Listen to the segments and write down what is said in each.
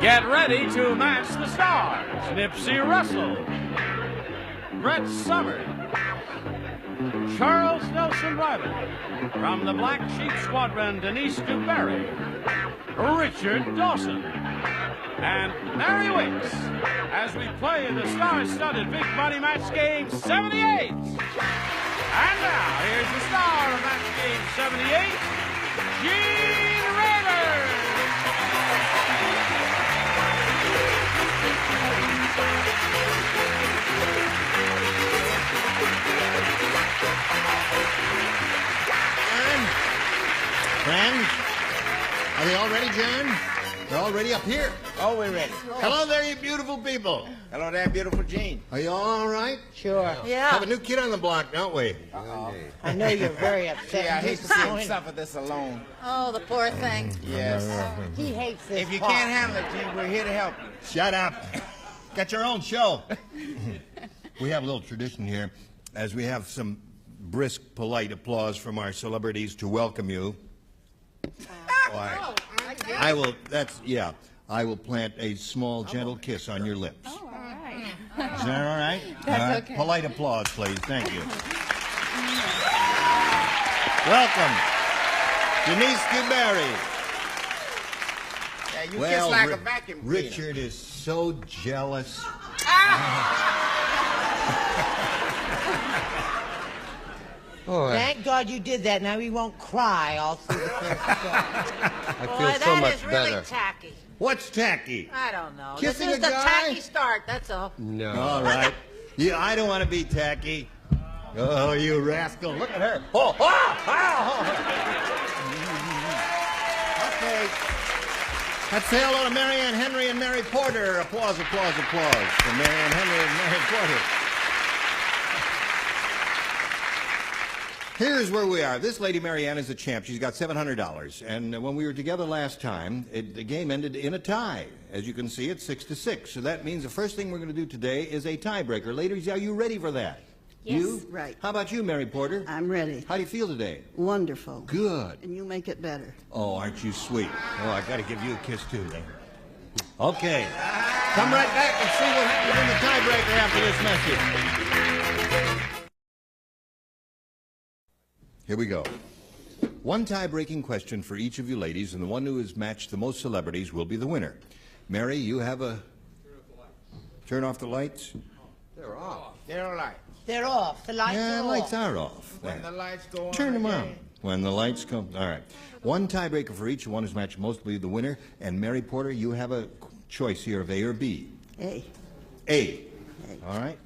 Get ready to match the stars. Nipsey Russell, Brett Summers, Charles Nelson Riley. From the Black Sheep Squadron, Denise DuBarry, Richard Dawson, and Mary Wicks, as we play the star-studded Big Money Match Game 78. And now, here's the star of Match Game 78, Gene Rayburn. Friends, are they all ready, John? They're all ready up here. Oh, we're ready. Hello there, you beautiful people. Hello there, beautiful Gene. Are you all right? Sure. Yeah. Have a new kid on the block, don't we? I know you're very upset. Yeah, I and hate to see him disappointed. suffer this alone. Oh, the poor thing. Yes. He hates this If you part. can't handle it, Gene, we're here to help you. Shut up. Got your own show. We have a little tradition here, as we have some brisk, polite applause from our celebrities to welcome you. I will, I will plant a small, gentle kiss on your lips. Oh, all right. Is that all right? That's okay. Polite applause, please. Thank you. Welcome, Denise DuBarry. Yeah, you kiss like a vacuum cleaner. Richard is so jealous. Thank God you did that. Now he won't cry all through the first show. Boy, that is really tacky. What's tacky? I don't know. Kissing this is a the guy? tacky start, that's all. No. All right. Yeah, I don't want to be tacky. Oh, you rascal. Look at her. Oh, Okay. Let's say hello to Marianne Henry and Mary Porter. Applause, applause, applause for Marianne Henry and Mary Porter. Here's where we are. This lady, Marianne, is a champ. She's got $700. And when we were together last time, the game ended in a tie. As you can see, it's 6-6. So that means the first thing we're going to do today is a tiebreaker. Ladies, are you ready for that? Yes. You? Right. How about you, Mary Porter? I'm ready. How do you feel today? Wonderful. Good. And you make it better. Oh, aren't you sweet? Oh, I got to give you a kiss, too, then. Okay. Come right back and see what happens in the tiebreaker after this message. Here we go. One tie-breaking question for each of you ladies, and the one who has matched the most celebrities will be the winner. Mary, you have a... Turn off the lights. They're off. They're all right. They're off. The lights Yeah, are lights off. are off. When the lights go on. Turn them again. on. When the lights come. All right. One tiebreaker for each. One who's matched most will be the winner. And Mary Porter, you have a choice here of A or B. A. A. All right.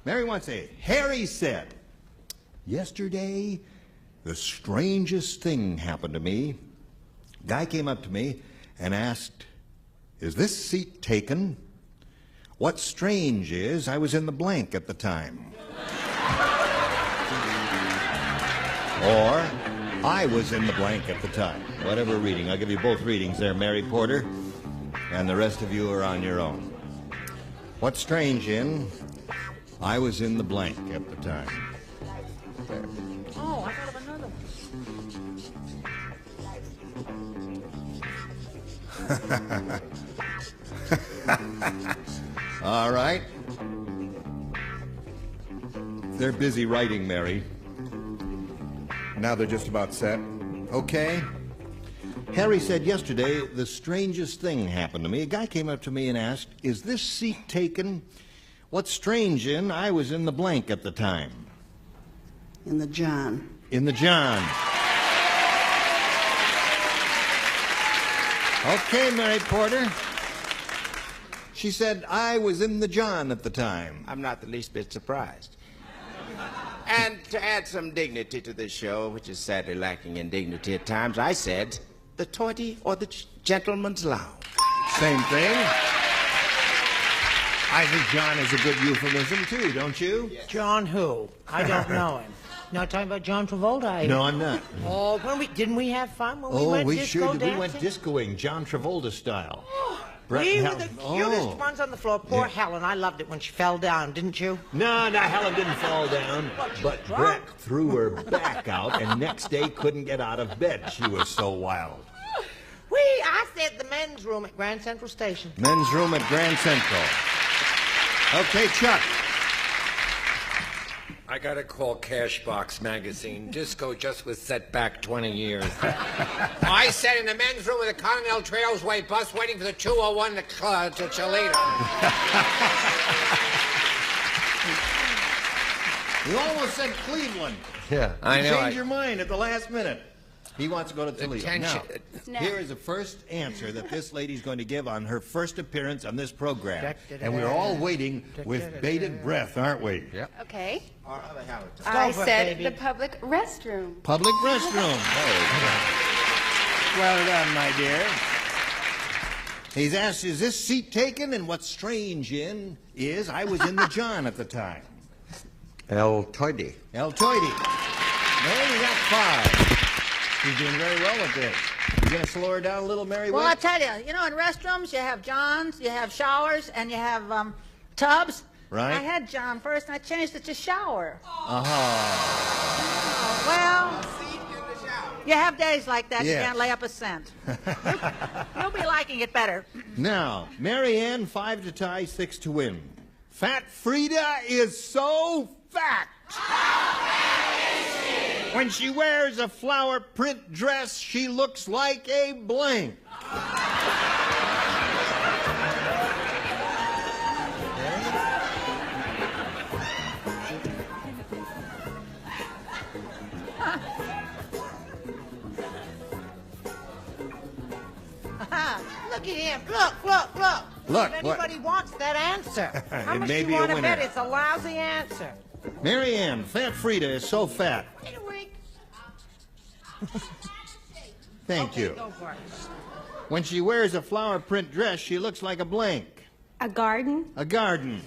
Mary wants A. Harry said, yesterday, the strangest thing happened to me. Guy came up to me and asked, is this seat taken? What's strange is I was in the blank at the time. Or, I was in the blank at the time. Whatever reading. I'll give you both readings there, Mary Porter, and the rest of you are on your own. What's strange in, I was in the blank at the time. Oh, I thought of another one. All right. They're busy writing, Mary. Now they're just about set. Okay. Harry said yesterday, the strangest thing happened to me. A guy came up to me and asked, is this seat taken? What's strange in, I was in the blank at the time. In the John. In the John. Okay, Mary Porter. She said, I was in the John at the time. I'm not the least bit surprised. And to add some dignity to this show, which is sadly lacking in dignity at times, I said, the toity or the gentleman's lounge. Same thing. I think John is a good euphemism, too, don't you? Yes. John who? I don't know him. Not talking about John Travolta, are you? No, I'm not. Oh, didn't we have fun when we went disco sure did. dancing? We went discoing, John Travolta style. We were the cutest ones on the floor. Poor Yeah. Helen. I loved it when she fell down, didn't you? No, Helen didn't fall down, but drunk? Brett threw her back out, and next day couldn't get out of bed. She was so wild. I said the men's room at Grand Central Station. Men's room at Grand Central. Okay, Chuck. I gotta call Cashbox Magazine. Disco just was set back 20 years. I said in the men's room of the Continental Trailsway bus waiting for the 201 to Chilita. You almost said Cleveland. Yeah, I know. Change your mind at the last minute. He wants to go to Toledo. Attention. Now, here is the first answer that this lady's going to give on her first appearance on this program. And we're all waiting with bated breath, aren't we? Yep. Okay. I I said baby. the public restroom. Public restroom. Well done, my dear. He's asked, is this seat taken? And what's strange is I was in the John at the time. El Toide. El Toide. There you got 5. She's doing very well at this. You gonna slow her down a little, Mary? Well, I Witt? tell you, in restrooms, you have Johns, you have showers, and you have tubs. Right. I had John first, and I changed it to shower. Uh-huh. Well, you have days like that. Yes. You can't lay up a cent. You'll be liking it better. Now, Mary Ann, 5 to tie, 6 to win. Fat Frida is so fat. When she wears a flower print dress, she looks like a blank. Look at him. Look. Look, If what? anybody wants that answer. How It much may do be you a want to winner. bet it's a lousy answer? Mary Ann, Fat Frida is so fat. Thank you. Go for it. When she wears a flower print dress, she looks like a blank. A garden? A garden.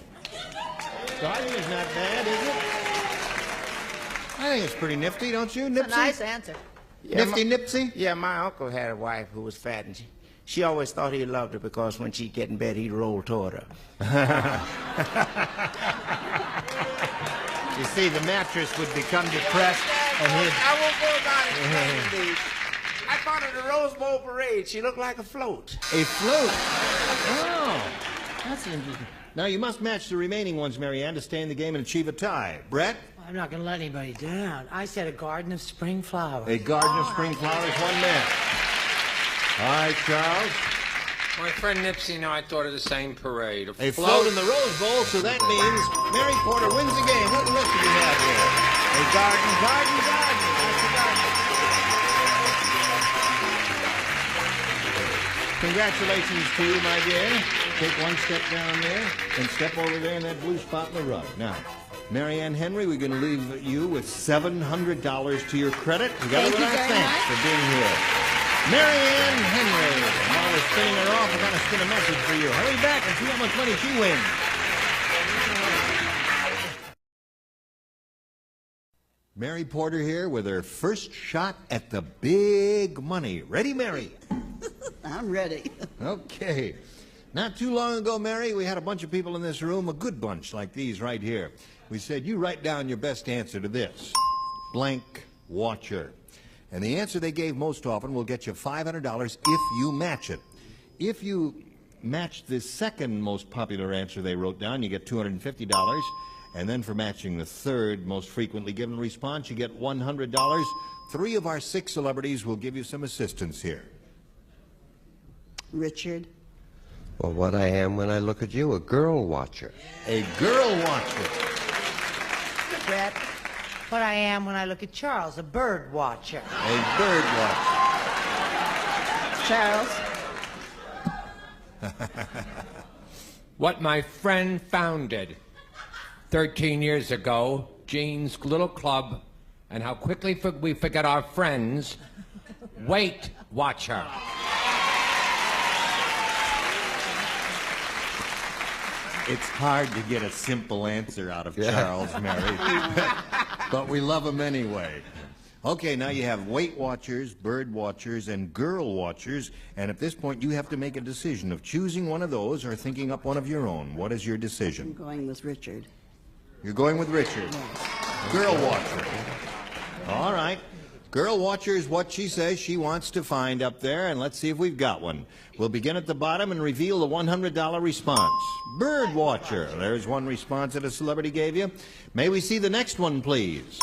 Garden is not bad, is it? I think it's pretty nifty, don't you, Nipsey? It's a nice answer. Nifty Nipsey? Yeah, my uncle had a wife who was fat, and she always thought he loved her because when she'd get in bed, he'd roll toward her. You see, the mattress would become depressed, and he'd... I won't go about it. I thought of the Rose Bowl parade. She looked like a float. A float. Oh, that's interesting. Now, you must match the remaining ones, Mary Ann, to stay in the game and achieve a tie. Brett? I'm not going to let anybody down. I said a garden of spring flowers. A garden of spring flowers, 1 match. All right, Charles. My friend Nipsey and I thought of the same parade. A float in the Rose Bowl, so that means Mary Porter wins the game. What else do we have here? A garden. That's the garden. Congratulations to you, my dear. Take 1 step down there and step over there in that blue spot in the rug. Now, Mary Ann Henry, we're going to leave you with $700 to your credit. Together with our thanks for being here. Mary Ann Henry. While we're spinning her off, we're going to spin a message for you. Hurry back and see how much money she wins. Mary Porter here with her first shot at the big money. Ready, Mary? I'm ready. Okay. Not too long ago, Mary, we had a bunch of people in this room, a good bunch like these right here. We said, you write down your best answer to this. Blank watcher. And the answer they gave most often will get you $500 if you match it. If you match the second most popular answer they wrote down, you get $250. And then for matching the third most frequently given response, you get $100. 3 of our 6 celebrities will give you some assistance here. Richard. Well, what I am when I look at you, a girl watcher. A girl watcher. Brett, what I am when I look at Charles, a bird watcher. A bird watcher. Charles. What my friend founded 13 years ago, Gene's little club, and how quickly we forget our friends, Weight Watcher. It's hard to get a simple answer out of Charles, Mary. But we love him anyway. Okay, now you have weight watchers, bird watchers, and girl watchers. And at this point, you have to make a decision of choosing one of those or thinking up one of your own. What is your I'm decision? going with Richard. You're going with Richard. Girl watcher. All right. Girl watcher is what she says she wants to find up there, and let's see if we've got one. We'll begin at the bottom and reveal the $100 response. Bird watcher. There's one response that a celebrity gave you. May we see the next one, please?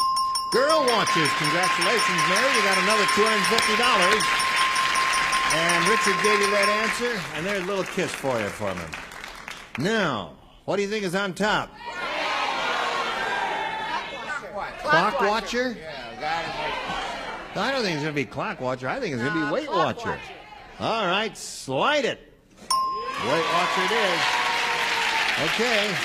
Girl watchers. Congratulations, Mary. You got another $250. And Richard gave you that answer, and there's a little kiss for you from him. Now, what do you think is on top? Clock watcher? I don't think it's going to be clock watcher. I think it's going to be Weight Watcher. All right, slide it. Weight Watcher it is. Okay.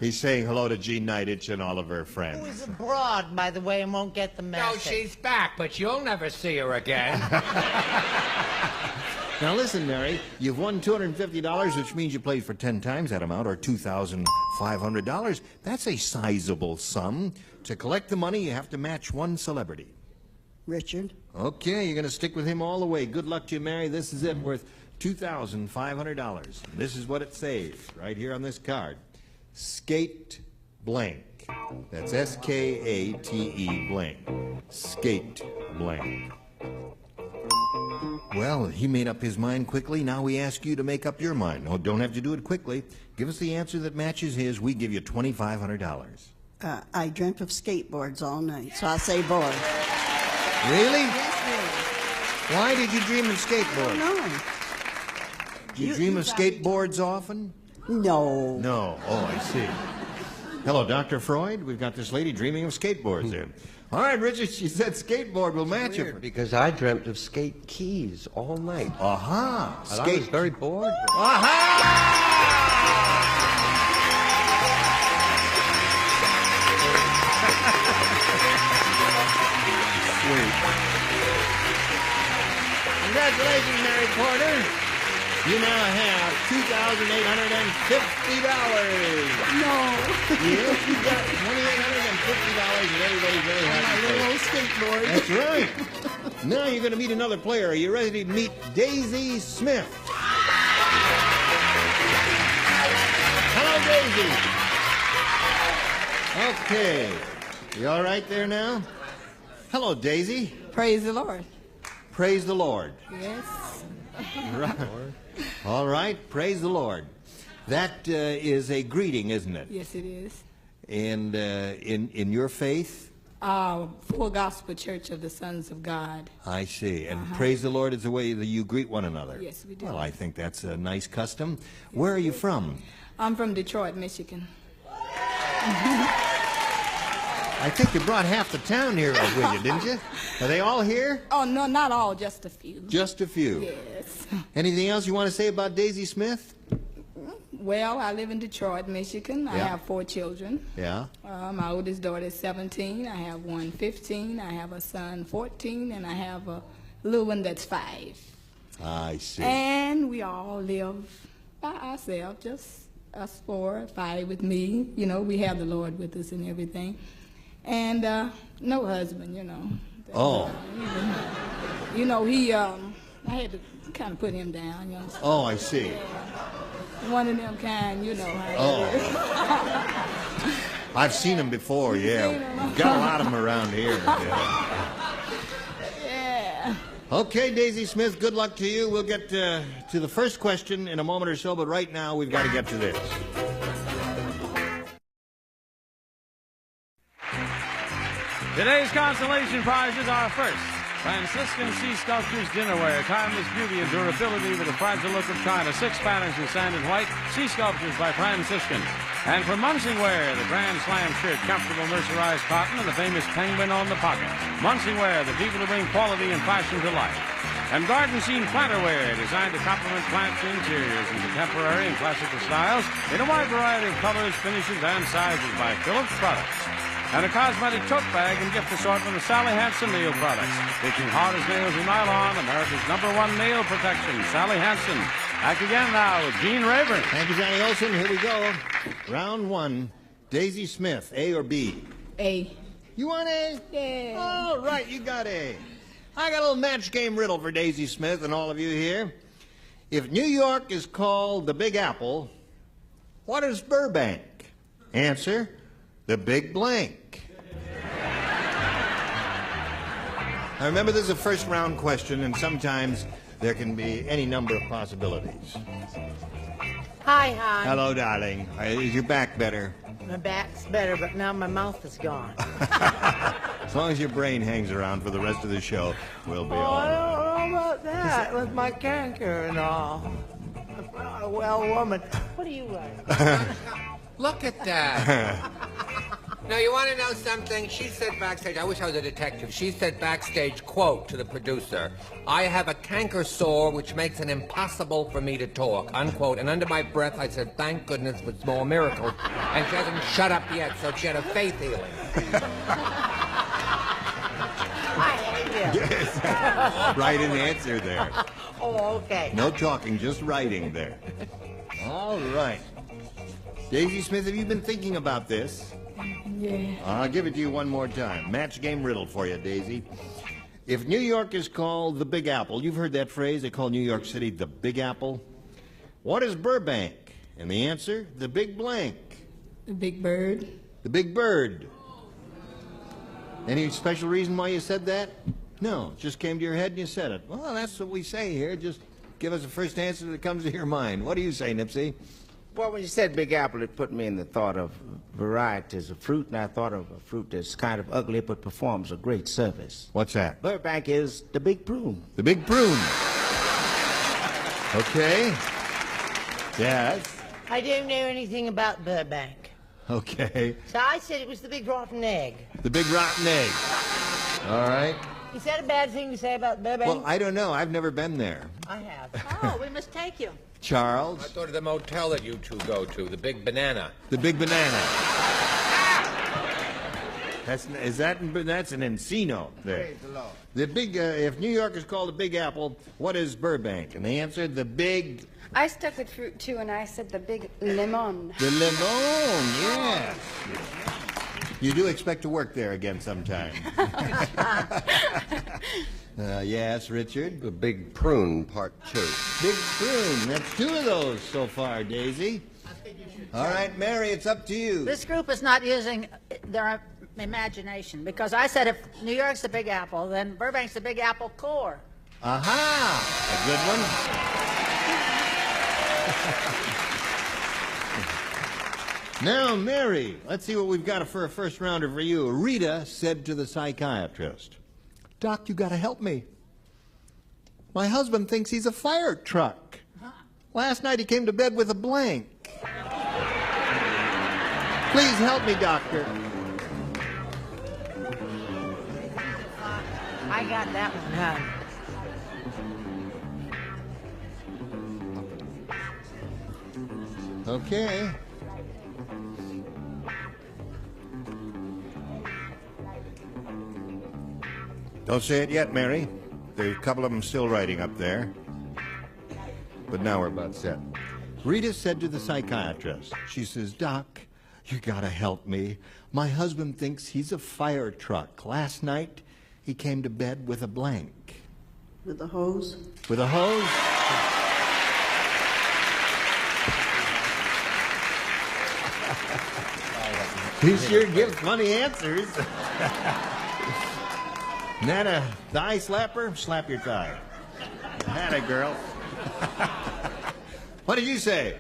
He's saying hello to Jean Niditch and all of her friends. Who is abroad, by the way, and won't get the message. No, she's back, but you'll never see her again. Now listen, Mary, you've won $250, which means you played for 10 times that amount, or $2,500. That's a sizable sum. To collect the money, you have to match one celebrity. Richard. Okay, you're going to stick with him all the way. Good luck to you, Mary. This is it, worth $2,500. This is what it says right here on this card. Skate blank. That's S-K-A-T-E blank. Skate blank. Well, he made up his mind quickly. Now we ask you to make up your mind. No, don't have to do it quickly. Give us the answer that matches his. We give you $2,500. I dreamt of skateboards all night, so I'll say boy. Really? Yes, really. Why did you dream of skateboards? No. Do you dream of skateboards often? No. No. Oh, I see. Hello, Dr. Freud. We've got this lady dreaming of skateboards in. All right, Richard, she said skateboard will match you. Because I dreamt of skate keys all night. Aha. And I was very bored. Aha! Sweet. Congratulations, Mary Porter. You now have $2,850. No. Yes, you got $2,850, and everybody's very happy. My little old skateboard. That's right. Now you're going to meet another player. Are you ready to meet Daisy Smith? Hello, Daisy. Okay. You all right there now? Hello, Daisy. Praise the Lord. Praise the Lord. Yes. Right. All right. Praise the Lord. That is a greeting, isn't it? Yes, it is. And in your faith? Full Gospel Church of the Sons of God. I see. And praise the Lord is the way that you greet one another. Yes, we do. Well, I think that's a nice custom. Where are you from? I'm from Detroit, Michigan. I think you brought half the town here with you, didn't you? Are they all here? Oh, no, not all, just a few. Just a few. Yes. Anything else you want to say about Daisy Smith? Well, I live in Detroit, Michigan. I have 4 children. Yeah. My oldest daughter is 17. I have one 15. I have a son 14, and I have a little one that's 5. I see. And we all live by ourselves, just us 4, 5 with me. You know, we have the Lord with us and everything. And no husband, you know. Oh. You know, he, I had to kind of put him down, you know. Oh, I see. One of them kind, you know how it is. I've seen him before, yeah. Got a lot of them around here. Yeah. Okay, Daisy Smith, good luck to you. We'll get to the first question in a moment or so, but right now we've got to get to this. Today's consolation prizes are first, Franciscan Sea Sculptures Dinnerware, timeless beauty and durability with a fragile look of China, 6 patterns in sand and white, Sea Sculptures by Franciscan. And for Munsingwear, the Grand Slam shirt, comfortable mercerized cotton, and the famous penguin on the pocket. Munsingwear, the people who bring quality and fashion to life. And Garden Scene Planterwear, designed to complement plants interiors in contemporary and classical styles in a wide variety of colors, finishes, and sizes by Phillips Products. And a cosmetic tote bag and gift assortment of Sally Hansen nail products. Pitching hard as nails with nylon, America's #1 nail protection, Sally Hansen. Back again now with Gene Rayburn. Thank you, Johnny Olson. Here we go. Round 1. Daisy Smith, A or B? A. You want A? Yeah. All right, you got A. I got a little match game riddle for Daisy Smith and all of you here. If New York is called the Big Apple, what is Burbank? Answer, the big blank. Now remember, this is a first round question, and sometimes there can be any number of possibilities. Hi, hon. Hello, darling. Is your back better? My back's better, but now my mouth is gone. As long as your brain hangs around for the rest of the show, we'll be all I right. don't know about that with my canker and all. I'm not a well woman. What are you like? Look at that. Now, you want to know something? She said backstage, I wish I was a detective. She said backstage, quote, to the producer, I have a canker sore which makes it impossible for me to talk, unquote. And under my breath, I said, thank goodness for small miracle. And she hasn't shut up yet, so she had a faith healing. I hate you. Yes. Right in answer there. Oh, okay. No talking, just writing there. All right. Daisy Smith, have you been thinking about this? Yeah. I'll give it to you one more time. Match game riddle for you, Daisy. If New York is called the Big Apple, you've heard that phrase, they call New York City the Big Apple. What is Burbank? And the answer, the Big Blank. The Big Bird. The Big Bird. Any special reason why you said that? No, it just came to your head and you said it. Well, that's what we say here. Just give us the first answer that comes to your mind. What do you say, Nipsey? Well, when you said Big Apple, it put me in the thought of varieties of fruit, and I thought of a fruit that's kind of ugly but performs a great service. What's that? Burbank is the big prune. The Big Prune. Okay. Yes. I don't know anything about Burbank. Okay. So I said it was the big rotten egg. The Big Rotten Egg. All right. Is that a bad thing to say about Burbank? Well, I don't know. I've never been there. I have. Oh, we must take you. Charles? I thought of the motel that you two go to, the Big Banana. The Big Banana. That's an Encino there. Praise the Lord. The big, if New York is called the Big Apple, what is Burbank? And the answer, the Big... I stuck with fruit too, and I said the big lemon. The Limon, yes. You do expect to work there again sometime. Yes, Richard? The Big Prune, Part 2. Big Prune. That's two of those so far, Daisy. All right, Mary, it's up to you. This group is not using their imagination, because I said if New York's the Big Apple, then Burbank's the Big Apple core. Aha! A good one. Now, Mary, let's see what we've got for a first rounder for you. Rita said to the psychiatrist, Doc, you gotta help me. My husband thinks he's a fire truck. Last night he came to bed with a blank. Please help me, doctor. I got that one, huh? Okay. Don't say it yet, Mary. There's a couple of them still writing up there. But now we're about set. Rita said to the psychiatrist, she says, Doc, you gotta help me. My husband thinks he's a fire truck. Last night, he came to bed with a blank. With a hose? With a hose? He sure gives funny answers. Nana, thigh slapper? Slap your thigh. Atta girl. What did you say?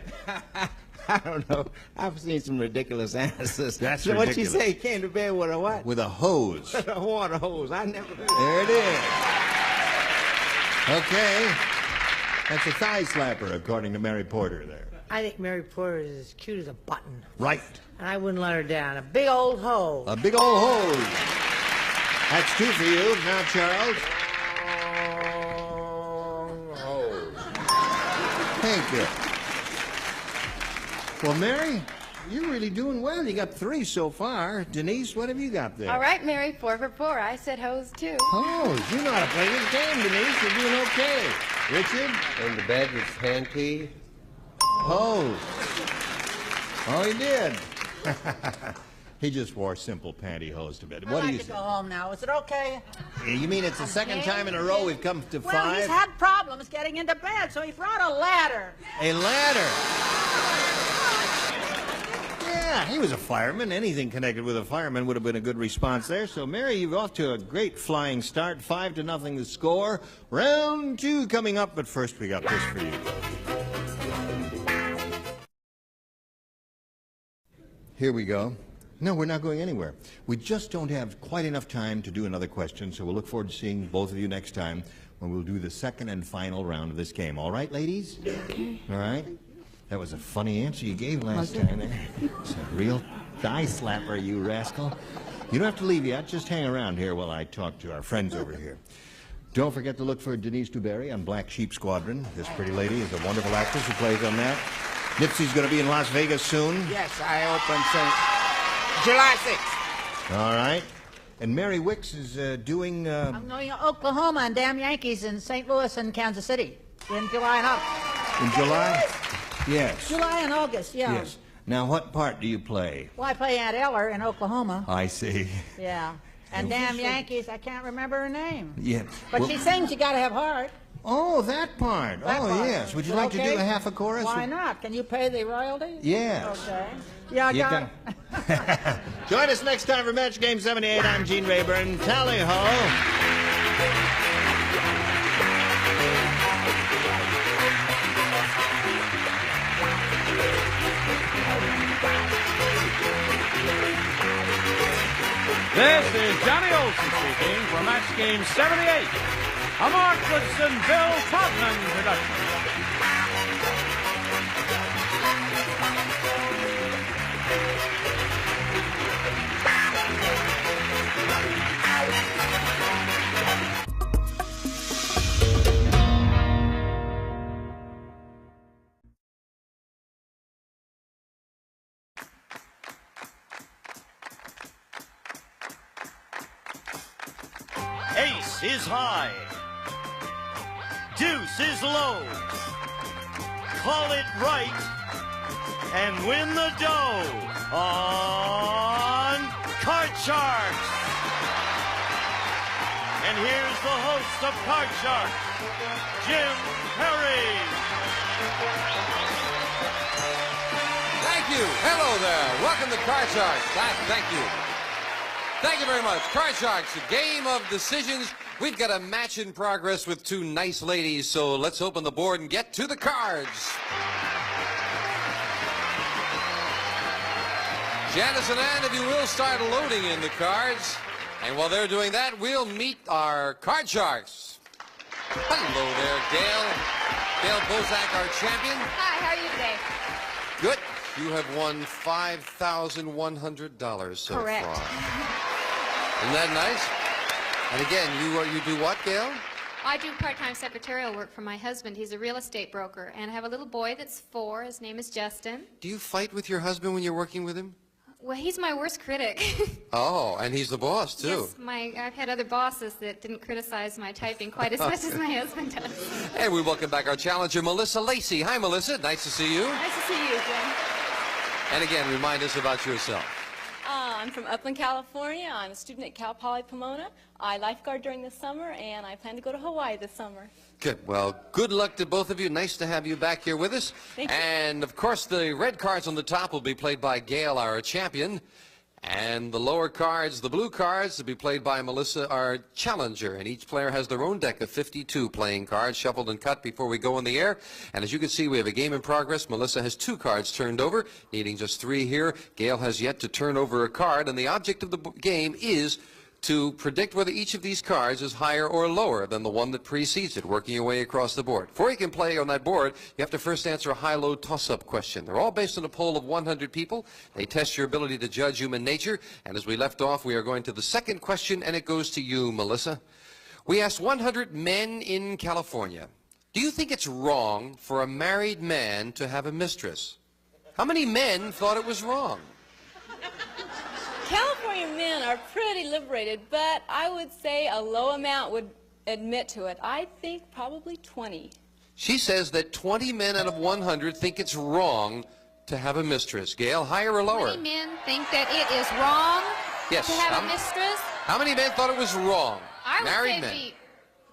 I don't know. I've seen some ridiculous answers. That's so ridiculous. What you say? Came to bed with a what? With a hose. A water hose. I never heard of There it is. Okay. That's a thigh slapper, according to Mary Porter there. I think Mary Porter is as cute as a button. Right. And I wouldn't let her down. A big old hole. A big old hose. That's two for you. Now, Charles. Thank you. Well, Mary, you're really doing well. You got 3 so far. Denise, what have you got there? All right, Mary, 4 for 4. I said hose too. Hose. You know how to play this game, Denise. You're doing okay. Richard? On the bed with panty. Hose. Oh, he did. He just wore simple pantyhose to bed. I'd What do like you to say? go home now. Is it okay? You mean it's the second time in a row we've come to Well, 5? he's had problems getting into bed, so he brought a ladder. A ladder. Yeah, he was a fireman. Anything connected with a fireman would have been a good response there. So, Mary, you're off to a great flying start. 5-0 the score. Round 2 coming up, but first we got this for you. Here we go. No, we're not going anywhere. We just don't have quite enough time to do another question, so we'll look forward to seeing both of you next time when we'll do the second and final round of this game. All right, ladies? Okay. All right? That was a funny answer you gave last time there. It's a real thigh slapper, you rascal. You don't have to leave yet. Just hang around here while I talk to our friends over here. Don't forget to look for Denise DuBarry on Black Sheep Squadron. This pretty lady is a wonderful actress who plays on that. Nipsey's going to be in Las Vegas soon. Yes, I open July 6th. All right. And Mary Wicks is doing... I'm going to Oklahoma and damn Yankees in St. Louis and Kansas City in July and August. In July? Yes. July and August, yeah. Yes. Now, what part do you play? Well, I play Aunt Eller in Oklahoma. I see. Yeah. And damn Yankees, I can't remember her name. Yeah. But Well- she sings You Gotta Have Heart. Oh, that part. That Oh, part. yes. Would you Is like it to do okay? a half a chorus? Why not? Can you pay the royalties? Yes. Okay. Yeah, I You got got- Join us next time for Match Game 78. I'm Gene Rayburn. Tally ho. This is Johnny Olson speaking for Match Game 78, a Mark Goodson, Bill Todman production. Ace is high. Deuce is low. Call it right and win the dough on Card Sharks. And here's the host of Card Sharks, Jim Perry. Thank you. Hello there. Welcome to Card Sharks. Thank you. Thank you very much. Card Sharks, a game of decisions. We've got a match in progress with two nice ladies, so let's open the board and get to the cards. Janice and Ann, if you will, start loading in the cards. And while they're doing that, we'll meet our Card Sharks. Hello there, Gail. Gail Bozak, our champion. Hi, how are you today? Good. You have won $5,100 so Correct. far. Isn't that nice? And again, you do what, Gail? I do part-time secretarial work for my husband. He's a real estate broker, and I have a little boy that's 4. His name is Justin. Do you fight with your husband when you're working with him? Well, he's my worst critic. Oh, and he's the boss, too. Yes, I've had other bosses that didn't criticize my typing quite as much as my husband does. And we welcome back our challenger, Melissa Lacey. Hi, Melissa. Nice to see you. Nice to see you, Jim. And again, remind us about yourself. I'm from Upland, California. I'm a student at Cal Poly Pomona. I lifeguard during the summer, and I plan to go to Hawaii this summer. Good. Well, good luck to both of you. Nice to have you back here with us. Thank you. And, of course, the red cards on the top will be played by Gail, our champion. And the lower cards, the blue cards, will be played by Melissa, our challenger. And each player has their own deck of 52 playing cards, shuffled and cut before we go in the air. And as you can see, we have a game in progress. Melissa has 2 cards turned over, needing just 3 here. Gail has yet to turn over a card. And the object of the game is to predict whether each of these cards is higher or lower than the one that precedes it, working your way across the board. Before you can play on that board, you have to first answer a high-low toss-up question. They're all based on a poll of 100 people. They test your ability to judge human nature. And as we left off, we are going to the second question, and it goes to you, Melissa. We asked 100 men in California, do you think it's wrong for a married man to have a mistress? How many men thought it was wrong? California men are pretty liberated, but I would say a low amount would admit to it. I think probably 20. She says that 20 men out of 100 think it's wrong to have a mistress. Gail, higher or lower? 20 men think that it is wrong Yes. to have a mistress. How many men thought it was wrong? I would Married say men.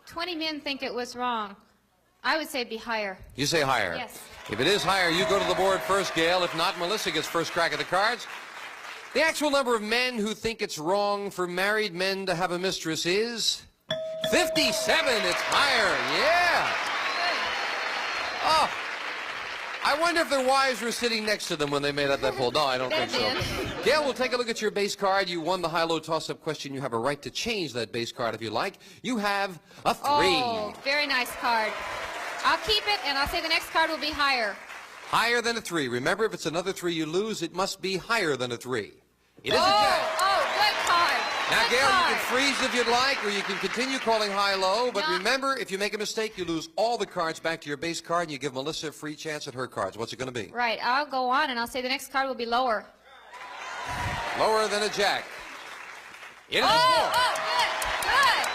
20 men think it was wrong. I would say it'd be higher. You say higher. Yes. If it is higher, you go to the board first, Gail. If not, Melissa gets first crack at the cards. The actual number of men who think it's wrong for married men to have a mistress is 57. It's higher. Yeah. Oh. I wonder if their wives were sitting next to them when they made up that poll. No, I don't think so. Gail, we'll take a look at your base card. You won the high-low toss-up question. You have a right to change that base card if you like. You have a 3. Oh, very nice card. I'll keep it, and I'll say the next card will be higher. Higher than a 3. Remember, if it's another 3 you lose, it must be higher than a 3. It is a jack. Oh, good card. Now, good Gail, card. you can freeze if you'd like, or you can continue calling high-low. But remember, if you make a mistake, you lose all the cards back to your base card, and you give Melissa a free chance at her cards. What's it going to be? Right. I'll go on, and I'll say the next card will be lower. Lower than a jack. It is a 4. Oh, good. Good.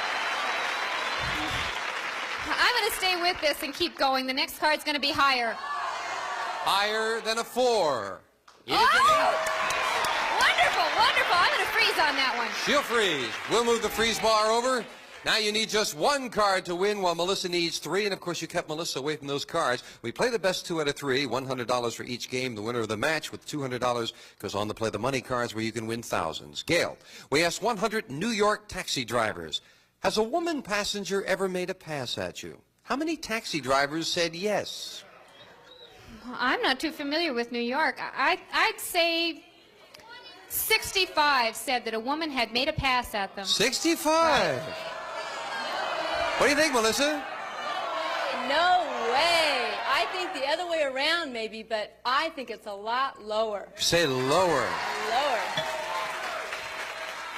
I'm going to stay with this and keep going. The next card's going to be higher. Higher than a 4. It is an 8. Wonderful, wonderful. I'm going to freeze on that one. She'll freeze. We'll move the freeze bar over. Now you need just 1 card to win, while Melissa needs 3. And, of course, you kept Melissa away from those cards. We play the best 2 out of 3, $100 for each game. The winner of the match with $200 goes on to play the money cards where you can win thousands. Gail, we asked 100 New York taxi drivers, has a woman passenger ever made a pass at you? How many taxi drivers said yes? I'm not too familiar with New York. I'd say 65 said that a woman had made a pass at them. 65. Right. What do you think, Melissa? No way. I think the other way around maybe, but I think it's a lot lower. Say lower. Lower.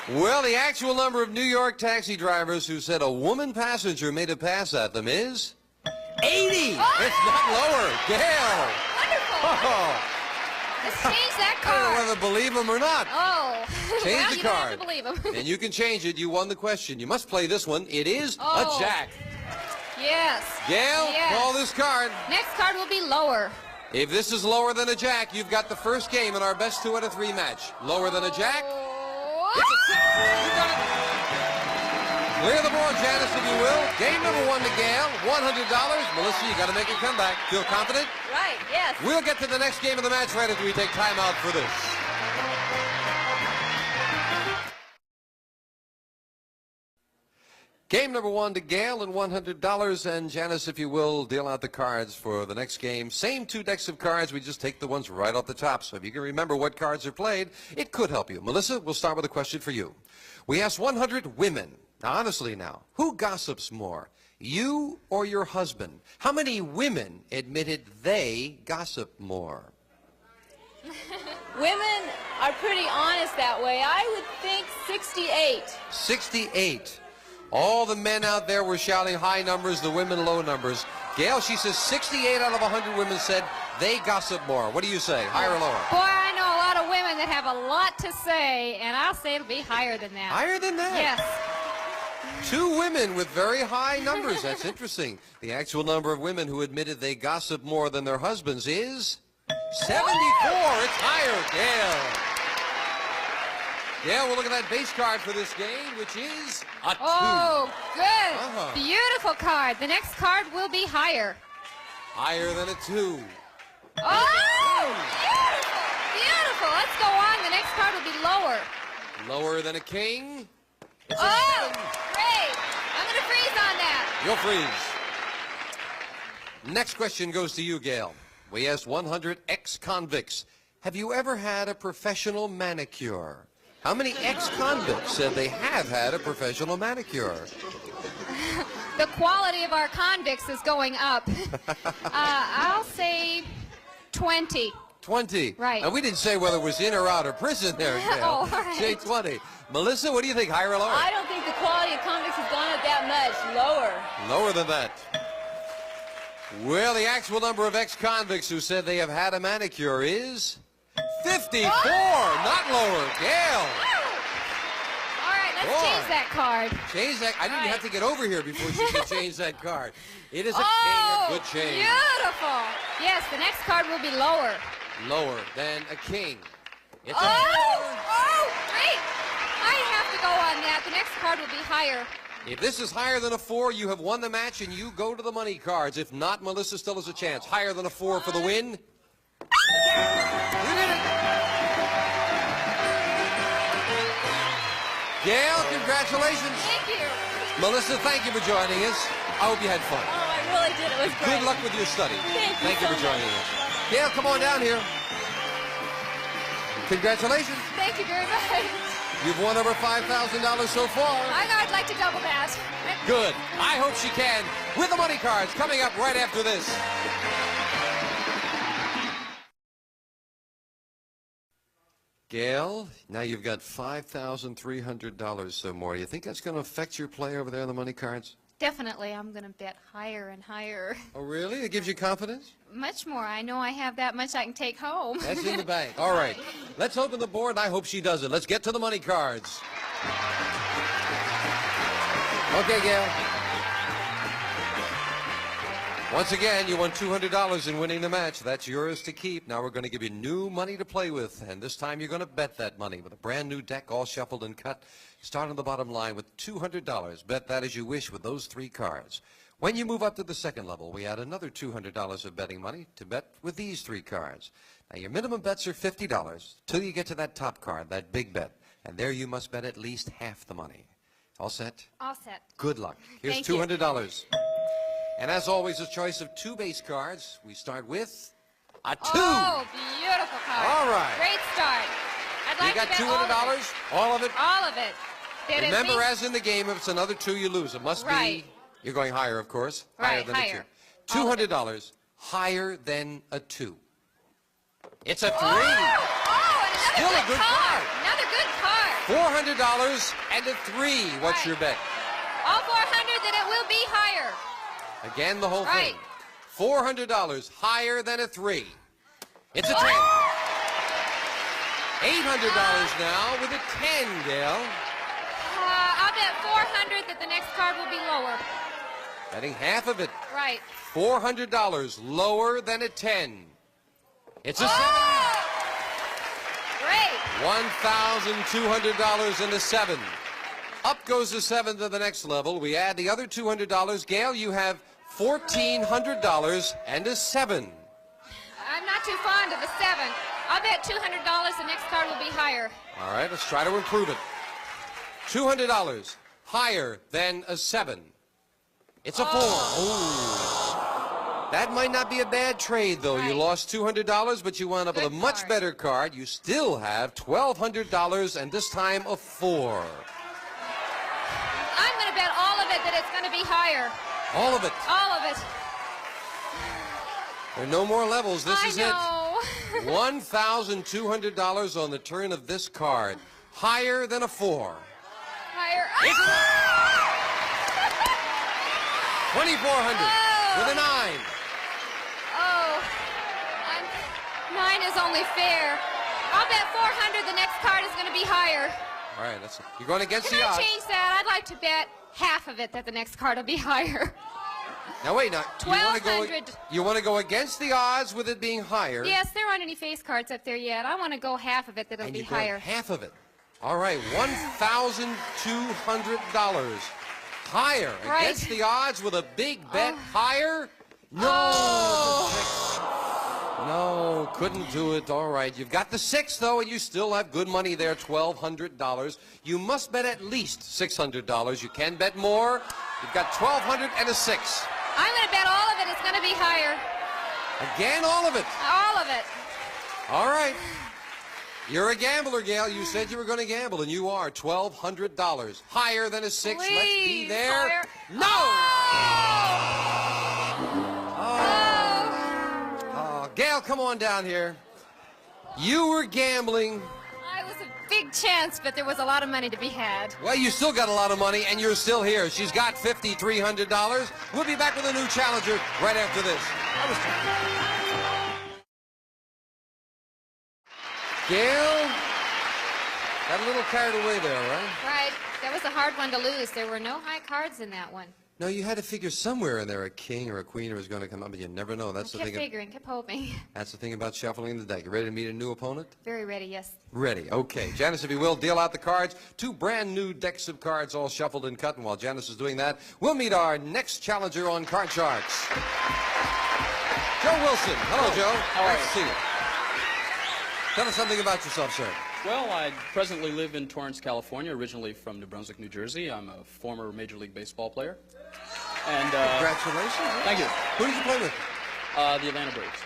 Well, the actual number of New York taxi drivers who said a woman passenger made a pass at them is 80. Oh! It's not lower. Gail. Wonderful. Oh. Let's change that I don't card. know whether to believe them or not. Oh. Change well, the you card. don't have to believe them. And you can change it. You won the question. You must play this one. It is a jack. Yes. Gail, Yes. call this card. Next card will be lower. If this is lower than a jack, you've got the first game in our best 2 out of 3 match. Lower than a jack? It's a 6. You got it. Clear the board, Janice, if you will. Game number 1 to Gail, $100. Melissa, you got to make a comeback. Feel confident? Right, yes. We'll get to the next game of the match right after we take time out for this. Game number 1 to Gail and $100. And Janice, if you will, deal out the cards for the next game. Same 2 decks of cards. We just take the ones right off the top. So if you can remember what cards are played, it could help you. Melissa, we'll start with a question for you. We asked 100 women. Now, honestly now, who gossips more, you or your husband? How many women admitted they gossip more? Women are pretty honest that way. I would think 68. 68. All the men out there were shouting high numbers, the women low numbers. Gail, she says 68 out of 100 women said they gossip more. What do you say, higher or lower? Boy, I know a lot of women that have a lot to say, and I'll say it'll be higher than that. Higher than that? Yes. 2 women with very high numbers. That's interesting. The actual number of women who admitted they gossip more than their husbands is 74. It's higher, Gail. Yeah, we'll look at that base card for this game, which is a 2. Oh, good. Uh-huh. Beautiful card. The next card will be higher. Higher than a 2. Oh, beautiful. Beautiful. Let's go on. The next card will be lower. Lower than a king. It's a 7. Great. I'm going to freeze on that. You'll freeze. Next question goes to you, Gail. We asked 100 ex-convicts, have you ever had a professional manicure? How many ex-convicts said they have had a professional manicure? The quality of our convicts is going up. I'll say 20. 20. Right. And we didn't say whether it was in or out of prison there, Gail. Oh, all right. Say 20. Melissa, what do you think, higher or lower? I don't think the quality of convicts has gone up that much. Lower. Lower than that. Well, the actual number of ex-convicts who said they have had a manicure is 54, not lower. Gail. All right, let's change that card. Change that. I didn't have to get over here before she could change that card. It is a king, a good change. Beautiful. Yes, the next card will be lower. Lower than a king. It's a Oh, great. I have to go on that. The next card will be higher. If this is higher than a 4, you have won the match and you go to the money cards. If not, Melissa still has a chance. Higher than a 4 for the win. You did it. Gail, congratulations. Thank you. Melissa, thank you for joining us. I hope you had fun. Oh, I really did. It was great. Good luck with your study. Thank you for so joining us. Gail, come on down here. Congratulations. Thank you very much. You've won over $5,000 so far. I'd like to double that. Good. I hope she can. With the money cards coming up right after this. Gail, now you've got $5,300 or more. Do you think that's going to affect your play over there on the money cards? Definitely, I'm going to bet higher and higher. Oh, really? It gives you confidence? Much more. I know I have that much I can take home. That's in the bank. All right. Let's open the board. I hope she does it. Let's get to the money cards. Okay, Gail. Once again, you won $200 in winning the match. That's yours to keep. Now we're going to give you new money to play with, and this time you're going to bet that money with a brand new deck, all shuffled and cut. Start on the bottom line with $200. Bet that as you wish with those 3 cards. When you move up to the second level, we add another $200 of betting money to bet with these 3 cards. Now your minimum bets are $50 till you get to that top card, that big bet, and there you must bet at least half the money. All set? All set. Good luck. Here's Thank you. $200. And as always, a choice of 2 base cards. We start with a 2. Oh, beautiful card. All right. Great start. I'd like You got to bet $200? All of it? All of it. Bet at Remember, least- as in the game, if it's another 2, you lose. It must Right. be, you're going higher, of course. Right, than higher. a 2. $200, higher than a 2. It's a 3. Oh, and Still another a good card. Another good card. $400 and a 3. What's Right. your bet? All 400, then it will be higher. Again, the whole Right. thing. $400, higher than a 3. It's a 10. $800 now with a 10, Gail. I'll bet 400 that the next card will be lower. Betting half of it. Right. $400, lower than a 10. It's a 7. Great. $1,200 and a 7. Up goes the 7 to the next level. We add the other $200. Gail, you have $1,400 and a 7. I'm not too fond of the 7. I'll bet $200 the next card will be higher. All right, let's try to improve it. $200, higher than a 7. It's a 4. Ooh. That might not be a bad trade, though. You lost $200, but you wound up with a much better card. You still have $1,200, and this time a 4. I'm going to bet all of it that it's going to be higher. All of it. All of it. There are no more levels. This is I know. it. $1,200 on the turn of this card. Higher than a 4. Higher. $2,400 with a 9. Oh, 9 is only fair. I'll bet 400 the next card is going to be higher. All right, you're going against Can the I odds. change that? I'd like to bet half of it that the next card will be higher. Now wait, now $1,200. you want to go against the odds with it being higher. Yes, there aren't any face cards up there yet. I want to go half of it that it'll And be you're going higher. half of it. All right, $1,200 higher Right. against the odds with a big bet higher. No, no, couldn't do it. All right, you've got the 6 though, and you still have good money there. $1,200. You must bet at least $600. You can bet more. You've got $1,200 and a 6. I'm going to bet all of it is going to be higher. Again, all of it. All of it. All right. You're a gambler, Gail. You said you were going to gamble, and you are. $1,200. Higher than a 6. Please, Let's be there. higher. No! Oh, Gail, come on down here. You were gambling. It was a big chance, but there was a lot of money to be had. Well, you still got a lot of money, and you're still here. She's got $5,300. We'll be back with a new challenger right after this. Gail, got a little carried away there, right? Right. That was a hard one to lose. There were no high cards in that one. No, you had to figure somewhere in there a king or a queen was going to come up, but you never know. That's I the kept thing. figuring, kept hoping. That's the thing about shuffling the deck. You ready to meet a new opponent? Very ready, yes. Ready. Okay. Janice, if you will, deal out the cards. 2 brand new decks of cards all shuffled and cut. And while Janice is doing that, we'll meet our next challenger on Card Sharks. Joe Wilson. Hello, Joe. How are Nice to see you. Tell us something about yourself, sir. Well, I presently live in Torrance, California, originally from New Brunswick, New Jersey. I'm a former Major League Baseball player. And congratulations. Thank you. Who did you play with? The Atlanta Braves.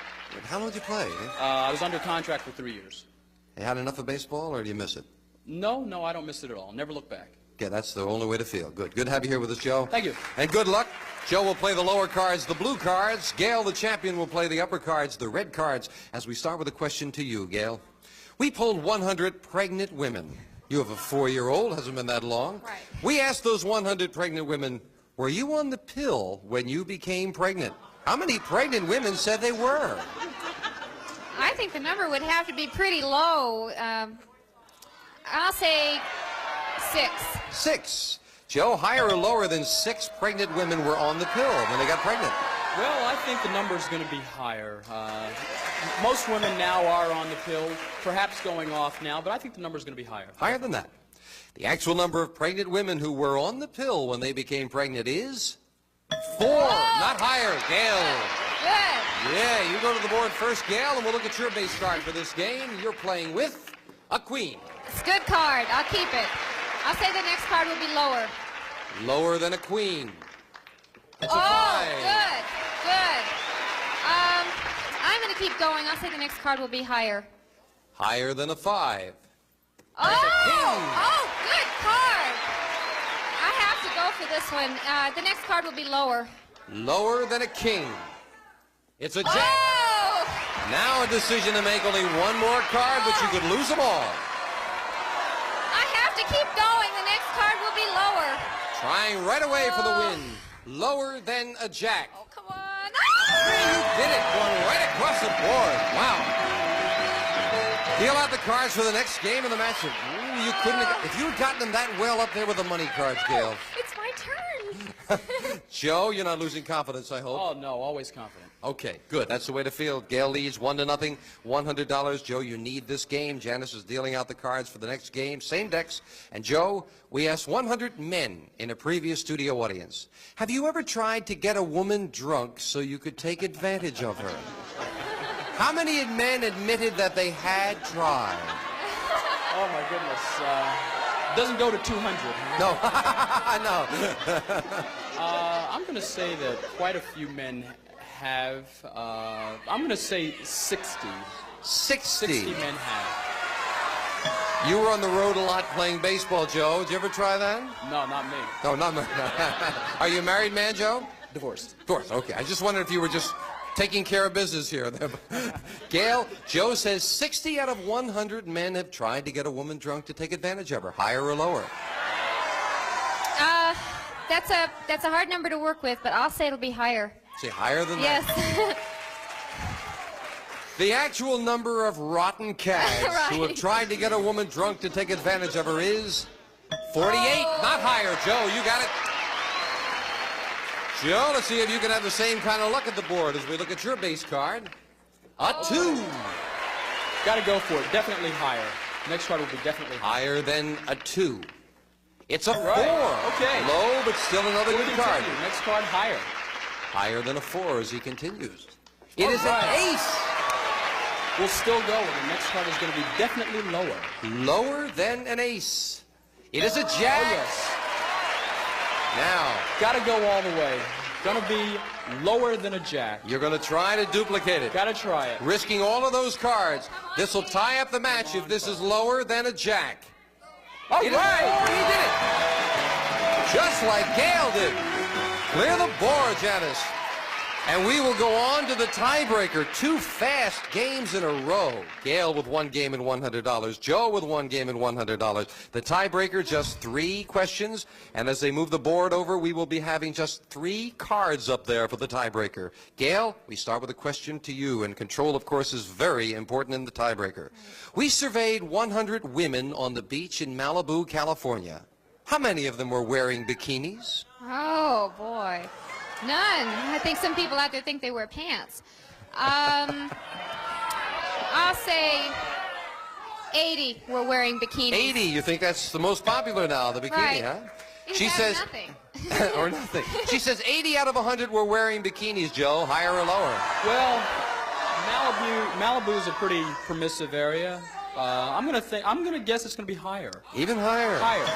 How long did you play? I was under contract for 3 years. You had enough of baseball, or do you miss it? No, I don't miss it at all. Never look back. Okay, that's the only way to feel. Good. Good to have you here with us, Joe. Thank you. And good luck. Joe will play the lower cards, the blue cards. Gail, the champion, will play the upper cards, the red cards. As we start with a question to you, Gail. We polled 100 pregnant women. You have a 4-year-old, hasn't been that long. Right. We asked those 100 pregnant women, were you on the pill when you became pregnant? How many pregnant women said they were? I think the number would have to be pretty low. I'll say 6. 6. Joe, higher or lower than 6 pregnant women were on the pill when they got pregnant? Well, I think the number's going to be higher. Most women now are on the pill, perhaps going off now, but I think the number's going to be higher. Higher than that. The actual number of pregnant women who were on the pill when they became pregnant is 4, not higher. Gail. Good. Yeah, you go to the board first, Gail, and we'll look at your base card for this game. You're playing with a queen. It's a good card. I'll keep it. I'll say the next card will be lower. Lower than a queen. That's a 5. Good. Good. I'm going to keep going. I'll say the next card will be higher. Higher than a 5. Oh, good card. I have to go for this one. The next card will be lower. Lower than a king. It's a jack. Oh! Now a decision to make. Only one more card, but you could lose them all. I have to keep going. The next card will be lower. Trying right away for the win. Lower than a jack. Oh, come on. You did it. Going right across the board. Wow. Deal out the cards for the next game of the match. Ooh, you couldn't have, if you had gotten them that well up there with the money cards, Gail. It's my turn. Joe, you're not losing confidence, I hope. Oh, no, always confident. Okay, good. That's the way to feel. Gail leads 1-0, $100. Joe, you need this game. Janice is dealing out the cards for the next game. Same decks. And Joe, we asked 100 men in a previous studio audience, have you ever tried to get a woman drunk so you could take advantage of her? How many men admitted that they had tried? Oh, my goodness. Doesn't go to 200. No. No. I'm going to say that quite a few men have. I'm going to say 60. 60 men have. You were on the road a lot playing baseball, Joe. Did you ever try that? No, not me. No, not me. Are you a married man, Joe? Divorced. Divorced, okay. I just wondered if you were just taking care of business here. Gail, Joe says 60 out of 100 men have tried to get a woman drunk to take advantage of her. Higher or lower? That's a hard number to work with, but I'll say it'll be higher. Say higher than yes. that? The actual number of rotten cads who have tried to get a woman drunk to take advantage of her is 48. Not higher, Joe. You got it. Joe, let's see if you can have the same kind of luck at the board as we look at your base card. A 2. Got to go for it. Definitely higher. Next card will be definitely higher than a 2. It's a 4. Okay. Low, but still another good card. Next card higher. Higher than a 4 as he continues. It is an ace. We'll still go, and the next card is going to be definitely lower. Lower than an ace. It is a jack. Oh, yes. Now. Got to go all the way. Going to be lower than a jack. You're going to try to duplicate it. Got to try it. Risking all of those cards. This will tie up the match if this is lower than a jack. All right. He did it. Just like Gail did. Clear the board, Janice. And we will go on to the tiebreaker. 2 fast games in a row. Gail with 1 game and $100. Joe with 1 game and $100. The tiebreaker, just 3 questions. And as they move the board over, we will be having just 3 cards up there for the tiebreaker. Gail, we start with a question to you. And control, of course, is very important in the tiebreaker. We surveyed 100 women on the beach in Malibu, California. How many of them were wearing bikinis? Oh, boy. None. I think some people out there think they wear pants. I'll say 80 were wearing bikinis. 80, you think that's the most popular now, the bikini, Right. huh? Either She that or says, nothing. or nothing. She says 80 out of 100 were wearing bikinis, Joe. Higher or lower? Well, Malibu is a pretty permissive area. I'm gonna guess it's gonna be higher. Even higher? Higher.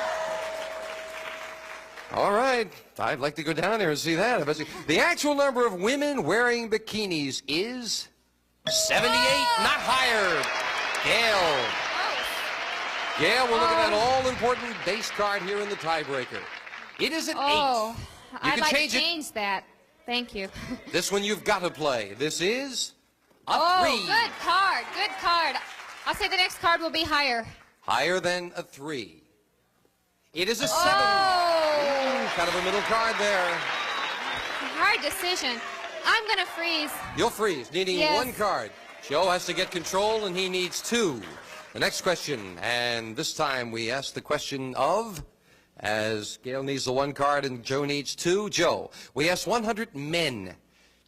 All right. I'd like to go down there and see that. The actual number of women wearing bikinis is 78, not higher. Gail. Gail, we're looking at an all-important base card here in the tiebreaker. It is an 8. Oh, I'd can like change to it. change that. Thank you. This one you've got to play. This is a 3. Good card. Good card. I'll say the next card will be higher. Higher than a 3. It is a 7. Oh. Ooh, kind of a middle card there. Hard decision. I'm going to freeze. You'll freeze, needing Yes. 1 card. Joe has to get control, and he needs 2. The next question, and this time we ask the question of, as Gail needs the 1 card and Joe needs 2. Joe, we asked 100 men,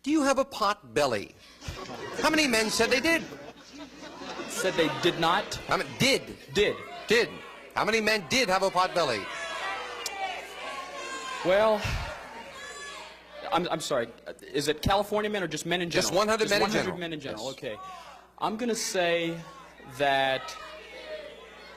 do you have a pot belly? How many men said they did? Said they did not? How many did? Did. How many men did have a pot belly? Well, I'm sorry. Is it California men or just men in general? Just 100 men in 100 general. men in general. Yes. Okay. I'm going to say that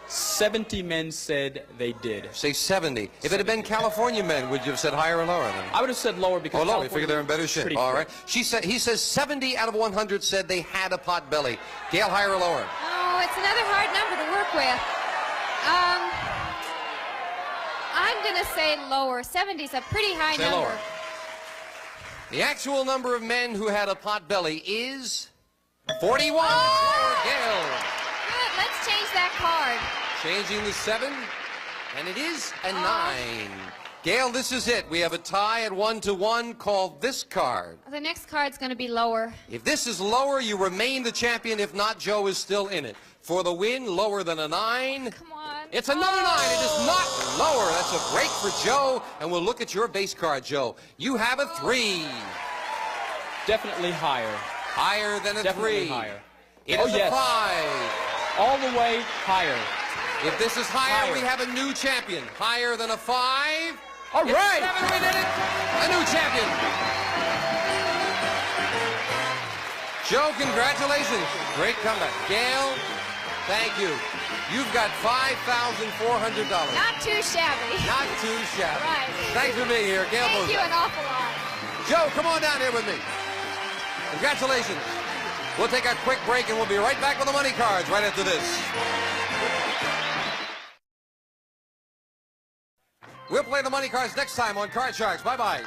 70 men said they did. Say 70. If it had been California men, would you have said higher or lower then? I would have said lower because lower. You California figure they're in better is shape. pretty All fit. right. He says 70 out of 100 said they had a pot belly. Gail, higher or lower? Oh, it's another hard number to work with. I'm going to say lower. 70's a pretty high Say number. lower. The actual number of men who had a pot belly is 41. Oh! Gail. Good. Let's change that card. Changing the 7, and it is a 9. Gail, this is it. We have a tie at 1-1. Call this card. The next card's going to be lower. If this is lower, you remain the champion. If not, Joe is still in it. For the win, lower than a 9. Come on. It's another 9. It is not lower. That's a break for Joe. And we'll look at your base card, Joe. You have a 3. Definitely higher. Higher than a Definitely 3. higher. It Oh, is yes. a 5. All the way higher. If this is higher, Higher. we have a new champion. Higher than a 5. All It's right. 7. We did it. A new champion. Joe, congratulations. Great comeback. Gail, thank you. You've got $5,400. Not too shabby. Not too shabby. Right. Thanks for being here, Gail Thank you Bozak. an awful lot. Joe, come on down here with me. Congratulations. We'll take a quick break and we'll be right back with the money cards right after this. We'll play the money cards next time on Card Sharks. Bye-bye.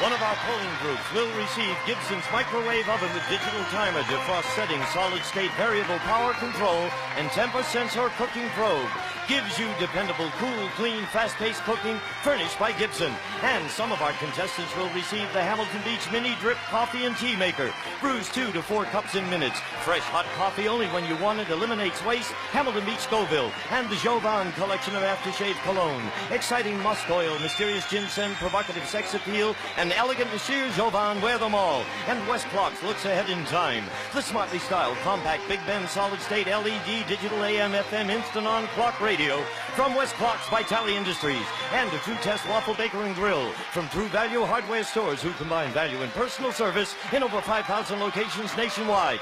One of our polling groups will receive Gibson's microwave oven with digital timer, defrost setting, solid-state variable power control, and temper sensor cooking probe. Gives you dependable, cool, clean, fast-paced cooking furnished by Gibson. And some of our contestants will receive the Hamilton Beach Mini Drip Coffee and Tea Maker. Brews 2 to 4 cups in minutes. Fresh hot coffee only when you want it. Eliminates waste. Hamilton Beach Scoville. And the Jovan collection of aftershave cologne. Exciting musk oil, mysterious ginseng, provocative sex appeal, and elegant Monsieur Jovan wear them all. And West Clocks looks ahead in time. The smartly styled, compact, Big Ben solid-state LED digital AM/FM instant-on clock radio from West Clocks by Tally Industries. And a True Test Waffle Baker and Grill from True Value Hardware Stores, who combine value and personal service in over 5,000 locations nationwide.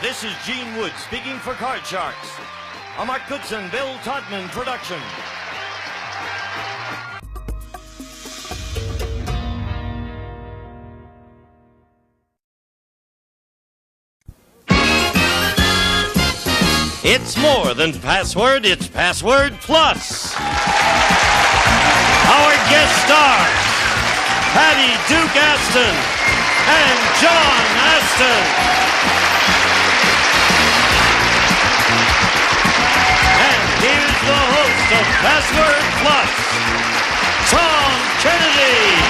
This is Gene Wood speaking for Card Sharks. A Mark Goodson, Bill Todman production. It's more than password, it's Password Plus. Our guest stars, Patty Duke Aston and John Aston. And here's the host of Password Plus, Tom Kennedy.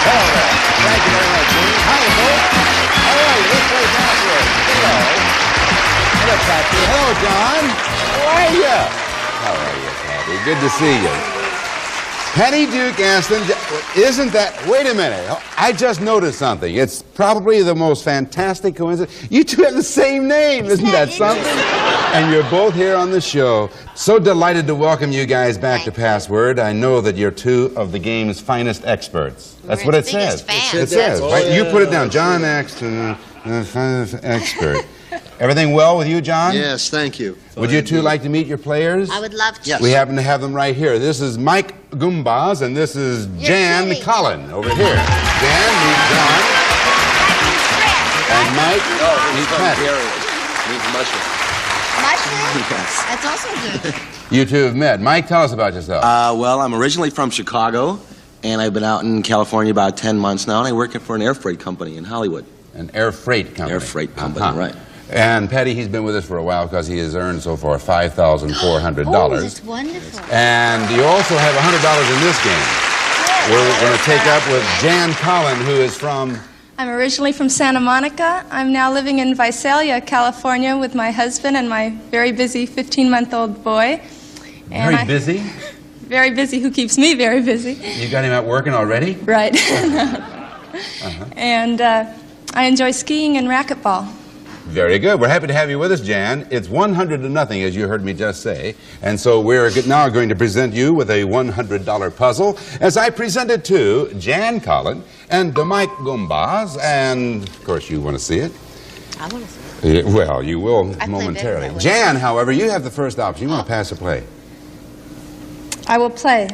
Hello there. Thank you very much, Gene. Howdy, folks. All right, let's play password. Hello. Hello, Patsy. Hello, John. How are you? How are you, Patty? Good to see you. Patty Duke Aston, isn't that... Wait a minute. I just noticed something. It's probably the most fantastic coincidence. You two have the same name. Isn't that something? And you're both here on the show. So delighted to welcome you guys back to Password. I know that you're two of the game's finest experts. That's what it says. It says. Right? You put it down. John Axton, finest expert. Everything well with you, John? Yes, thank you. Would you two like to meet your players? I would love to. Yes. We happen to have them right here. This is Mike Goombas, and this is Jan Collin over here. Jan, meet John. And Mike, meet Patty. Meet mushroom. Mushroom? Yes. That's also good. You two have met. Mike, tell us about yourself. Well, I'm originally from Chicago, and I've been out in California about 10 months now, and I work for an air freight company in Hollywood. An air freight company? Air freight company, right. And Patty, he's been with us for a while because he has earned so far $5,400. Oh, that's wonderful. And you also have $100 in this game. We're going to take up with Jan Collin, who is from... I'm originally from Santa Monica. I'm now living in Visalia, California with my husband and my very busy 15-month-old boy. And Very busy? Very busy, who keeps me very busy. You got him out working already? Right. And I enjoy skiing and racquetball. Very good. We're happy to have you with us, Jan. It's 100-0, as you heard me just say. And so we're now going to present you with a $100 puzzle, as I presented to Jan Collin and to Mike Goombas. And, of course, you want to see it? I want to see it. Yeah, well, you will momentarily. Jan, however, you have the first option. You want to pass or play? I will play.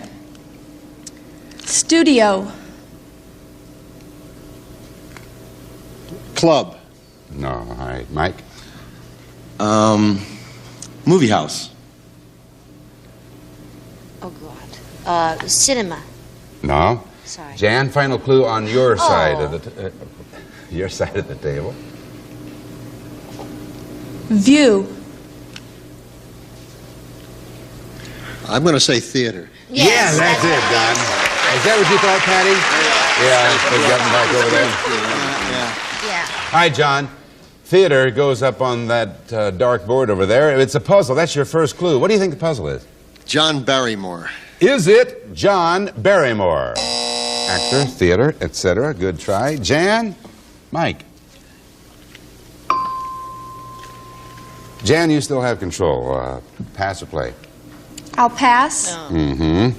Studio. Club. No, all right. Mike? Movie house. Oh, God. Cinema. No. Sorry. Jan, final clue on your side of the your side of the table. View. I'm going to say theater. Yes, yeah, that's it, Don. Is that what you thought, Patty? Yeah, they've gotten back over there. Yeah. Hi, John. Theater goes up on that dark board over there. It's a puzzle. That's your first clue. What do you think the puzzle is? John Barrymore. Is it John Barrymore? Actor, theater, etc. Good try. Jan? Mike? Jan, you still have control. Pass or play? I'll pass. Mm-hmm.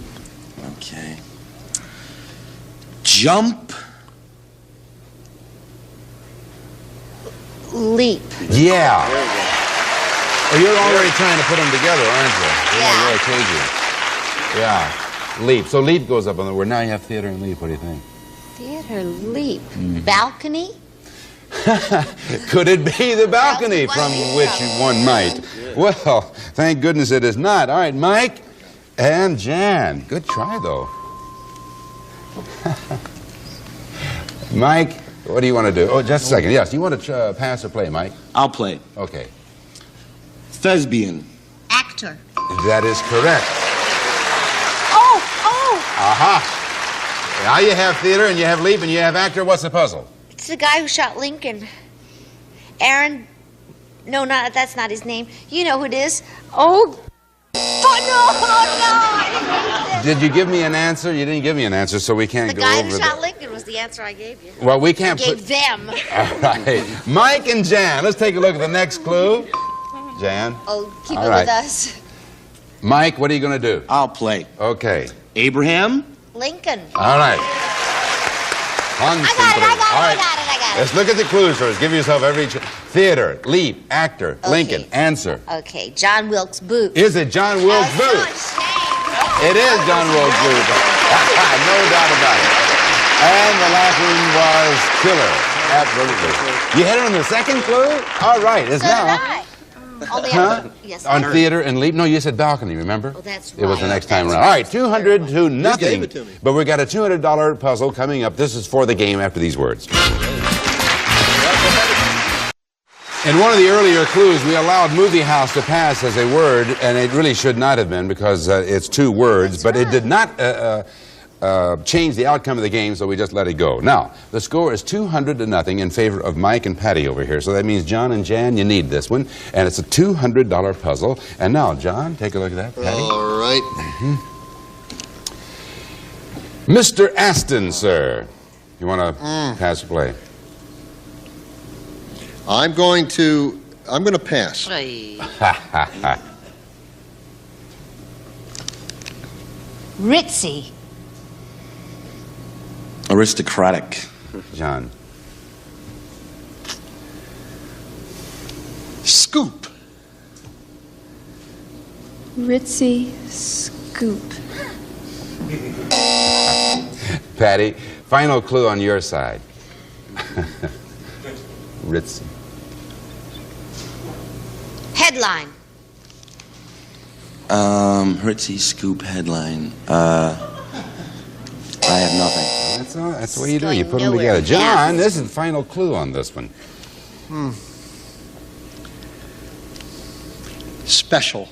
Okay. Jump. Leap. Yeah. Oh, you're already trying to put them together, aren't you? You're Yeah. really cagey. Yeah. Leap. So leap goes up on the word. Now you have theater and leap. What do you think? Theater, leap. Balcony? Could it be the balcony from which one might? Well, thank goodness it is not. All right, Mike and Jan. Good try, though. Mike, what do you want to do? Oh, just a second. Yes, you want to pass or play, Mike? I'll play. Okay. Thespian. Actor. That is correct. Oh! Aha. Now you have theater and you have leap and you have actor. What's the puzzle? It's the guy who shot Lincoln. Aaron... No, that's not his name. You know who it is. Oh, no! Did you give me an answer? You didn't give me an answer, so we can't The go over guy who shot Lincoln was the answer I gave you. Well, we can't I gave them. All right. Mike and Jan, let's take a look at the next clue. Jan? Oh, keep All it right. with us. Mike, what are you going to do? I'll play. Okay. Abraham. Lincoln. All right. I got it. Let's look at the clues first. Give yourself every... Theater, leap, actor, Okay. Lincoln. Answer. Okay, John Wilkes Booth. Is it John Wilkes Booth? It is John Wilkes Booth. No doubt about it. And the last one was killer. Absolutely. You hit it on the second clue? All right. It's So now. did I. Huh? Yes. On theater and leap? No, you said balcony, remember? Oh, that's It was the right. next time around. All right, 200 to nothing. gave it to me. But we got a $200 puzzle coming up. This is for the game after these words. In one of the earlier clues, we allowed movie house to pass as a word, and it really should not have been because it's two words, but it did not change the outcome of the game, so we just let it go. Now, the score is 200-0 in favor of Mike and Patty over here, so that means John and Jan, you need this one, and it's a $200 puzzle. And now, John, take a look at that, Patty. All right. Mr. Aston, sir. You want to pass or play? I'm going to pass. Ritzy. Aristocratic. John. Scoop. Ritzy scoop. Patty, final clue on your side. Ritzy. Headline. Ritzy scoop headline. I have nothing. That's all. That's what you do. You put them together. John, this is the final clue on this one. Special.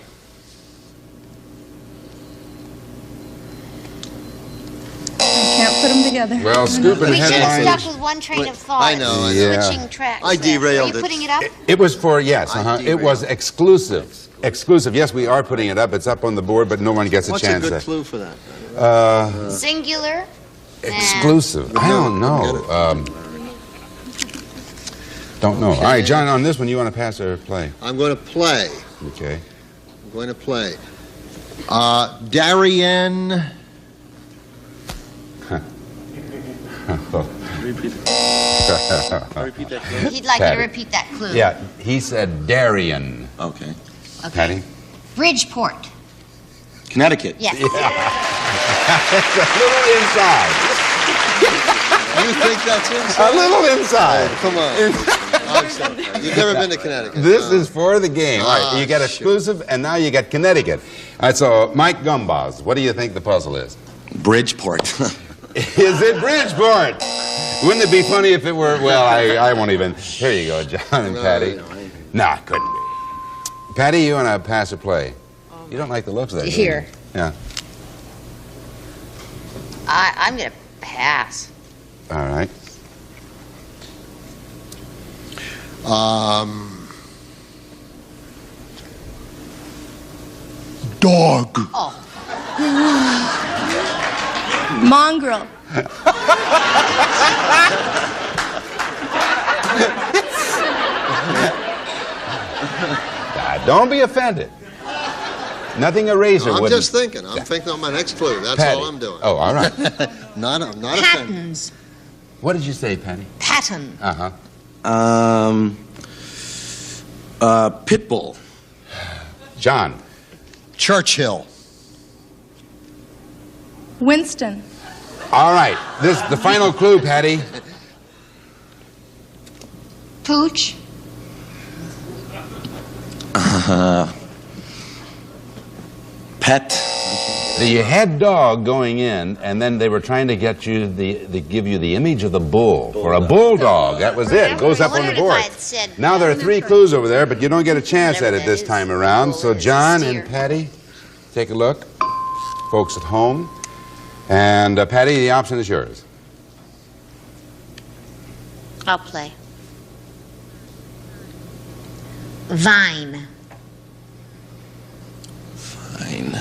Can't put them together. Well, scoop and We should headline. have stuck with one train of thought. I know. Switching tracks. I derailed Are you putting it up? It was for, yes, it was exclusive. Exclusive. Yes, we are putting it up. It's up on the board, but no one gets a What's chance. a good clue for that? Singular. Exclusive. I don't know. Don't know. All right, John, on this one, you want to pass or play? I'm going to play. Okay. I'm going to play. Darien. Repeat that clue. He'd like you to Patty. repeat that clue. Yeah, he said Darien. Okay. Patty? Bridgeport. Connecticut. Yes. It's a little inside. You think that's inside? A little inside. Oh, come on. I'm sorry. You've never been to Connecticut. This is for the game. All right, you got shoot. exclusive, and now you got Connecticut. All right, so Mike Gumbaz, what do you think the puzzle is? Bridgeport. Is it Bridgeport? Wouldn't it be funny if it were? Well, I won't even. Here you go, John and Patty. No, it couldn't be. Patty, you want to pass or play? You don't like the looks of that, do you? Here. Yeah. I'm going to pass. All right. Dog. Oh. Mongrel. Don't be offended. Nothing a razor I'm wouldn't. just thinking. I'm thinking on my next clue. That's Patty. all I'm doing. Oh, all right. not offended. Patterns. What did you say, Patty? Pattern. Uh-huh. Pitbull. John. Churchill. Winston. All right. This the final clue, Patty. Pooch. Pet. You had dog going in, and then they were trying to get you give you the image of the bull for a bulldog. That was it. It goes up on the board. Now there are 3 clues over there, but you don't get a chance at it this time around. So John and Patty, take a look. Folks at home, and Patty, the option is yours. I'll play. Vine. Fine.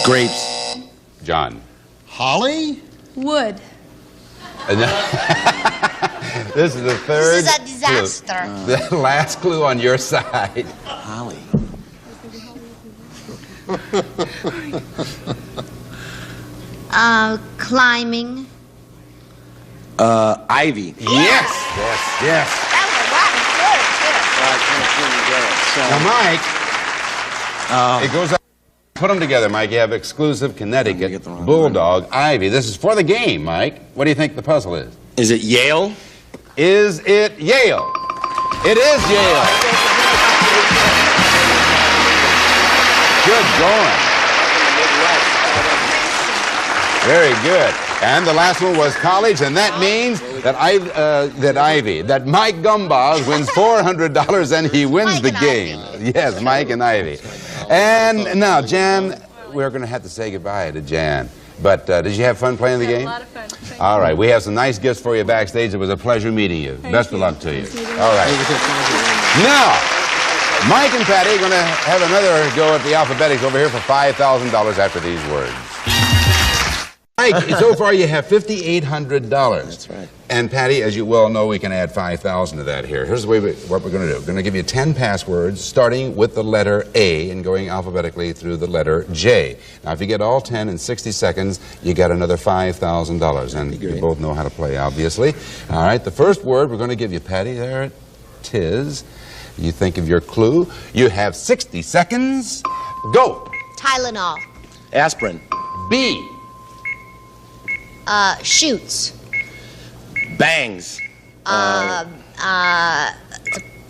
Grapes. John. Holly. Wood. This is the third. This is a disaster. Clue. The last clue on your side. Holly. Climbing. Ivy. Yes. Yes. Now, Mike, it goes up. Put them together, Mike. You have exclusive Connecticut, Bulldog, Ivy. This is for the game, Mike. What do you think the puzzle is? Is it Yale? Is it Yale? It is Yale. Good going. Very good. And the last one was college, and that means that that Mike Gumbaz wins $400 and he wins the game. Yes, Mike and Ivy. And now, Jan, we're going to have to say goodbye to Jan. But did you have fun playing the game? A lot of fun. All right, we have some nice gifts for you backstage. It was a pleasure meeting you. Best of luck to you. All right. Now, Mike and Patty are going to have another go at the alphabetics over here for $5,000 after these words. Mike, so far you have $5,800. That's right. And Patty, as you well know, we can add $5,000 to that here. Here's the way what we're going to do. We're going to give you 10 passwords, starting with the letter A and going alphabetically through the letter J. Now, if you get all 10 in 60 seconds, you got another $5,000. And you both know how to play, obviously. All right, the first word we're going to give you, Patty, there it is. You think of your clue. You have 60 seconds. Go. Tylenol. Aspirin. B. Shoots. Bangs.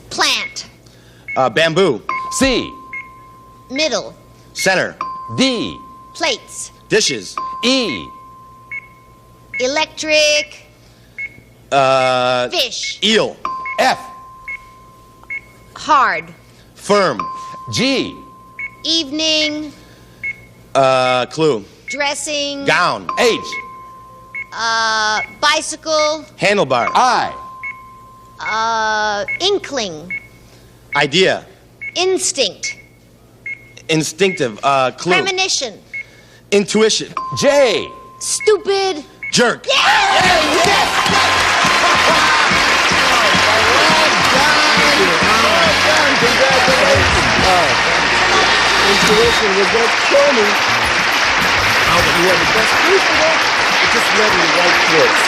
Plant. Bamboo. C. Middle. Center. D. Plates. Dishes. E. Electric. Fish. Eel. F. Hard. Firm. G. Evening. Clue. Dressing. Gown. H. Bicycle. Handlebar. I. Inkling. Idea. Instinct. Instinctive. Clue. Premonition. Intuition. J. Stupid. Jerk. Intuition was just for me. Oh, but you had the best proof for that? It just led me to right words.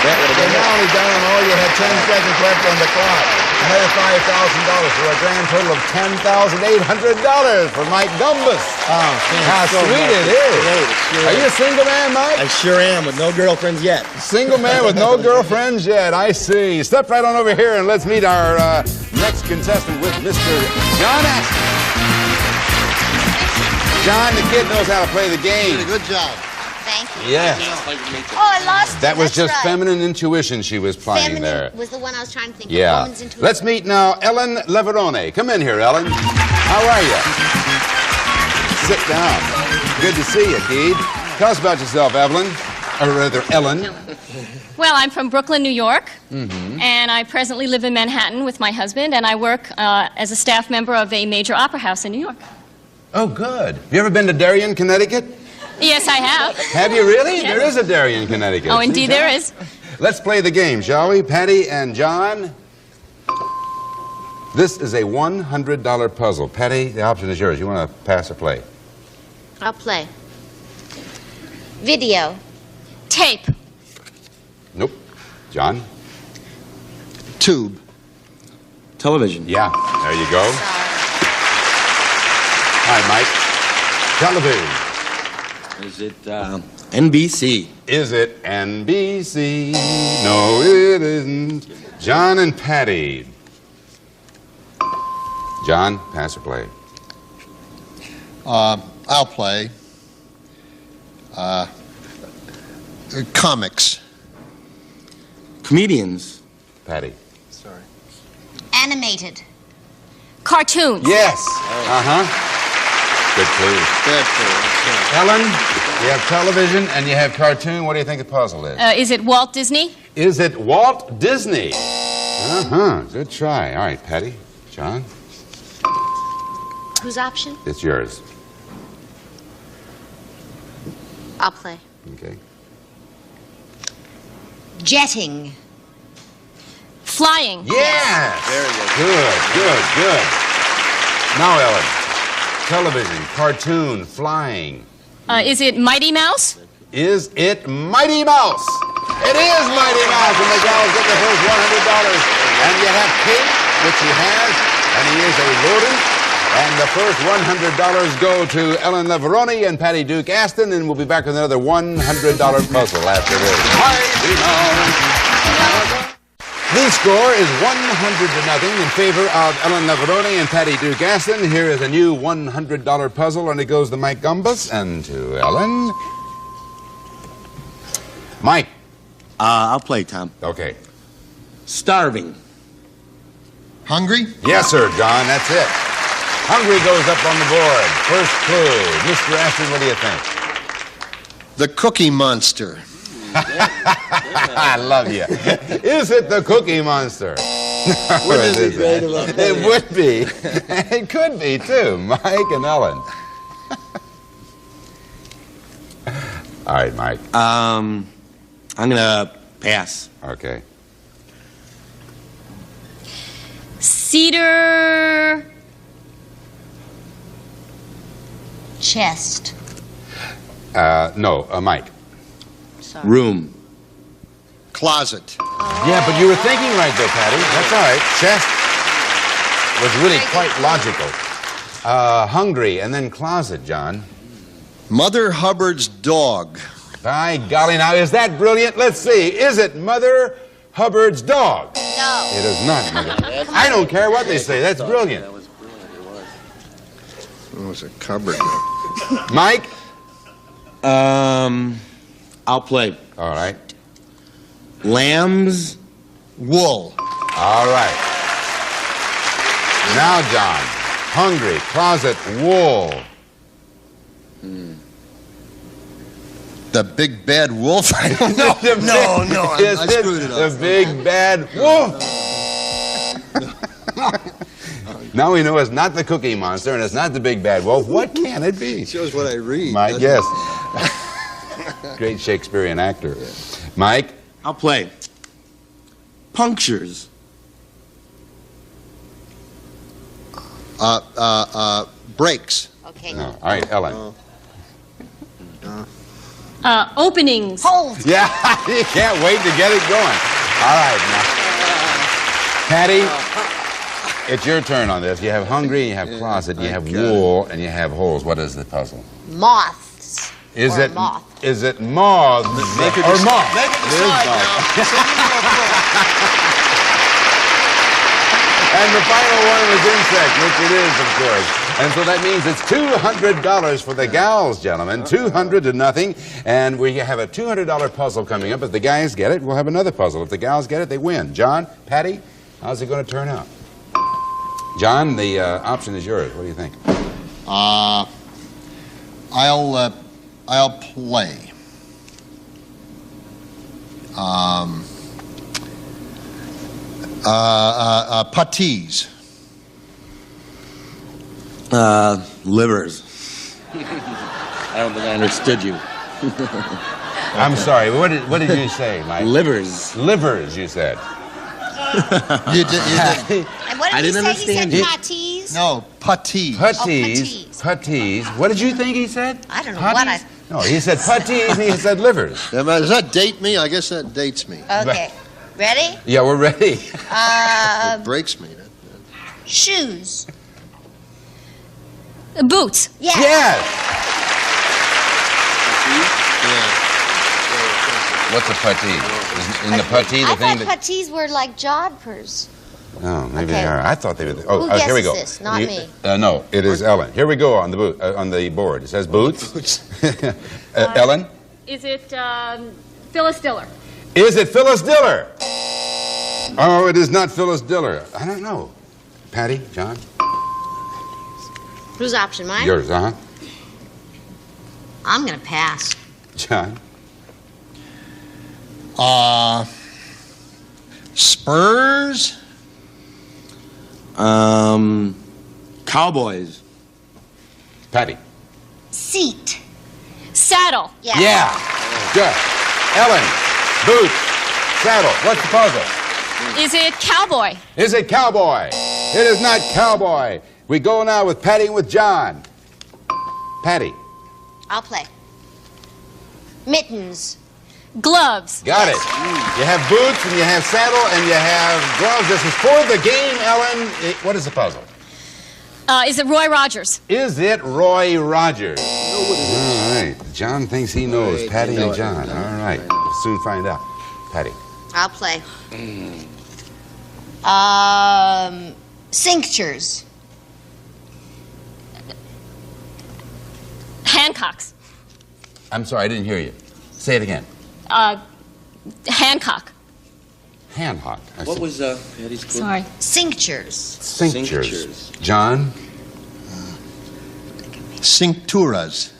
That would have been now only down all you had 10 seconds left on the clock. Another $5,000 for a grand total of $10,800 for Mike Gumbas. Oh, how so sweet it is. Sure. Are you a single man, Mike? I sure am, with no girlfriends yet. Single man with no girlfriends yet. I see. Step right on over here and let's meet our next contestant with Mr. John Ashton. John, the kid knows how to play the game. Did a good job. Thank you. Yeah. Oh, I lost it. That was That's just right. Feminine Intuition she was playing Feminine there. was the one I was trying to think of. Yeah. Woman's intuition. Let's meet now Ellen Leverone. Come in here, Ellen. How are you? Sit down. Good to see you, Deed. Tell us about yourself, Evelyn. Or rather, Ellen. Well, I'm from Brooklyn, New York, Mm-hmm. and I presently live in Manhattan with my husband, and I work as a staff member of a major opera house in New York. Oh, good. Have you ever been to Darien, Connecticut? Yes, I have. Have you really? Yes. There is a Darien, Connecticut. Oh, See, indeed John? there is. Let's play the game, shall we? Patty and John. This is a $100 puzzle. Patty, the option is yours. You want to pass or play? I'll play. Video. Tape. Nope. John? Tube. Television. Yeah, there you go. Hi, Mike. Television. Is it NBC? Is it NBC? No, it isn't. John and Patty. John, pass or play? I'll play. Comics. Comedians. Patty. Sorry. Animated. Cartoons. Yes. Uh-huh. Good clue. Good clue. Ellen, you have television and you have cartoon. What do you think the puzzle is? Is it Walt Disney? Is it Walt Disney? Uh-huh. Good try. All right, Patty. John, Whose option? it's yours. I'll play. Okay. Jetting. Flying. Yes. Very good. Now, Ellen, television, cartoon, flying. Is it Mighty Mouse? Is it Mighty Mouse? It is Mighty Mouse, and the gals get the first $100. And you have Kate, which he has, and he is a rodent. And the first $100 go to Ellen Leverone and Patty Duke Aston, and we'll be back with another $100 puzzle after this. Mighty Mouse. The score is 100-0 in favor of Ellen Leverone and Patty Duke Aston. Here is a new $100 puzzle, and it goes to Mike Gumbas and to Ellen. Mike. I'll play, Tom. Okay. Starving. Hungry? Yes, sir, John. That's it. Hungry goes up on the board. First clue. Mr. Ashton, what do you think? The Cookie Monster. I love you. Is it the Cookie Monster? Wouldn't it be great if I played It would be. It could be, too. Mike and Ellen. All right, Mike. I'm gonna pass. Okay. Cedar Chest. No, Mike. Sorry. Room. Closet. Yeah, but you were thinking right there, Patty. That's all right. Chest was really quite logical. Hungry, and then closet, John. Mother Hubbard's dog. By golly, now, is that brilliant? Let's see. Is it Mother Hubbard's dog? No. It is not, Mother. I don't care what they say. That's brilliant. It was a cupboard. Mike? I'll play. All right. Lamb's wool. All right. Now, John. Hungry, closet, wool. The big bad wolf? I don't know. No, I screwed it up. The big bad wolf. Now we know it's not the Cookie Monster and it's not the big bad wolf. What can it be? Shows what I read. Mike, yes. Great Shakespearean actor. Mike? I'll play. Punctures. Breaks. Okay. No. All right, Ellen. Openings. Holes. Yeah, you can't wait to get it going. All right, now. Patty, it's your turn on this. You have hungry, you have closet, you have wool, and you have holes. What is the puzzle? Moths. Is Or it moth. Is it moths or moth? Make it It is decide moth. now. And the final one was insect, which it is, of course. And so that means it's $200 for the gals, gentlemen. 200 to nothing. And we have a $200 puzzle coming up. If the guys get it, we'll have another puzzle. If the gals get it, they win. John, Patty, how's it going to turn out? John, the option is yours. What do you think? I'll play. Puttees. Livers. I don't think I understood you. I'm sorry. What did you say, Mike? Livers. Livers, you said. You did. And what did I he didn't say? He understand said you. patties? No, puttees. Puttees. Puttees. What did you think he said? I don't know what I... No, he said puttees and he said livers. Does that date me? I guess that dates me. Okay. Ready? Yeah, we're ready. It breaks me. Shoes. Boots. Yes. Yes. What's a puttee? In the puttee, the I thing thought that... puttees were like jodhpurs. Oh, maybe Okay. they are. I thought they were... Who here we go. guesses this? Not me. No, it is Ellen. Here we go on the on the board. It says boots. Ellen? Is it Phyllis Diller? Is it Phyllis Diller? Oh, it is not Phyllis Diller. I don't know. Patty, John? Whose option? Mine? Yours, uh-huh. I'm going to pass. John? Spurs. Cowboys. Patty? Seat. Saddle. Yeah. Yeah. Good. Ellen, boots, saddle. What's the puzzle? Is it cowboy? Is it cowboy? It is not cowboy. We go now with Patty and with John. Patty. I'll play. Mittens. Gloves. Got it. You have boots and you have saddle and you have gloves. This is for the game, Ellen. What is the puzzle? Is it Roy Rogers? Is it Roy Rogers? All right. John thinks he knows. Patty and John. All right. We'll soon find out. Patty. I'll play. Cinctures. Hancocks. I'm sorry, I didn't hear you. Say it again. Hancock. Hancock. What was Patty's clue? Sorry. Cinctures. Cinctures. John? Cincturas.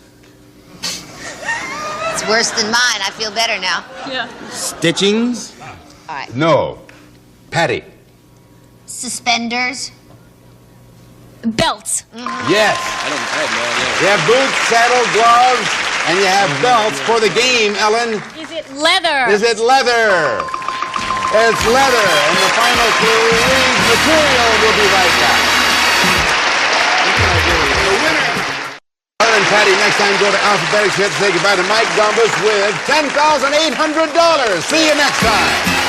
It's worse than mine. I feel better now. Yeah. Stitchings? All right. No. Patty? Suspenders. Belts. Yes. I have no idea. You have boots, saddle, gloves, and you have belts for the game, Ellen. Is it leather? Is it leather? It's leather. And the final clue is material. We'll be right back. The winner. Ellen and Patty, next time go to Alphabetics. We have to say goodbye to Mike Gumbus with $10,800. See you next time.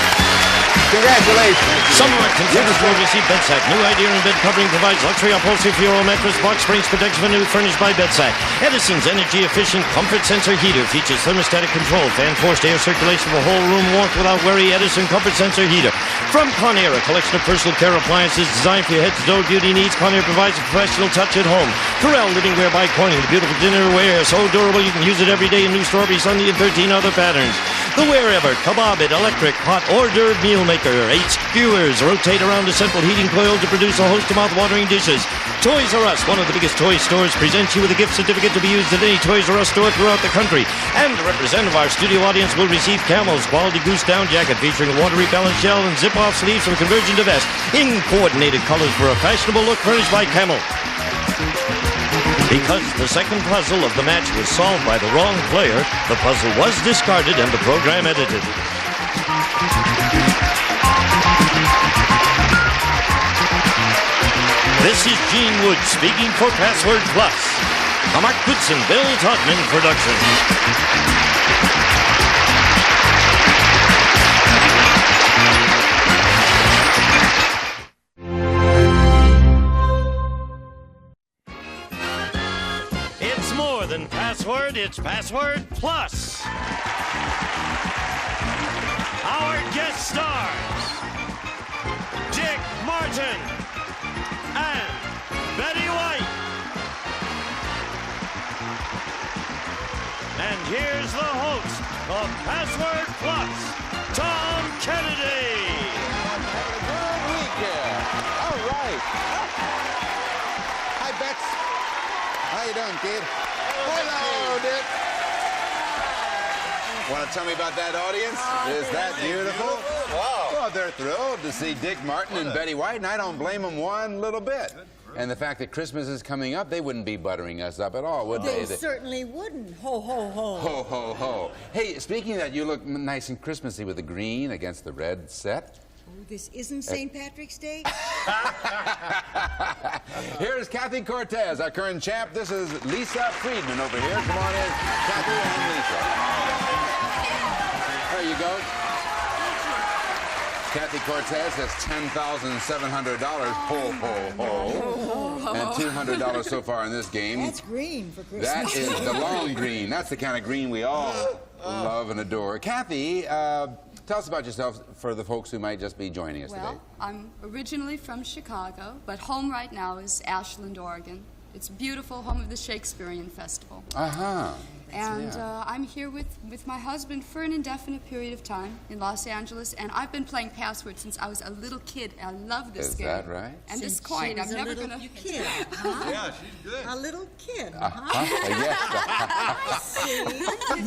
Congratulations. Summer Consumers will receive Bedsack. New idea in bed covering provides luxury upholstery for your own mattress. Box springs protection for new furnished by Bedsack. Edison's energy-efficient comfort sensor heater features thermostatic control, fan-forced air circulation for whole room warmth without worry. Edison comfort sensor heater. From Conair, a collection of personal care appliances designed for your head-to-toe beauty needs. Conair provides a professional touch at home. Corel Living Wear by Corning, the beautiful dinnerware, so durable you can use it every day in new strawberry, Sunday, and 13 other patterns. The Wherever, Kebab It, electric, hot hors d'oeuvre meal maker. 8 skewers rotate around a central heating coil to produce a host of mouth-watering dishes. Toys R Us, one of the biggest toy stores, presents you with a gift certificate to be used at any Toys R Us store throughout the country. And a representative of our studio audience will receive Camel's quality goose down jacket featuring a water-repellent shell and zip-off sleeves from conversion to vest in coordinated colors for a fashionable look furnished by Camel. Because the second puzzle of the match was solved by the wrong player, the puzzle was discarded and the program edited. This is Gene Wood speaking for Password Plus, a Mark Goodson, Bill Todman production. It's more than password, it's Password Plus. Our guest stars, Dick Martin and Betty White. And here's the host of Password Plus, Tom Kennedy. Good weekend. All right. Hi, Bex. How you doing, kid? Hello, Dick. Want to tell me about that audience? Is that beautiful? Wow. Well, they're thrilled to see Dick Martin and Betty White, and I don't blame them one little bit. And the fact that Christmas is coming up, they wouldn't be buttering us up at all, would they? They certainly wouldn't. Ho, ho, ho. Ho, ho, ho. Hey, speaking of that, you look nice and Christmassy with the green against the red set. Oh, this isn't St. Patrick's Day? Here's Kathy Cortez, our current champ. This is Lisa Friedman over here. Come on in, Kathy and Lisa. There you go. Kathy Cortez has $10,700. Ho, ho, ho. And $200 so far in this game. That's green for Christmas. That is the long green. That's the kind of green we all love and adore. Kathy, tell us about yourself for the folks who might just be joining us today. Well, I'm originally from Chicago, but home right now is Ashland, Oregon. It's beautiful, home of the Shakespearean Festival. Uh-huh. And I'm here with my husband for an indefinite period of time in Los Angeles, and I've been playing Password since I was a little kid. I love this game. Is that right? And Since this coin, she was I'm never a little going to... kid, huh? Yeah, she's good. A little kid,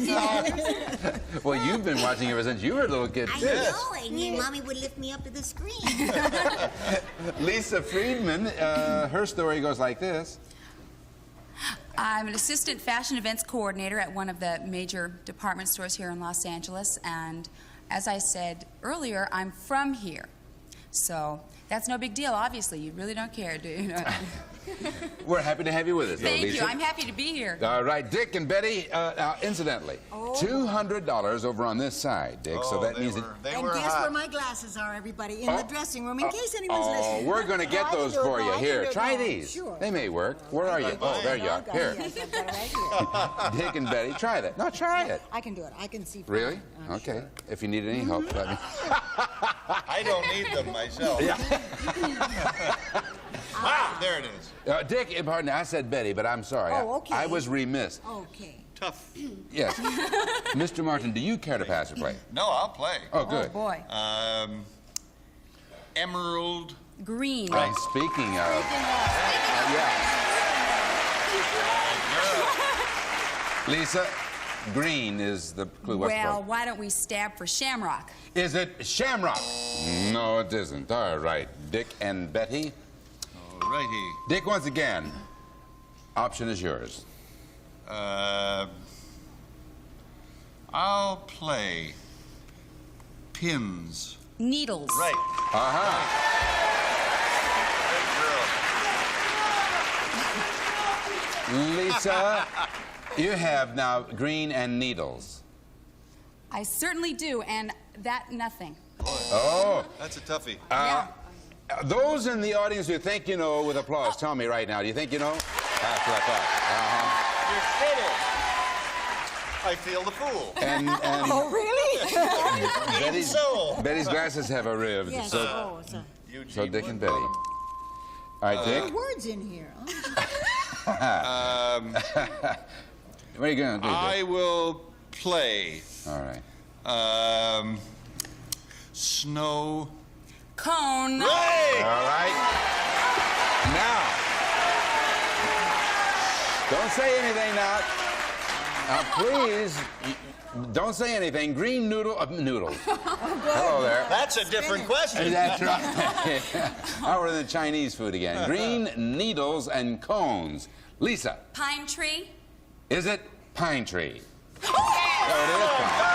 Yes. Well, you've been watching ever since you were a little kid, I too. know, and your mommy would lift me up to the screen. Lisa Friedman, her story goes like this. I'm an assistant fashion events coordinator at one of the major department stores here in Los Angeles, and as I said earlier, I'm from here. So that's no big deal, obviously. You really don't care, do you? We're happy to have you with us, Thank Lisa. you. I'm happy to be here. All right, Dick and Betty, incidentally, $200 over on this side, Dick, so that means and guess where my glasses are, everybody? In the dressing room, in case anyone's listening. we're going to get those for you. Here, try these. Sure. They may work. Where are you? Oh, there you are. Here. Dick and Betty, try that. No, try it. I can do it. I can see. Really? Okay. If you need any help, let me. I don't need them myself. Yeah. Wow. There it is. Dick, pardon, I said Betty, but I'm sorry. Oh, okay. I was remiss. Okay. Tough. Yes. Mr. Martin, do you care to pass or play? No, I'll play. Oh, good. Oh, boy. Emerald. Green. Right, speaking of. Yeah. Lisa, green is the clue. What's the Well, clue? why don't we stab for Shamrock? Is it Shamrock? No, it isn't. All right, Dick and Betty. All righty. Dick, once again, option is yours. I'll play pins. Needles. Right. Lisa, you have now green and needles. I certainly do, and that nothing. Oh. That's a toughie. Those in the audience who think you know with applause, tell me right now, do you think you know? That's what I thought. You're kidding. I feel the fool. And Oh, really? Betty's glasses have a riv. Yes. So, so Dick and Betty. All right, There are Dick. words in here. What are you going to do, Dick? I will play. All right. Snow. Cone. Right. All right. Now, don't say anything now. Please, don't say anything. Green noodles. Hello there. That's a different question. That's right. Now we're in the Chinese food again. Green needles and cones. Lisa, Pine tree. is it pine tree? So it is pine.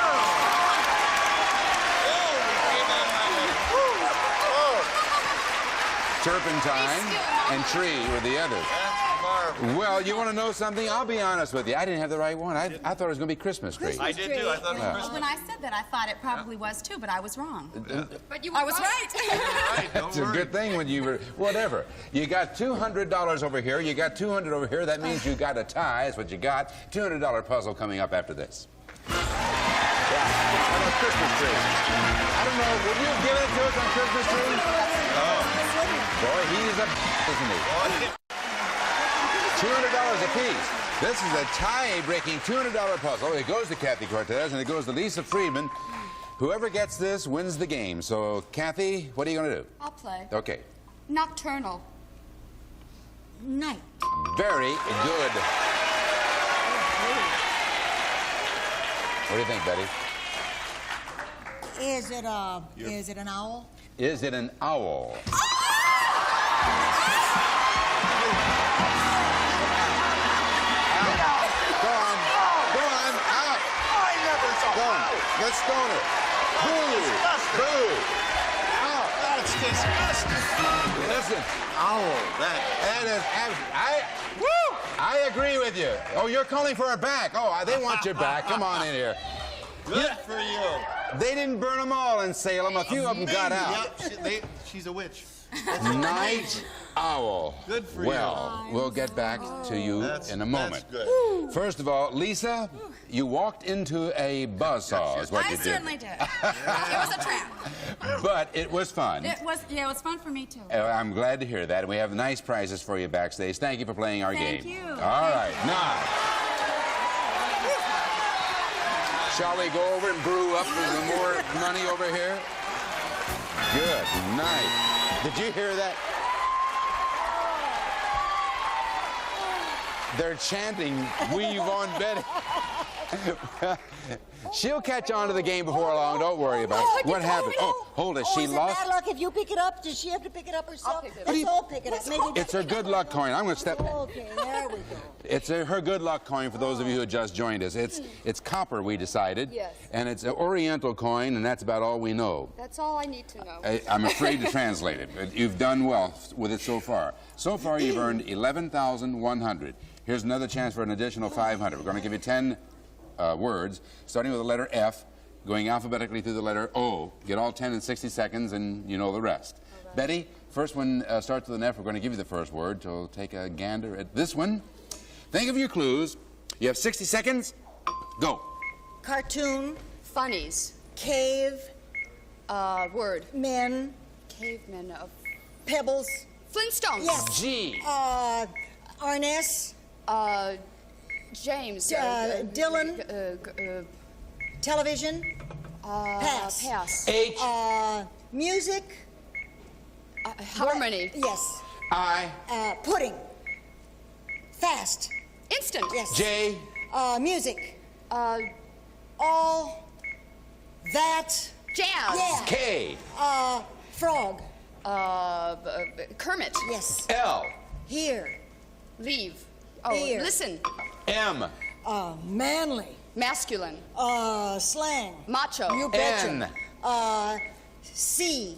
Turpentine and tree were the others. Well, you want to know something? I'll be honest with you. I didn't have the right one. I thought it was going to be Christmas tree. I did too. I thought it was Christmas. When I said that, I thought it probably was too, but I was wrong. But you were I was right. That's a good thing when you were, whatever. You got $200 over here. You got 200 over here. That means you got a tie. That's what you got. $200 puzzle coming up after this. Yeah. How about Christmas tree? I don't know. Would you have given it to us on Christmas tree? Boy, he's a isn't he? $200 apiece. This is a tie-breaking $200 puzzle. It goes to Kathy Cortez, and it goes to Lisa Friedman. Whoever gets this wins the game. So, Kathy, what are you going to do? I'll play. Okay. Nocturnal. Night. Very good. What do you think, Betty? Is it an owl? Is it an owl? Let's stone her. Boo! Boo! Oh, that's disgusting. Listen. Owl. That is. I agree with you. Oh, you're calling for her back. Oh, they want you back. Come on in here. Good for you. They didn't burn them all in Salem. A few of them got out. Yep, she's a witch. Night owl. Good for well, we'll get back to you in a moment. That's good. First of all, Lisa, you walked into a buzzsaw is what I you did. certainly did. It was a trap. But it was fun. It was fun for me too. I'm glad to hear that. We have nice prizes for you backstage. Thank you for playing our game. Thank you. All right, now, shall we go over and brew up some more money over here? Good night. Did you hear that? They're chanting, "Weave on Betty." She'll catch on to the game before long. Don't worry about it. What happened? Oh, hold it. She is lost. it bad luck if you pick it up? Does she have to pick it up herself? Let's all pick it up. Maybe It's her good luck coin. I'm going to step. Okay, there we go. It's her good luck coin for those of you who just joined us. It's copper, we decided. Yes. And it's an Oriental coin, and that's about all we know. That's all I need to know. I'm afraid to translate it, but you've done well with it so far. So far, you've earned $11,100. Here's another chance for an additional $500. We're going to give you 10 words, starting with the letter F, going alphabetically through the letter O. Get all 10 in 60 seconds, and you know the rest. Right. Betty, first one starts with an F. We're going to give you the first word, so take a gander at this one. Think of your clues. You have 60 seconds. Go. Cartoon. Funnies. Cave. Word. Men. Cavemen of Pebbles. Flintstones. Yes. G. Arness. James. Dylan. Television. Pass. Pass. H. Music. Harmony. Yes. I. Pudding. Fast. Instant. Yes. J. Music. All that. Jazz. Yeah. K. Frog. Kermit. Yes. L. Here. Leave. Oh, Here. listen. Uh, M. Manly. Masculine. Slang. Macho. You betcha. N. C.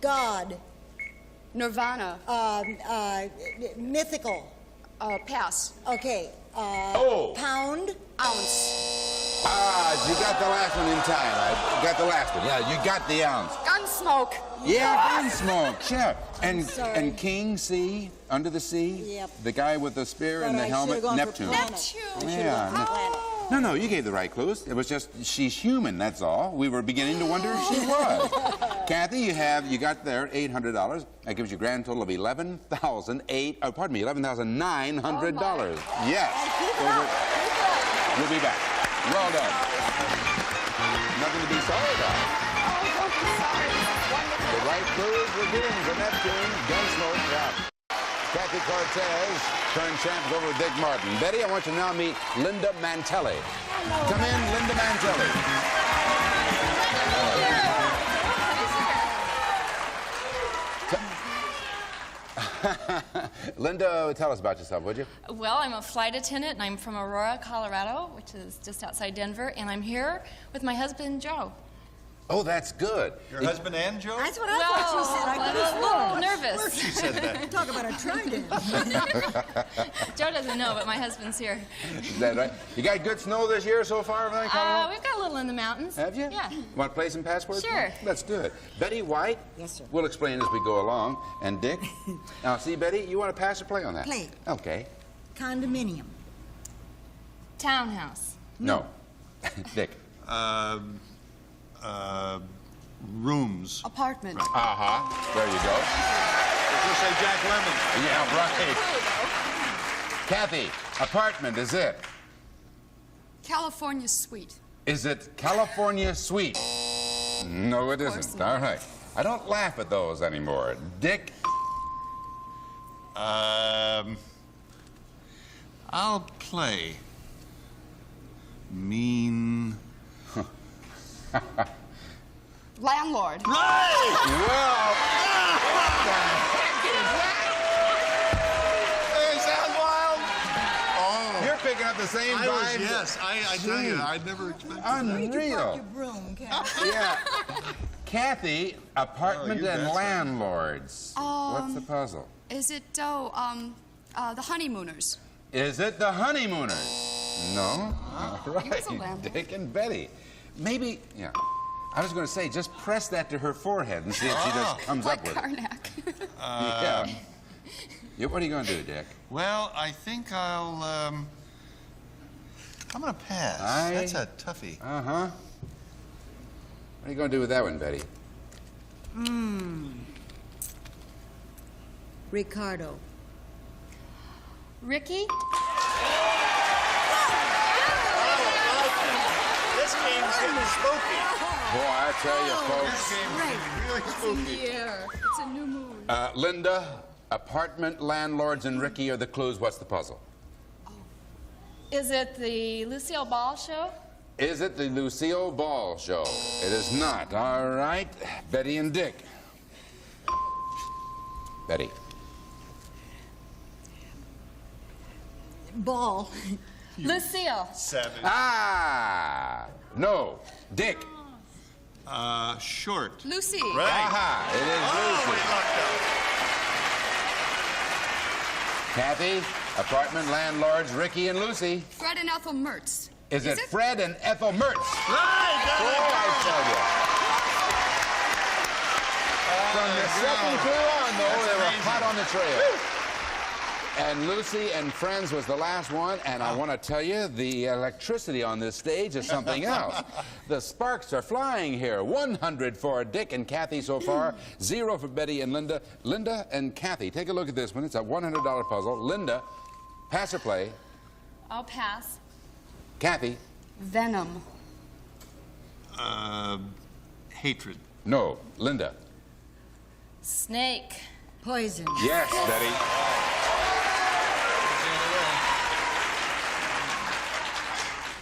God. Nirvana. Mythical. Pass. Okay. O. Pound. Ounce. You got the last one in time. I got the last one. Yeah, you got the ounce. Gunsmoke. Yeah, Gunsmoke. Sure. And sorry. and King C, under the sea. Yep. The guy with the spear and But the I helmet. should've gone for Neptune. planet. Neptune. I should've Yeah. gone for planet. No, you gave the right clues. It was just she's human. That's all. We were beginning to wonder if she was. Kathy, you got there $800. That gives you a grand total of $11,900. Yes. We'll be back. Well done. Nothing to be sorry about. The right clues were given for Neptune. Gunsmoke, yeah. Kathy Cortez turned champ over with Dick Martin. Betty, I want you to now meet Linda Mantelli. Hello. Come in, Linda Mantelli. Linda, tell us about yourself, would you? Well, I'm a flight attendant, and I'm from Aurora, Colorado, which is just outside Denver, and I'm here with my husband, Joe. Oh, that's good. Your husband and Joe? That's what I thought you said. I could have a little nervous. She said that. Talk about a trident. Joe doesn't know, but my husband's here. Is that right? You got good snow this year so far, everything, Colorado? We've got a little in the mountains. Have you? Yeah. Want to play some passwords? Sure. Let's do it. Betty White? Yes, sir. We'll explain as we go along. And Dick? Now, see, Betty, you want to pass or play on that? Play. Okay. Condominium. Townhouse. No. Dick? Rooms. Apartment. Uh-huh. There you go. Did you say Jack Lemmon? Yeah, right. Kathy, apartment, is it? California suite. Is it California Suite? No, it isn't. All right. I don't laugh at those anymore. Dick? I'll play. Mean. Landlord. Right! Well. Hey, sound wild? Oh. You're picking up the same vibe. Yes, I tell you, I never expected Unreal. Your broom, Kathy. Yeah. Kathy, apartment you and betcha. landlords. What's the puzzle? Is it, the Honeymooners? Is it the Honeymooners? No? All He was a right. landlord. Dick and Betty. Maybe, yeah. I was going to say, just press that to her forehead and see if she just comes Like up with Karnak. it. Yeah. What are you going to do, Dick? Well, I think I'm going to pass. That's a toughie. Uh-huh. What are you going to do with that one, Betty? Ricardo. Ricky? This game's getting spooky. Boy, I tell you, This folks. game's getting really spooky. It's a new mood. Linda, apartment, landlords, and Ricky are the clues. What's the puzzle? Is it the Lucille Ball show? Is it the Lucille Ball show? It is not. All right. Betty and Dick. Betty. Ball. Lucille. Savage. Ah! No. Dick. Short. Lucy. Right. Aha! It is Lucy. Kathy, apartment, landlords, Ricky and Lucy. Fred and Ethel Mertz. Is it Fred and Ethel Mertz? Right! I tell you. From the second clue on, though, they were hot on the trail. And Lucy and Friends was the last one, and I want to tell you, the electricity on this stage is something else. The sparks are flying here. 100 for Dick and Kathy so far, 0 for Betty and Linda. Linda and Kathy, take a look at this one. It's a $100 puzzle. Linda, pass or play? I'll pass. Kathy? Venom. Hatred. No. Linda? Snake. Poison. Yes, Betty.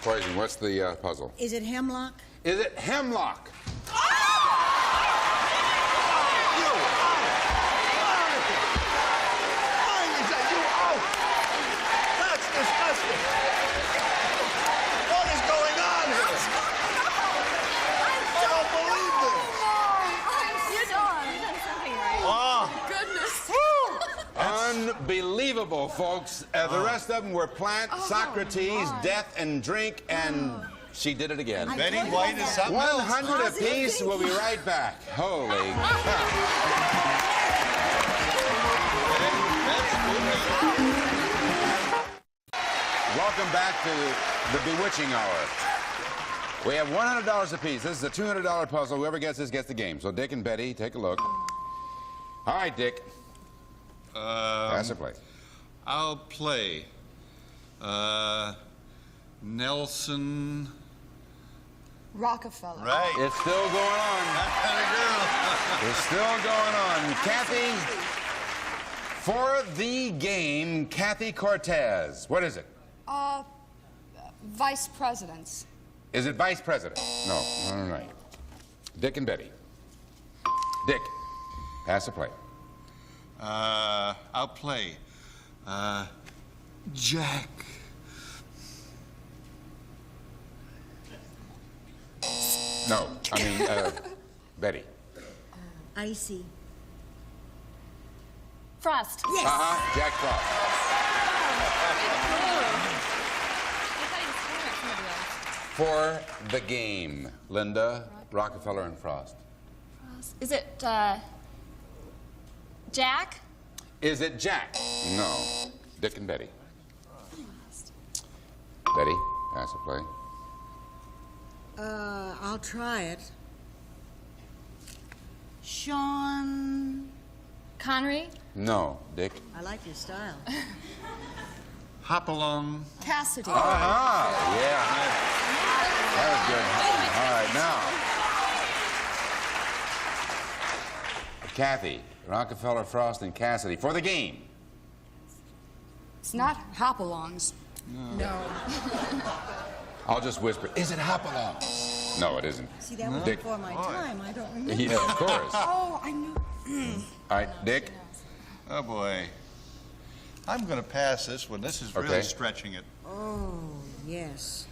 Poison, what's the puzzle? Is it hemlock? Is it hemlock? That's disgusting. What is going on here? I don't believe this. Unbelievable, folks. The rest of them were Plant, Socrates, Death, and Drink, and she did it again. Betty White is something else. 100 apiece. We'll be right back. Holy cow. Welcome back to the Bewitching Hour. We have $100 apiece. This is a $200 puzzle. Whoever gets this gets the game. So Dick and Betty, take a look. All right, Dick. Pass or play? I'll play. Nelson. Rockefeller. Right. It's still going on. It's still going on. Kathy, for the game, Kathy Cortez. What is it? Vice presidents. Is it vice president? No. All right. Dick and Betty. Dick, pass or play? I'll play. Jack. No. I mean, Betty. Icy. Frost. Yes. Jack Frost. For the game, Linda, Rockefeller, and Frost. Is it Jack? Is it Jack? No. Dick and Betty. Betty, pass or play? I'll try it. Sean. Connery? No. Dick? I like your style. Hopalong. Cassidy. Yeah. That was good. All right, now. Kathy, Rockefeller, Frost, and Cassidy for the game. It's not hopalongs. No. I'll just whisper, is it Hopalong? No, it isn't. See, that was before my time. I don't remember. Yeah, of course. Oh, I knew. All right, Dick? Oh, boy. I'm going to pass this one. This is really stretching it. Oh, yes.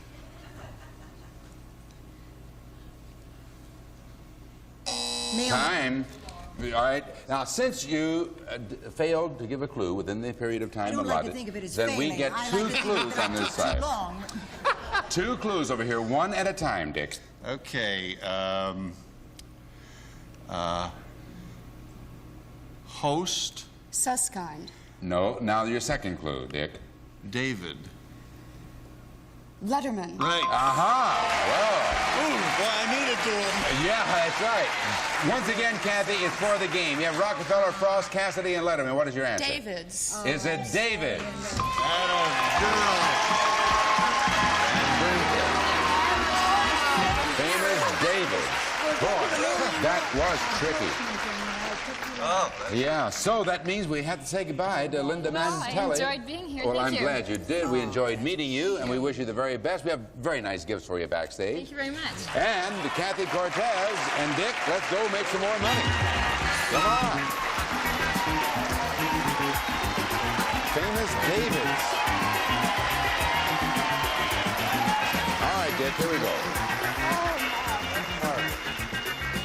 Time. All right. Now, since you failed to give a clue within the period of time allotted, then we get two clues on this side. Two clues over here, one at a time, Dick. Okay. Host. Susskind. No. Now your second clue, Dick. David. Letterman. Right. Well. Ooh, boy, I needed to. Yeah, that's right. Once again, Kathy, it's for the game. You have Rockefeller, Frost, Cassidy, and Letterman. What is your answer? Davids. Is it Davids? Famous David. Boy, that was tricky. Yeah, so that means we have to say goodbye to Linda Mantelli. I enjoyed being here. Well, Thank I'm you. glad you did. We enjoyed meeting you, and we wish you the very best. We have very nice gifts for you backstage. Thank you very much. And Kathy Cortez and Dick, let's go make some more money. Come on. Famous Davids. All right, Dick, here we go.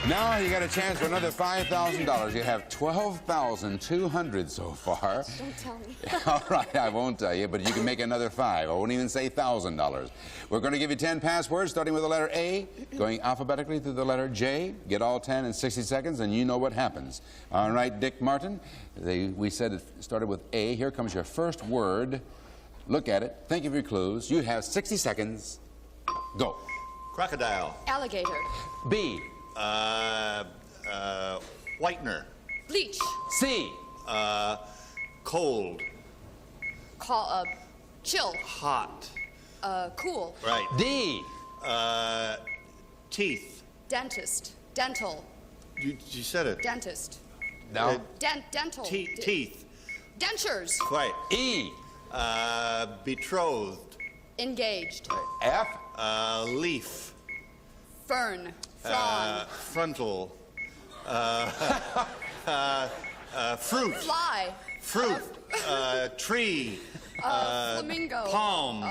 Now you got a chance for another $5,000. You have $12,200 so far. Don't tell me. All right, I won't tell you, but you can make another $5. I won't even say $1,000. We're going to give you 10 passwords, starting with the letter A, going alphabetically through the letter J. Get all 10 in 60 seconds, and you know what happens. All right, Dick Martin, we said it started with A. Here comes your first word. Look at it. Think of your clues. You have 60 seconds. Go. Crocodile. Alligator. B. Whitener. Bleach. C. Cold. Chill. Hot. Cool. Right. D. Teeth. Dentist. Dental. You said it. Dentist. No. Dental. Teeth. Dentures. Right. E. Betrothed. Engaged. F. Leaf. Fern. Frond. Frontal. Fruit. Fly. Fruit. Tree. Flamingo. Palm.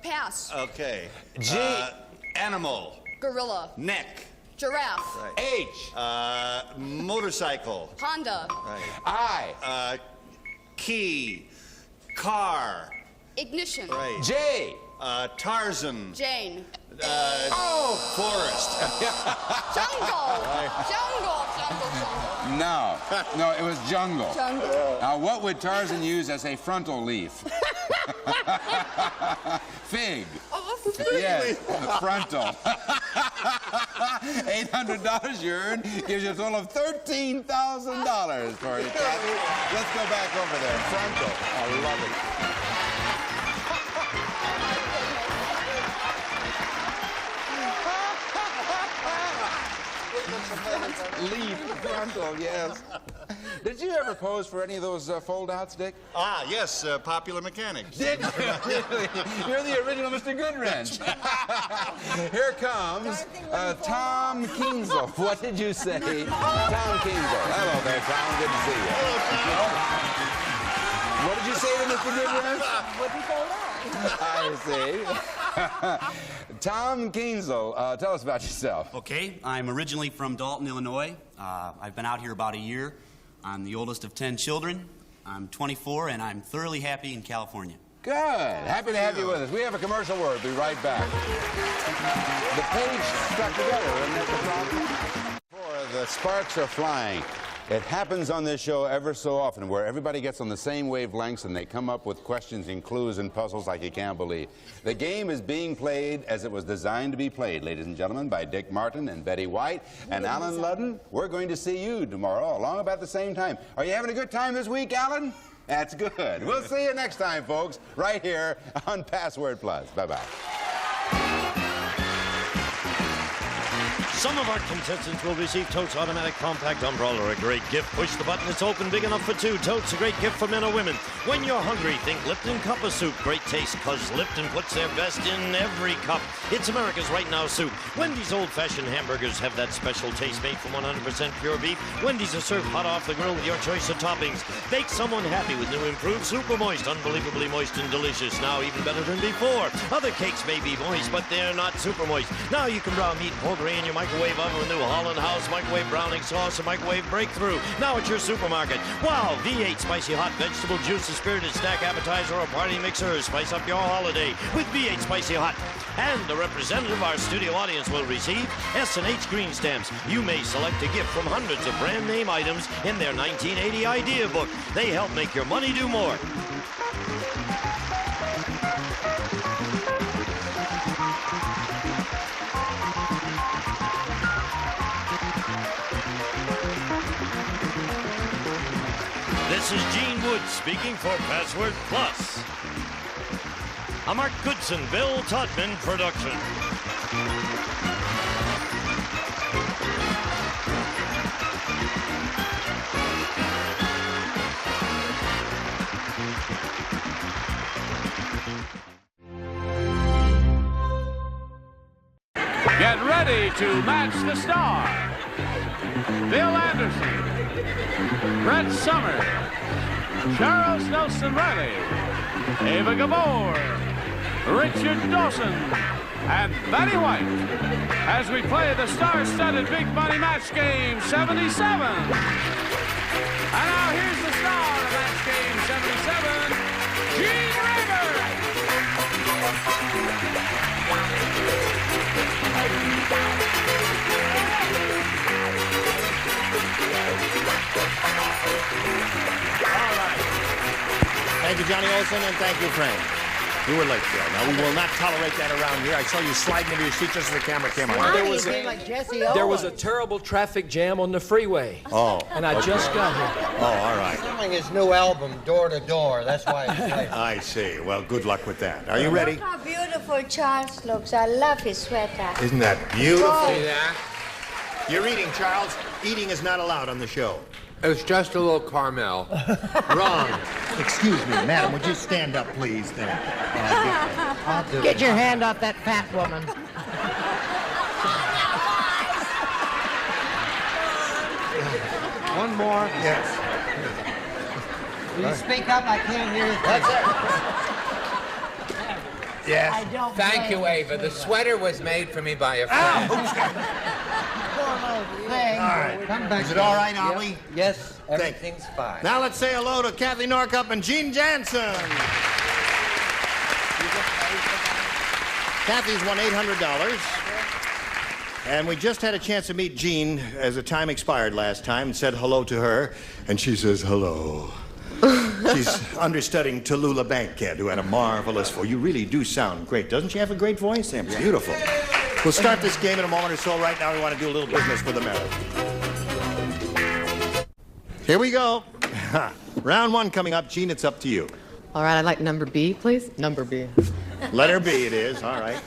Pass. Okay. G. Animal. Gorilla. Neck. Giraffe. Right. H. Motorcycle. Honda. Right. I. Key. Car. Ignition. Right. J. Tarzan. Jane. Forest. Jungle. Jungle. No, it was jungle. Jungle. Now, what would Tarzan use as a frontal leaf? Fig. Oh, fig. Yes, frontal. $800 you earned gives you a total of $13,000 for you. Let's go back over there. Frontal. I love it. Leaf, frontal, yes. Did you ever pose for any of those fold-outs, Dick? Yes, Popular Mechanics. Did you? You're the original Mr. Goodwrench. Here comes Tom Kienzle. What did you say? Tom Kienzle. Hello there, Tom. Good to see you. What did you say to Mr. Goodwrench? Wouldn't hold on. I see. Tom Kienzle, tell us about yourself. Okay, I'm originally from Dalton, Illinois. I've been out here about a year. I'm the oldest of 10 children. I'm 24, and I'm thoroughly happy in California. Good. Happy to have you with us. We have a commercial word. Be right back. The page stuck together, isn't that the problem? The sparks are flying. It happens on this show ever so often where everybody gets on the same wavelengths and they come up with questions and clues and puzzles like you can't believe. The game is being played as it was designed to be played, ladies and gentlemen, by Dick Martin and Betty White and Alan Ludden. We're going to see you tomorrow along about the same time. Are you having a good time this week, Alan? That's good. We'll see you next time, folks, right here on Password Plus. Bye-bye. Some of our contestants will receive Totes Automatic Compact Umbrella, a great gift. Push the button, it's open, big enough for two. Totes, a great gift for men or women. When you're hungry, think Lipton Cup of Soup. Great taste, because Lipton puts their best in every cup. It's America's Right Now soup. Wendy's old-fashioned hamburgers have that special taste made from 100% pure beef. Wendy's are served hot off the grill with your choice of toppings. Bake someone happy with new improved Super Moist. Unbelievably moist and delicious. Now even better than before. Other cakes may be moist, but they're not super moist. Now you can brown meat and poultry in your microwave oven with new Holland House microwave browning sauce and microwave breakthrough. Now at your supermarket. Wow, V8 spicy hot vegetable juice, a spirited snack appetizer or party mixer. Spice up your holiday with V8 spicy hot. And the representative of our studio audience will receive S&H green stamps. You may select a gift from hundreds of brand name items in their 1980 idea book. They help make your money do more. This is Gene Wood speaking for Password Plus. A Mark Goodson, Bill Todman production. Get ready to match the star. Bill Anderson, Brett Summers, Charles Nelson Riley, Ava Gabor, Richard Dawson, and Betty White as we play the star-studded Big Money Match Game 77. And now here's the star of Match Game 77, Gene Rager. All right. Thank you, Johnny Olson, and thank you, Frank. You were late, Joe. Now, we will not tolerate that around here. I saw you sliding into your seat just as the camera came on. There was a terrible traffic jam on the freeway. Oh. And I just got here. Oh, all right. Selling his new album, Door to Door. That's why it's late. I see. Well, good luck with that. Are you ready? Look how beautiful Charles looks. I love his sweater. Isn't that beautiful? Oh. See that? You're eating, Charles. Eating is not allowed on the show. It's just a little caramel. Wrong. Excuse me, madam. Would you stand up, please? Then. Get your hand off that fat woman. One more. Yes. Will you speak up? I can't hear you. That's it. Yes. I don't Thank you, Ava. The sweater was made for me by a friend. All right. Come back. Is it all right, Ollie? Yes, everything's fine. Now let's say hello to Kathy Norcup and Gene Jansen. Kathy's won $800. And we just had a chance to meet Jean as the time expired last time and said hello to her. And she says hello. She's understudying Tallulah Bankhead, who had a marvelous voice. You really do sound great. Doesn't she have a great voice? Yeah, beautiful. We'll start this game in a moment or so. Right now we want to do a little business for the medal. Here we go. Round one coming up. Jean, it's up to you. All right, I'd like number B, please. Number B. Letter B it is. All right.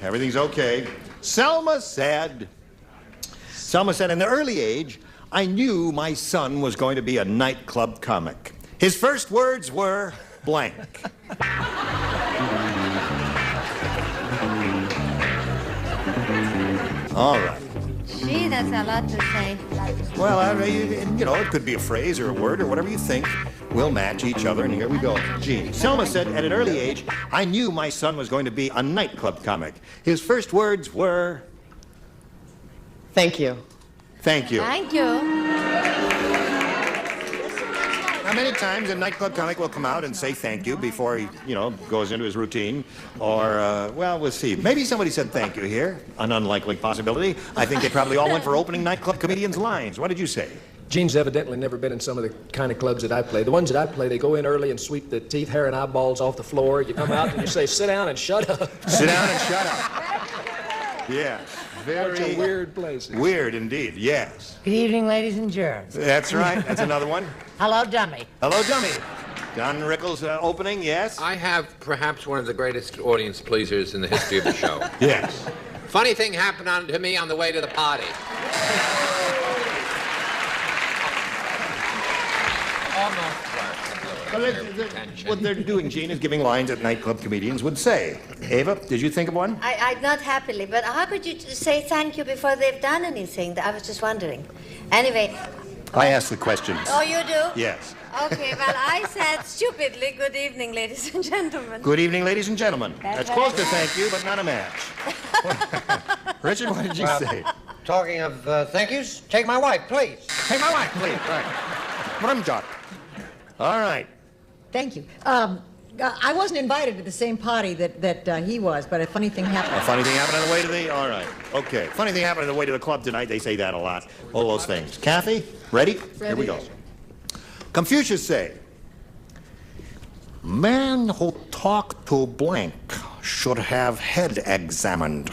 Everything's okay. Selma said, in the early age, I knew my son was going to be a nightclub comic. His first words were blank. All right. Gee, that's a lot to say. Well, you know, it could be a phrase or a word or whatever you think. We'll match each other, and here we go. Gene. Selma said, at an early age, I knew my son was going to be a nightclub comic. His first words were... Thank you. Thank you. Thank you. Now, many times a nightclub comic will come out and say thank you before he, goes into his routine. Or, well, we'll see. Maybe somebody said thank you here. An unlikely possibility. I think they probably all went for opening nightclub comedians' lines. What did you say? Gene's evidently never been in some of the kind of clubs that I play. The ones that I play, they go in early and sweep the teeth, hair, and eyeballs off the floor. You come out and you say, sit down and shut up. Sit down and shut up. Yes. Very Such a weird place. Weird indeed, yes. Good evening, ladies and germs. That's right. That's another one. Hello, dummy. Hello, dummy. Don Rickles opening, yes? I have perhaps one of the greatest audience pleasers in the history of the show. Yes. Funny thing happened to me on the way to the party. What they're doing, Gene, is giving lines that nightclub comedians would say. Ava, did you think of one? I not happily, but how could you say thank you before they've done anything? I was just wondering. Anyway. I asked the questions. Oh, you do? Yes. Okay, well, I said stupidly, good evening, ladies and gentlemen. Good evening, ladies and gentlemen. That's close to thank you, but not a match. Richard, what did you say? Talking of thank yous, take my wife, please. Take my wife, please. Right. What I'm talking. All right. Thank you. I wasn't invited to the same party that he was, but a funny thing happened. A funny thing happened on the way to the... All right. Okay. Funny thing happened on the way to the club tonight. They say that a lot. All those things. Kathy, ready? Here we go. Confucius say, man who talk to blank should have head examined.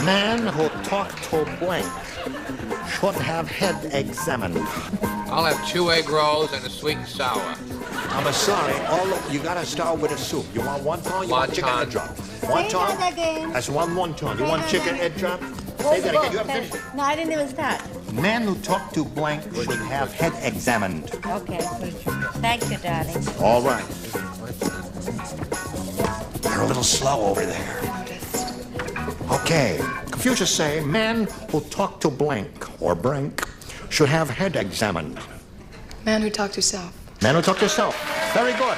Man who talk to blank should have head examined. I'll have 2 egg rolls and a sweet and sour. I'm sorry. You gotta start with a soup. You want wonton? You want chicken head drop? Wonton? Say that again. That's one wonton. You want chicken head drop? What's Say that again. You haven't finished it. No, I didn't even start. Man who talk to blank should have head examined. Okay. Thank you, darling. All right. They're a little slow over there. Okay. Confucius say, man who talk to blank or blank should have head examined. Man who talked to self. Man who talk to self. Very good.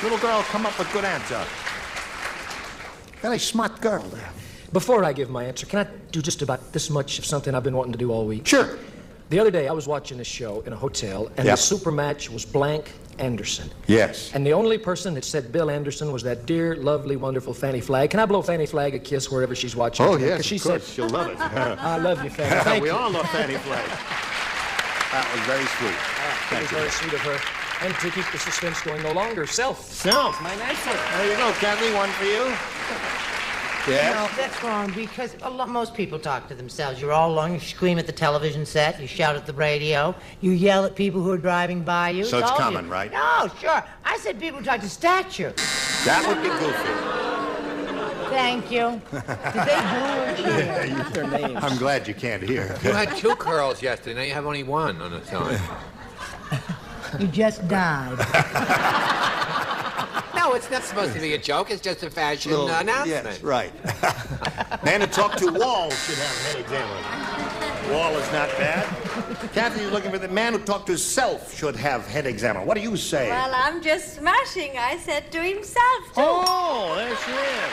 Little girl come up with good answer. Very smart girl there. Before I give my answer, can I do just about this much of something I've been wanting to do all week? Sure. The other day, I was watching a show in a hotel, and Yep. the super match was Blank Anderson. Yes. And the only person that said Bill Anderson was that dear, lovely, wonderful Fanny Flagg. Can I blow Fanny Flagg a kiss wherever she's watching? Oh, tonight? yes, 'Cause she of course. said, She'll love it. I love you, Fanny. Thank we you. all love Fanny Flagg. That was very sweet. It was very sweet of her. And to keep the suspense going no longer, Self. Self. My nice one. There you go, Kathy. One for you. Yes. No, that's wrong because most people talk to themselves. You're all alone, you scream at the television set, you shout at the radio, you yell at people who are driving by you. So it's all common, you. right? No, sure. I said people who talk to statues. That would be goofy. Thank you. Did they boo their names? I'm glad you can't hear. You had 2 curls yesterday. Now you have only 1 on the side. You just died. No, it's not supposed to be a joke. It's just a fashion announcement. Yes, right. Man who talked to Wall should have head examined. Wall is not bad. Kathy is looking for the man who talked to self should have head examined. What do you say? Well, I'm just smashing. I said to himself, too. Oh, there she is.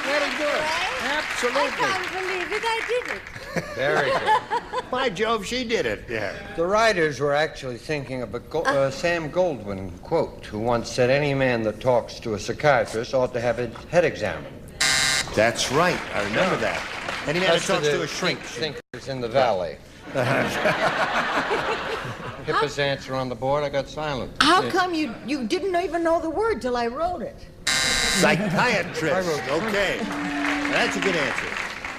Very good. Absolutely. I can't believe it. I did it. Very good. By Jove, she did it. Yeah. The writers were actually thinking of a Sam Goldwyn quote, who once said, "Any man that talks to a psychiatrist ought to have his head examined." That's right. I remember that. Any man who As to talks the to a shrink. thinkers in the valley. Hipper's answer on the board, I got silent. How come you didn't even know the word till I wrote it? Psychiatrist. Okay. That's a good answer.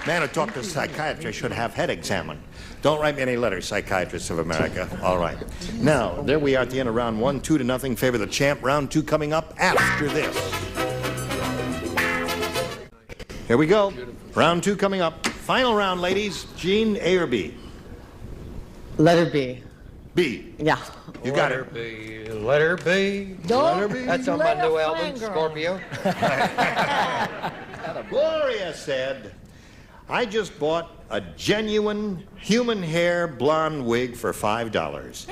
Man who talked to a psychiatrist should have head examined. Don't write me any letters, psychiatrists of America. All right. Now, there we are at the end of round 1, 2-0, favor the champ. Round 2 coming up after this. Here we go. Round 2 coming up. Final round, ladies. Gene, A or B? Letter B. B. Yeah. You got it. B. Letter B. Don't That's on my let a new album, flanger on. Scorpio. Gloria said, I just bought a genuine human hair blonde wig for $5.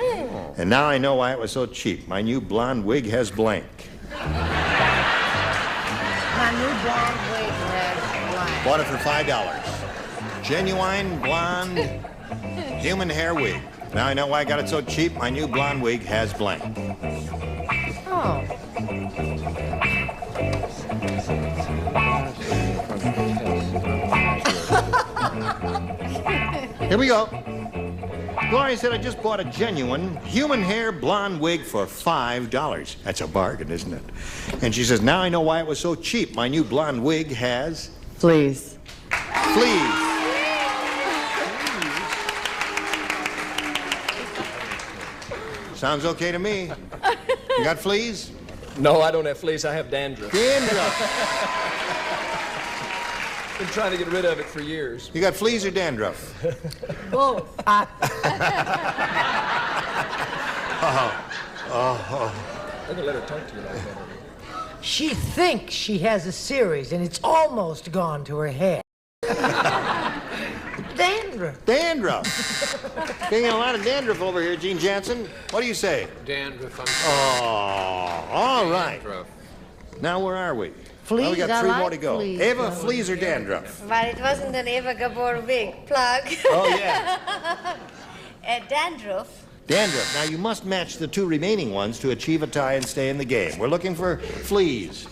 And now I know why it was so cheap. My new blonde wig has blank. My new blonde wig has blank. Bought it for $5. Genuine blonde human hair wig. Now I know why I got it so cheap. My new blonde wig has blank. Oh. Here we go. Gloria said, I just bought a genuine human hair blonde wig for $5. That's a bargain, isn't it? And she says, now I know why it was so cheap. My new blonde wig has... Fleas. Fleas. Sounds okay to me. You got fleas? No, I don't have fleas. I have dandruff. Dandruff. Been trying to get rid of it for years. You got fleas or dandruff? Both. Oh. I'm gonna let her talk to you like that. She thinks she has a series, and it's almost gone to her head. Dandruff. Dandruff. Getting a lot of dandruff over here, Gene Jansen. What do you say? Dandruff. Oh, all right. Dandruff. Now where are we? Fleas, Well, we got I 3 like more to go. fleas. Ava, fleas or dandruff? But it wasn't an Eva Gabor wig. Plug. Oh, yeah. Dandruff. Dandruff. Now, you must match the 2 remaining ones to achieve a tie and stay in the game. We're looking for fleas.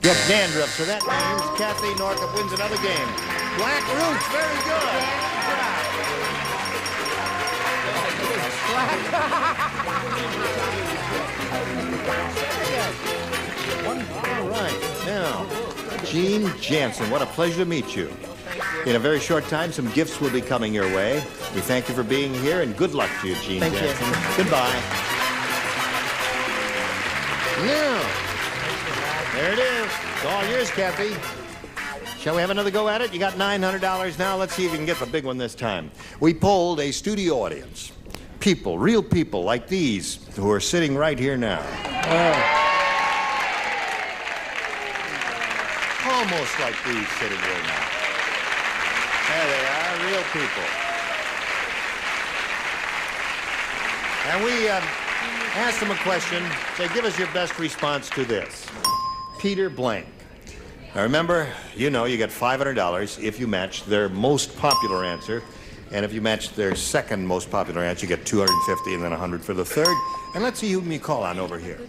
Get dandruff, so that means Kathy Norcup wins another game. Black Roots, very good. All right, now, Gene Jansen, what a pleasure to meet you. In a very short time, some gifts will be coming your way. We thank you for being here, and good luck to you, Gene Thank you. Jansen. Goodbye. Now, there it is. It's all yours, Kathy. Shall we have another go at it? You got $900 now. Let's see if you can get the big one this time. We polled a studio audience. People, real people like these who are sitting right here now. Almost like these sitting here now. There they are, real people. And Ask them a question. Say, give us your best response to this. Peter blank. Now remember, you know you get $500 if you match their most popular answer. And if you match their second most popular answer, you get $250 and then $100 for the third. And let's see whom you call on over here.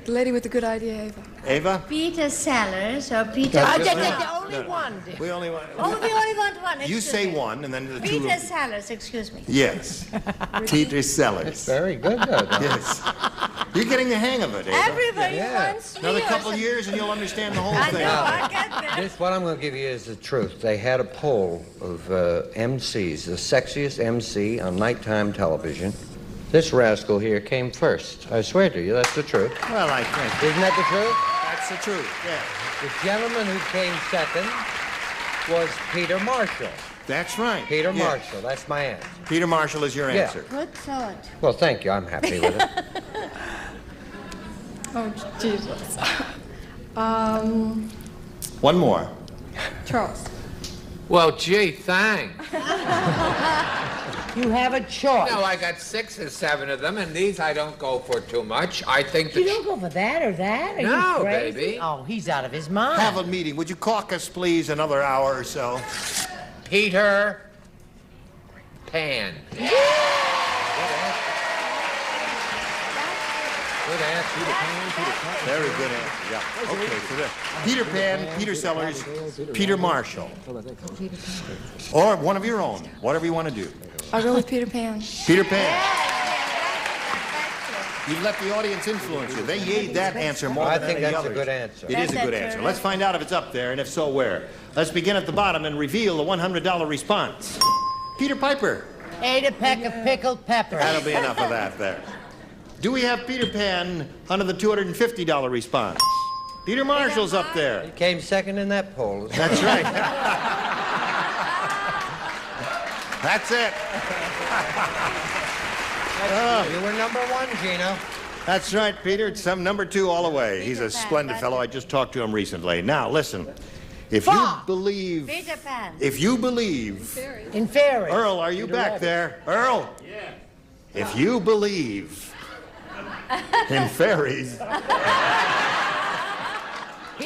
The lady with the good idea, Ava. Ava? Peter Sellers or Peter... The only one. We only want... Oh, we only want one. You Excuse say me. one, and then the two... Peter Sellers, excuse me. Yes. Peter Sellers. Very good, though. Yes. You're getting the hang of it, Ava. Everybody wants me. Another or couple some- years and you'll understand the whole I thing. know, I get that. This, what I'm going to give you is the truth. They had a poll of MCs, the sexiest MC on nighttime television. This rascal here came first. I swear to you, that's the truth. Well, I think... Isn't that the truth? That's the truth, yeah. The gentleman who came second was Peter Marshall. That's right. Peter Yeah. Marshall, that's my answer. Peter Marshall is your Yeah. answer. Good thought. Well, thank you. I'm happy with it. Oh, Jesus. One more. Charles. Well, gee, thanks. You have a choice. No, I got 6 or 7 of them, and these I don't go for too much. I think that... You don't go for that or that? Are No, you crazy? baby. Oh, he's out of his mind. Have a meeting. Would you caucus, please, another hour or so? Peter Pan. Good answer. Very good answer, yeah. Okay, so there. Peter Pan, Peter Sellers, Peter Marshall. Or one of your own, whatever you want to do. I'll go with Peter Pan. Peter Pan. You let the audience influence you. They yayed that answer more I than think any that's a others. good answer. It is a good answer. Let's find out if it's up there, and if so, where. Let's begin at the bottom and reveal the $100 response. Peter Piper. Ate a peck of pickled peppers. That'll be enough of that there. Do we have Peter Pan under the $250 response? Peter Marshall's up there. He came second in that poll. That's right. That's it. You were number one, Gino. That's right, Peter. It's some number 2 all the way. He's a splendid fellow. I just talked to him recently. Now, listen. If you believe... Peter Pan. If you believe... In fairies. Earl, are you back there? Earl? Yeah. If you believe in fairies,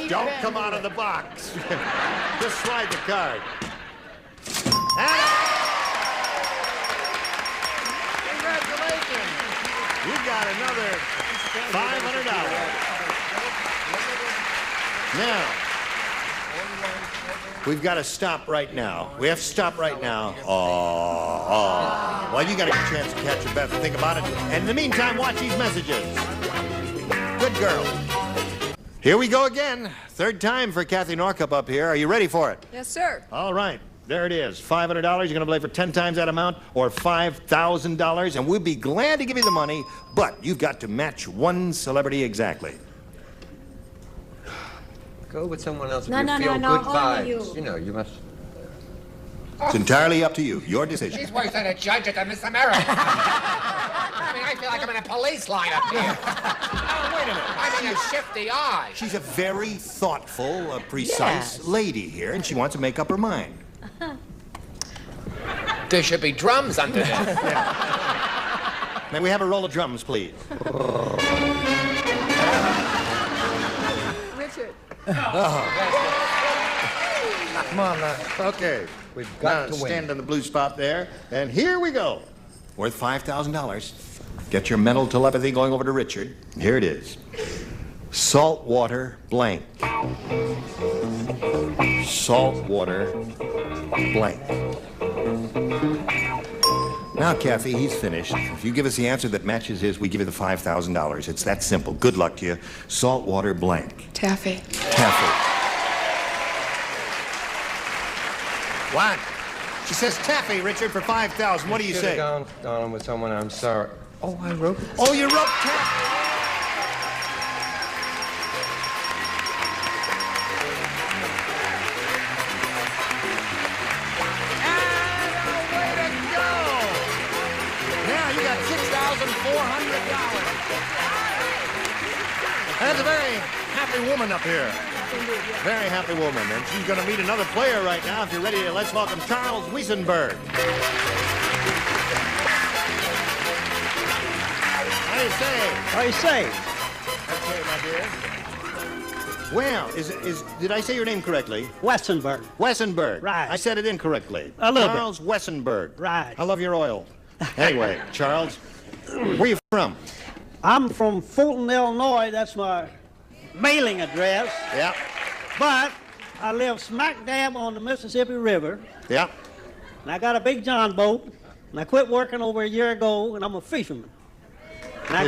don't come out of the box. Just slide the card. Congratulations. You got another $500. Now, we've got to stop right now. We have to stop right now. Well, you got a chance to catch your breath and think about it. And in the meantime, watch these messages. Good girl. Here we go again. Third time for Kathy Norcup up here. Are you ready for it? Yes, sir. All right. There it is. $500. You're going to play for 10 times that amount or $5,000. And we'll be glad to give you the money, but you've got to match one celebrity exactly. Go with someone else if No, you no, feel no, good no, vibes. only you. You know, you must... It's entirely up to you. Your decision. She's worse than a judge at the Miss America. I mean, I feel like I'm in a police line up here. Oh, wait a minute. I'm in a shifty eye. She's a very thoughtful, precise lady here, and she wants to make up her mind. There should be drums under this. May we have a roll of drums, please? Richard. Come on now. Okay. We've got to win. Stand on the blue spot there, and here we go. Worth $5,000. Get your mental telepathy going over to Richard. Here it is. Saltwater blank. Saltwater blank. Now, Kathy, he's finished. If you give us the answer that matches his, we give you the $5,000. It's that simple. Good luck to you. Saltwater blank. Taffy. Taffy. What? She says taffy, Richard, for $5,000. What do you say? Gone on with someone. I'm sorry. Oh, I wrote. Oh, you wrote taffy. That's a very happy woman up here. Very happy woman. And she's going to meet another player right now. If you're ready, let's welcome Charles Wiesenberg. do you say? What do you say? Okay, my dear. Well, did I say your name correctly? Wessenberg. Wessenberg. Right. I said it incorrectly. A little Charles Wessenberg. Right. I love your oil. Anyway, Charles, where are you from? I'm from Fulton, Illinois. That's my mailing address. Yeah. But I live smack dab on the Mississippi River. Yeah. And I got a big John boat. And I quit working over a year ago, and I'm a fisherman. And I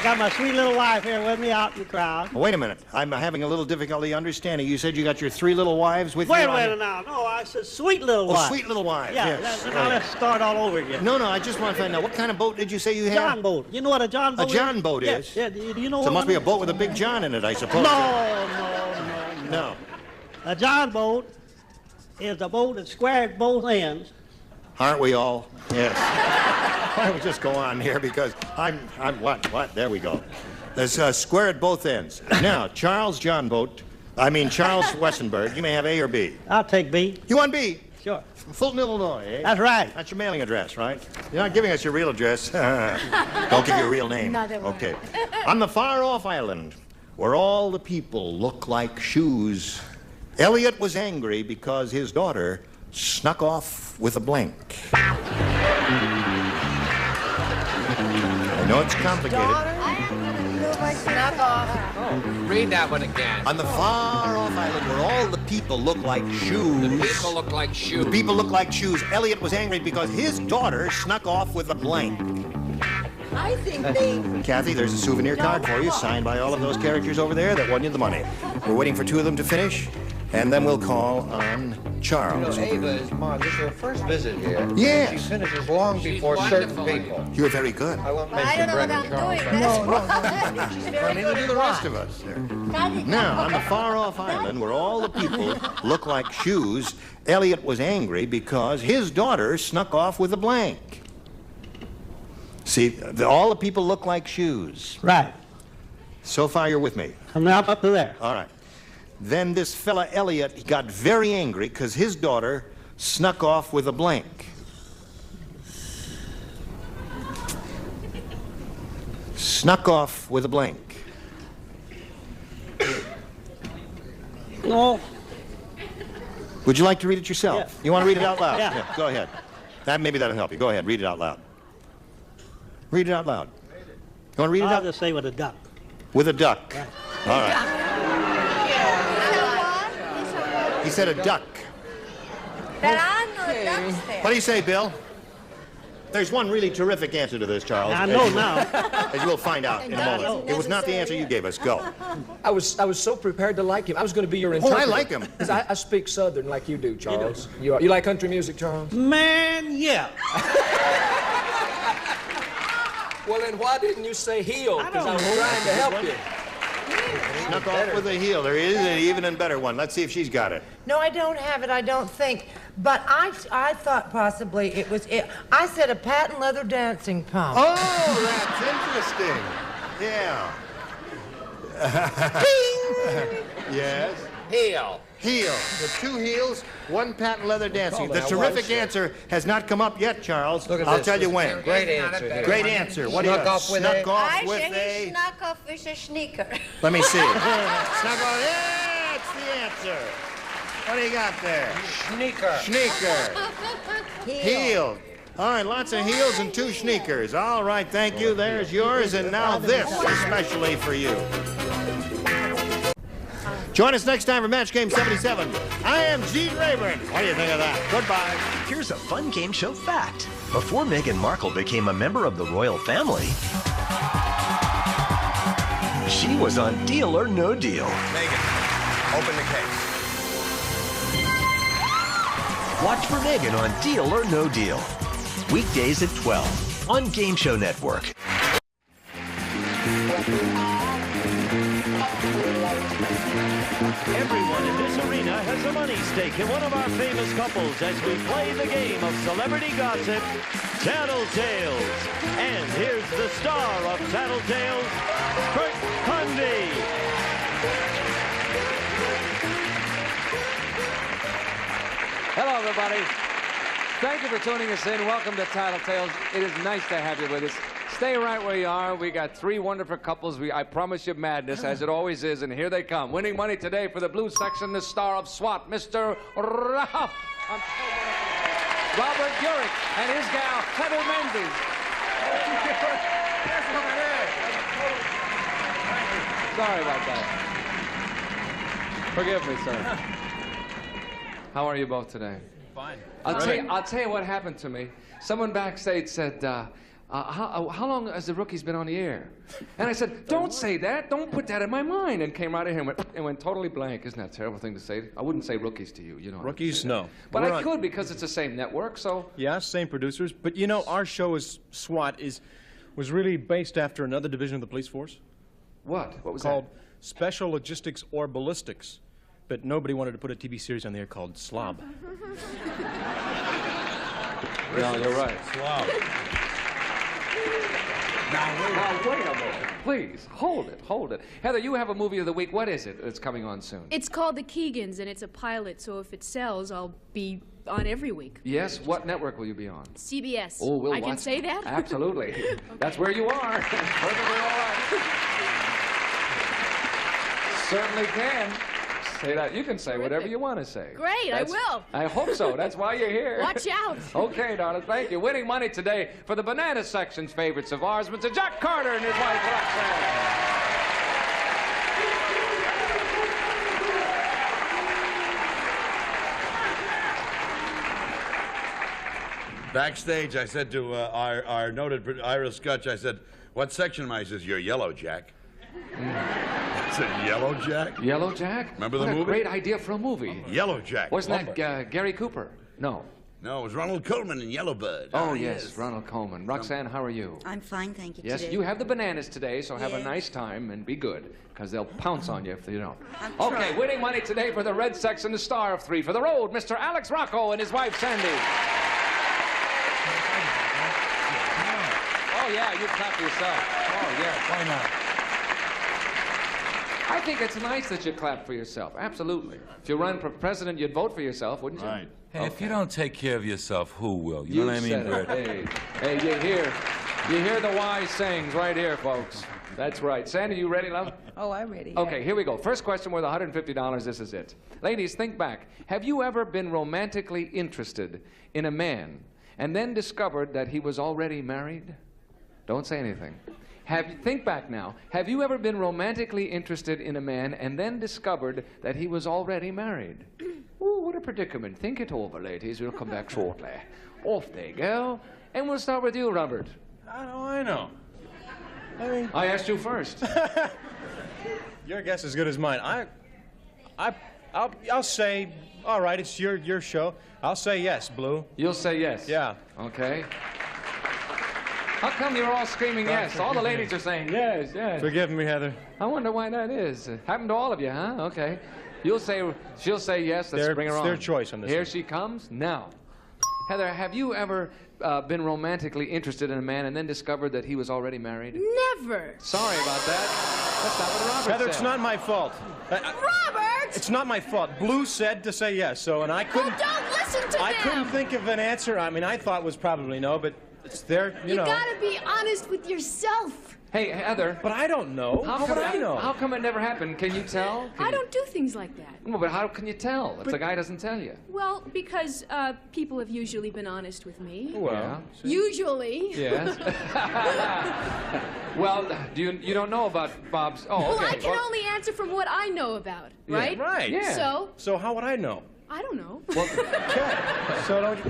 got my sweet little wife here with me out in the crowd. Wait a minute. I'm having a little difficulty understanding. You said you got your 3 little wives with Wait you? a minute now. No, I said sweet little wife. Oh, sweet little wives. Yeah, yes. now let's start all over again. No, I just want to find out, what kind of boat did you say you had? John boat. You know what a John boat is? A John boat yes. is? Yeah, do you know so what it must be a boat with a big John in it, I suppose. No. A John boat is a boat that's square at both ends. Aren't we all? Yes. Why don't we just go on here, because I'm what? There we go. There's square at both ends. Now, Charles Wessenberg, you may have A or B. I'll take B. You want B? Sure. From Fulton, Illinois, eh? That's right. That's your mailing address, right? You're not giving us your real address. Don't give your real name. Okay. On the far-off island, where all the people look like shoes, Elliot was angry because his daughter snuck off with a blank. I know it's complicated. Snuck off. Oh, read that one again. On the far-off island where all the people look like shoes. The people look like shoes. The people look like shoes. Elliot was angry because his daughter snuck off with a blank. I think they... Kathy, there's a souvenir card for you, signed by all of those characters over there that won you the money. We're waiting for 2 of them to finish, and then we'll call on Charles. You know, Ava is Mom. This is her first visit here. Yes. She finishes long before certain people. You're very good. I won't But I mention don't know what Greg I'm and Charles. doing. That's She's very Neither good do at the rest what? of us. Now, on the far-off island where all the people look like shoes, Elliot was angry because his daughter snuck off with a blank. See, all the people look like shoes. Right. So far, you're with me. I'm now up to there. All right. Then this fella Elliot, he got very angry because his daughter snuck off with a blank. Snuck off with a blank. No. Would you like to read it yourself? Yeah. You want to read it out loud? Yeah. Go ahead. Maybe that'll help you. Go ahead, read it out loud. Read it out loud. You want to read it out? I'll just say with a duck. With a duck. Right. All right. He said a duck. There are no ducks there. What do you say, Bill? There's one really terrific answer to this, Charles. I know now. As you will find out in a moment. It was not the answer you gave us. Go. I was so prepared to like him. I was going to be your interpreter. I like him. Because I speak Southern like you do, Charles. You like country music, Charles? Man, yeah. Well, then why didn't you say heel? Because I was trying to help you. Snuck off with a heel. There is an even and better one. Let's see if she's got it. No, I don't have it, I don't think. But I thought possibly it was it. I said a patent leather dancing pump. Oh, that's interesting. Yeah. Yes. Heel. Heel. The 2 heels, 1 patent leather dancing. The terrific answer has not come up yet, Charles. Look at I'll this. tell you when. Great answer here. Great answer. What do you Snuck off with Snuck a- off I with say a... he snuck off with a sneaker. Let me see. Snuck off. That's the answer. What do you got there? Sneaker. Sneaker. Heel. All right, lots of heels and 2 sneakers. All right, thank you. There's yours, and now this, especially for you. Join us next time for Match Game 77. I am Gene Rayburn. What do you think of that? Goodbye. Here's a fun game show fact. Before Meghan Markle became a member of the royal family, she was on Deal or No Deal. Megan, open the case. Watch for Meghan on Deal or No Deal. Weekdays at 12 on Game Show Network. Everyone in this arena has a money stake in one of our famous couples as we play the game of celebrity gossip, Tattletales. And here's the star of Tattletales, Kurt Hundy. Hello, everybody. Thank you for tuning us in. Welcome to Tattletales. It is nice to have you with us. Stay right where you are. We got three wonderful couples. I promise you madness, as it always is, and here they come. Winning money today for the blue section, the star of SWAT, Mr. Ralph. Robert Urich and his gal, Heather Menzies. Sorry about that. Forgive me, sir. How are you both today? Fine. I'll tell you what happened to me. Someone backstage said, how long has the Rookies been on the air? And I said, don't say that. Don't put that in my mind. And came right in here and went totally blank. Isn't that a terrible thing to say? I wouldn't say Rookies to you. You know. Rookies, no. But I could because it's the same network, so. Yeah, same producers. But you know, our show is SWAT was really based after another division of the police force. What? What was called Special Logistics or Ballistics. But nobody wanted to put a TV series on the air called Slob. No, you're right. Slob. Now, wait a minute. Please, hold it. Heather, you have a movie of the week. What is it that's coming on soon? It's called The Keegans, and it's a pilot, so if it sells, I'll be on every week. Yes? What network will you be on? CBS. Oh, we'll I can watch. say that? Absolutely. Okay. That's where you are. Perfectly all right. Certainly can. Say that. You can say whatever you want to say. Great, I will. I hope so. That's why you're here. Watch out. Okay, darling. Thank you. Winning money today for the Banana Section's favorites of ours, Mr. Jack Carter and his wife, Roxanne. Backstage, I said to our noted Ira Scutch, I said, what section am I? He says, you're yellow, Jack. I said, Yellow Jack? Yellow Jack? Remember the What a movie? great idea for a movie. Yellow Jack. Wasn't that Gary Cooper? No. No, it was Ronald Coleman in Yellowbird. Oh, yes, Ronald Coleman. Roxanne, how are you? I'm fine, thank you. Yes, today. you have the bananas today, so have a Yes. nice time and be good, because they'll pounce on you if you don't. I'm Okay, trying. winning money today for the Red Section, the star of 3 for the road, Mr. Alex Rocco and his wife, Sandy. Oh, yeah, you clap for yourself. Oh, yeah. Why not? I think it's nice that you clap for yourself. Absolutely. If you run for president, you'd vote for yourself, wouldn't you? Right. Hey, if you don't take care of yourself, who will? You know what I mean, said it. Brett? Hey, you hear the wise sayings right here, folks. That's right. Sandy, you ready, love? Oh, I'm ready. Okay, here we go. First question worth $150. This is it. Ladies, think back. Have you ever been romantically interested in a man and then discovered that he was already married? Don't say anything. Think back now. Have you ever been romantically interested in a man and then discovered that he was already married? Ooh, what a predicament. Think it over, ladies. We'll come back shortly. Off they go. And we'll start with you, Robert. I know. I mean, I asked you first. your guess is as good as mine. I'll say, all right, it's your show. I'll say yes, Blue. You'll say yes? Yeah. Okay. How come you're all screaming yes? All the ladies are saying yes, yes. Forgive me, Heather. I wonder why that is. Happened to all of you, huh? Okay. She'll say yes. Let's bring her on. It's their choice on this. Here one. she comes now. Heather, have you ever been romantically interested in a man and then discovered that he was already married? Never. Sorry about that. That's not what Robert Heather, said. it's not my fault. Robert! It's not my fault. Blue said to say yes, so, and I couldn't... Oh, don't listen to I them! couldn't think of an answer. I mean, I thought was probably no, but it's there, you know. You gotta be honest with yourself. Hey, Heather. But I don't know. How would I know? How come it never happened? Can you tell? I don't do things like that. Well, but how can you tell if the guy doesn't tell you? Well, because people have usually been honest with me. Well, Usually. yes. Well, you don't know about Bob's? Oh, okay. Well, I can only answer from what I know about, right? Yeah, right. Yeah. So how would I know? I don't know. Well, so don't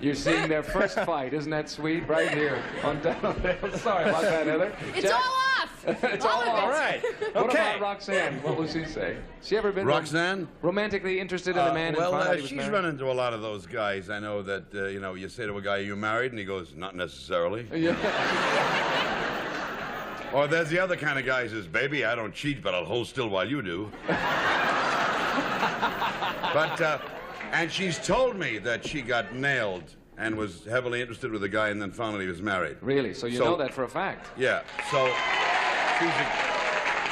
you're seeing their first fight, isn't that sweet? Right here on Downhill. Sorry about that, Heather. It's Jack? all off. It's all all of it. off. right. What Okay. about Roxanne? What will she say? She ever been Roxanne? romantically interested in a man well, and found out he was she's married? run into a lot of those guys. I know that, you say to a guy, are you married? And he goes, not necessarily. Yeah. Or there's the other kind of guy who says, baby, I don't cheat, but I'll hold still while you do. But, and she's told me that she got nailed and was heavily interested with a guy and then found out he was married. Really? So you know that for a fact? Yeah. So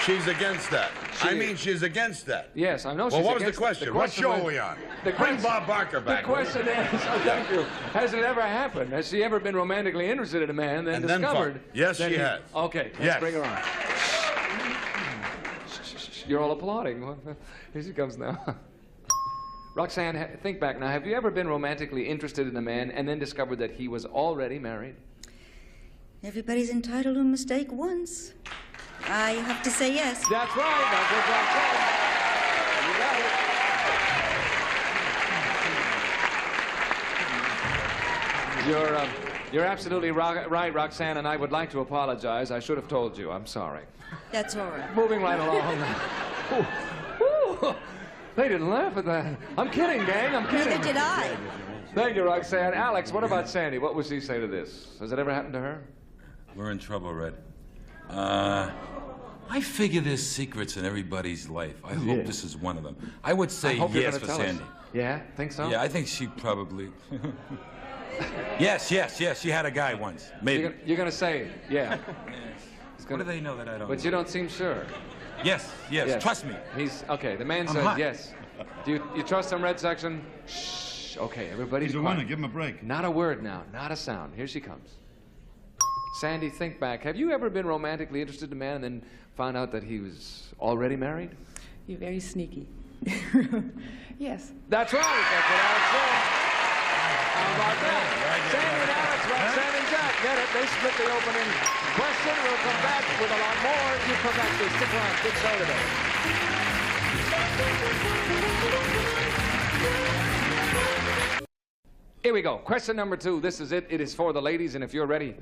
She's against that. I mean, she's against that. Yes, I know Well, she's what was the against it. question? What show are we on? Bring Bob Barker back. The question is, oh, thank you. Has it ever happened? Has she ever been romantically interested in a man, then And then discovered? fuck. Yes, that she has. Okay, let's Yes. bring her on. You're all applauding. Here she comes now. Roxanne, think back now. Have you ever been romantically interested in a man and then discovered that he was already married? Everybody's entitled to a mistake once. I have to say yes. That's right. Now, good Roxanne. You got it. You're absolutely right, Roxanne, and I would like to apologize. I should have told you. I'm sorry. That's all right. Moving right along. Ooh. They didn't laugh at that. I'm kidding, gang. I'm kidding. Neither did I. Thank you, Roxanne. Alex, what about Sandy? What would she say to this? Has it ever happened to her? We're in trouble, Red. I figure there's secrets in everybody's life. I hope this is one of them. I would say yes for Sandy. Yeah? Think so? Yeah, I think she probably... Yes, she had a guy once. Maybe. You're going to say, yeah. What do they know that I don't But know? you don't seem sure. Yes, trust me. He's, okay, the man said hot. yes. Do you trust him, Red Section? Shh. Okay, everybody's He's a quiet. winner. Give him a break. Not a word now, not a sound. Here she comes. Sandy, think back. Have you ever been romantically interested in a man and then found out that he was already married? You're very sneaky. Yes. That's right. That's what Alex said. How about that? Sandy and Alex, Roxanne and Jack. Get it? They split the opening question. We'll come back with a lot more. You come back to stick around. Good show today. Here we go. Question number 2. This is it. It is for the ladies, and if you're ready.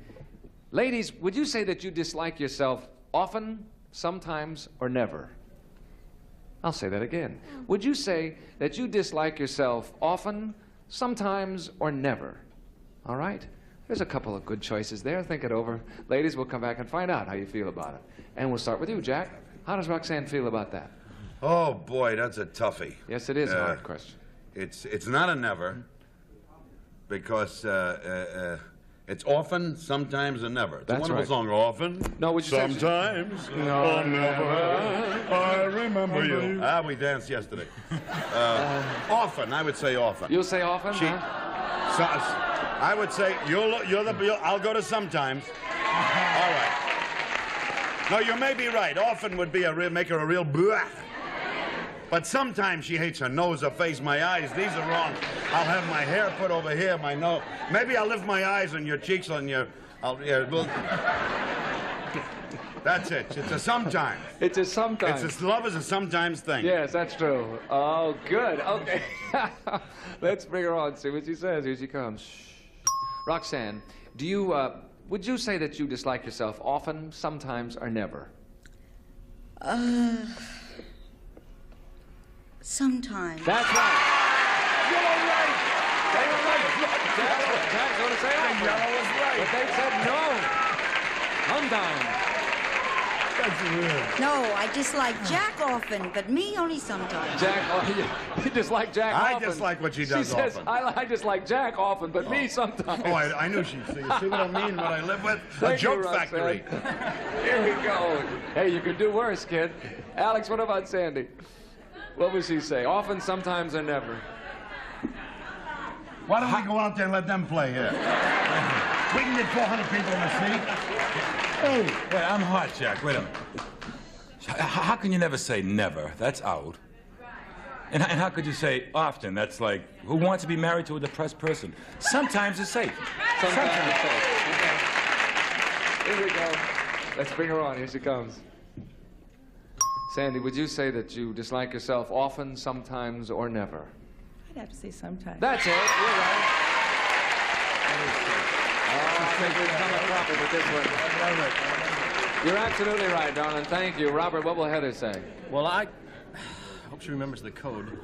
Ladies, would you say that you dislike yourself often, sometimes, or never? I'll say that again. Would you say that you dislike yourself often, sometimes, or never? All right? There's a couple of good choices there. Think it over. Ladies, we'll come back and find out how you feel about it. And we'll start with you, Jack. How does Roxanne feel about that? Oh, boy, that's a toughie. Yes, it is a hard question. It's not a never, because it's often, sometimes, and never. It's That's a wonderful right. song. Often, no, would you say sometimes, no, never. I remember you. Ah, we danced yesterday. Often, I would say often. You'll say often, huh? I would say I'll go to sometimes. All right. No, you may be right. Often would be make her a real blah. But sometimes she hates her nose, her face, my eyes. These are wrong. I'll have my hair put over here, my nose. Maybe I'll lift my eyes on your cheeks, on your... That's it. It's a sometimes. It's a sometimes. Love is a sometimes thing. Yes, that's true. Oh, good. Okay. Let's bring her on, see what she says. Here she comes. Roxanne, do you, would you say that you dislike yourself often, sometimes, or never? Sometimes. That's right. You're right. They were right. Jack's going to say often. Yellow was right. But they said no. Sometimes. No, I dislike Jack often, but me only sometimes. Jack, you dislike Jack often. I dislike what she does says, often. I dislike Jack often, but me sometimes. Oh, I knew she'd see. You see what I mean? What I live with? Thank A joke you, factory. Here we go. Hey, you could do worse, kid. Alex, what about Sandy? What would she say? Often, sometimes, or never? Why don't we go out there and let them play here? We can get 400 people in the seat. Hey, wait, I'm hot, Jack. Wait a minute. How can you never say never? That's out. And how could you say often? That's like, who wants to be married to a depressed person? Sometimes it's safe. Sometimes it's safe. Okay. Here we go. Let's bring her on. Here she comes. Sandy, would you say that you dislike yourself often, sometimes, or never? I'd have to say sometimes. That's it. You're right. Oh, I think we've come a cropper with this one. You're absolutely right, darling. Thank you. Robert, what will Heather say? Well, I hope she remembers the code.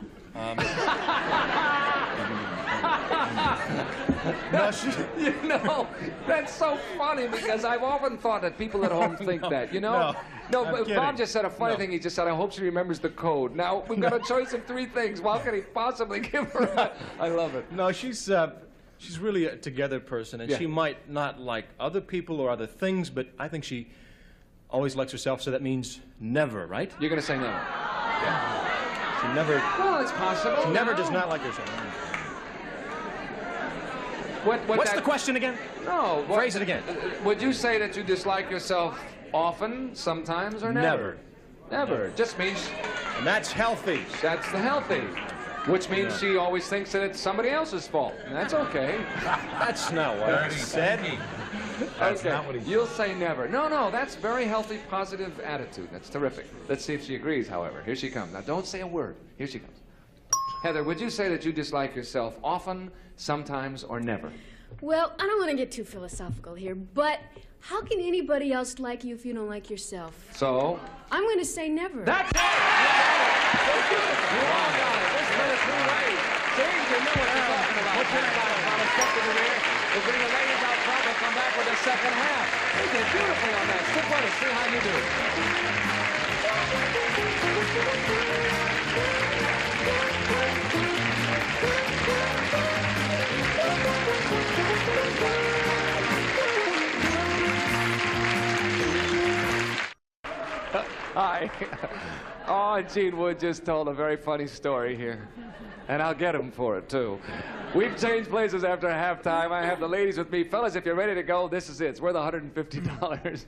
No, you know, that's so funny because I've often thought that people at home think that, you know? No, I'm but kidding. Bob just said a funny thing. He just said, I hope she remembers the code. Now, we've got a choice of 3 things. What can he possibly give her? I love it. No, she's really a together person, and Yeah. she might not like other people or other things, but I think she always likes herself, so that means never, right? You're going to say never. Yeah. She never... Well, it's possible. She never does not like herself. What's the question again? No. Phrase it again. Would you say that you dislike yourself often, sometimes, or never? Never. It just means... And that's healthy. That's the healthy. Which means she always thinks that it's somebody else's fault. And that's okay. That's not what I said. That's not what he said. You'll say never. No, that's very healthy, positive attitude. That's terrific. Let's see if she agrees, however. Here she comes. Now, don't say a word. Here she comes. Heather, would you say that you dislike yourself often, sometimes, or never? Well, I don't want to get too philosophical here, but how can anybody else like you if you don't like yourself? So? I'm going to say never. That's it! You all got it. This went us 3 ways. See, you know what I'm talking about. What's your style, Thomas? Step to the rear. We'll bring the ladies out front. We'll come back with the second half. You did beautifully on that. Stick with us. See how you do. Hi. Oh, Gene Wood just told a very funny story here. And I'll get him for it, too. We've changed places after halftime. I have the ladies with me. Fellas, if you're ready to go, this is it. It's worth $150.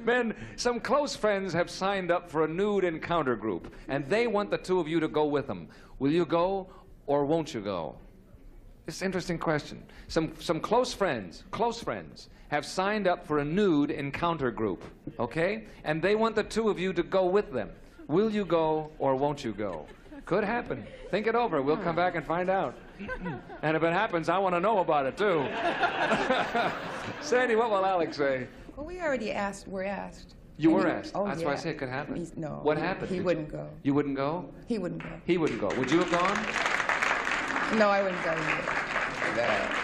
Men, some close friends have signed up for a nude encounter group, and they want the 2 of you to go with them. Will you go, or won't you go? It's an interesting question. Some close friends, have signed up for a nude encounter group, okay? And they want the 2 of you to go with them. Will you go or won't you go? Could happen. Think it over. We'll come back and find out. And if it happens, I want to know about it, too. Sandy, what will Alex say? Well, we already asked. We're asked. You were asked. Oh, That's yeah. why I say it could happen. No. What happened? He wouldn't go. You wouldn't go? He wouldn't go. He wouldn't go. Would you have gone? No, I wouldn't go either.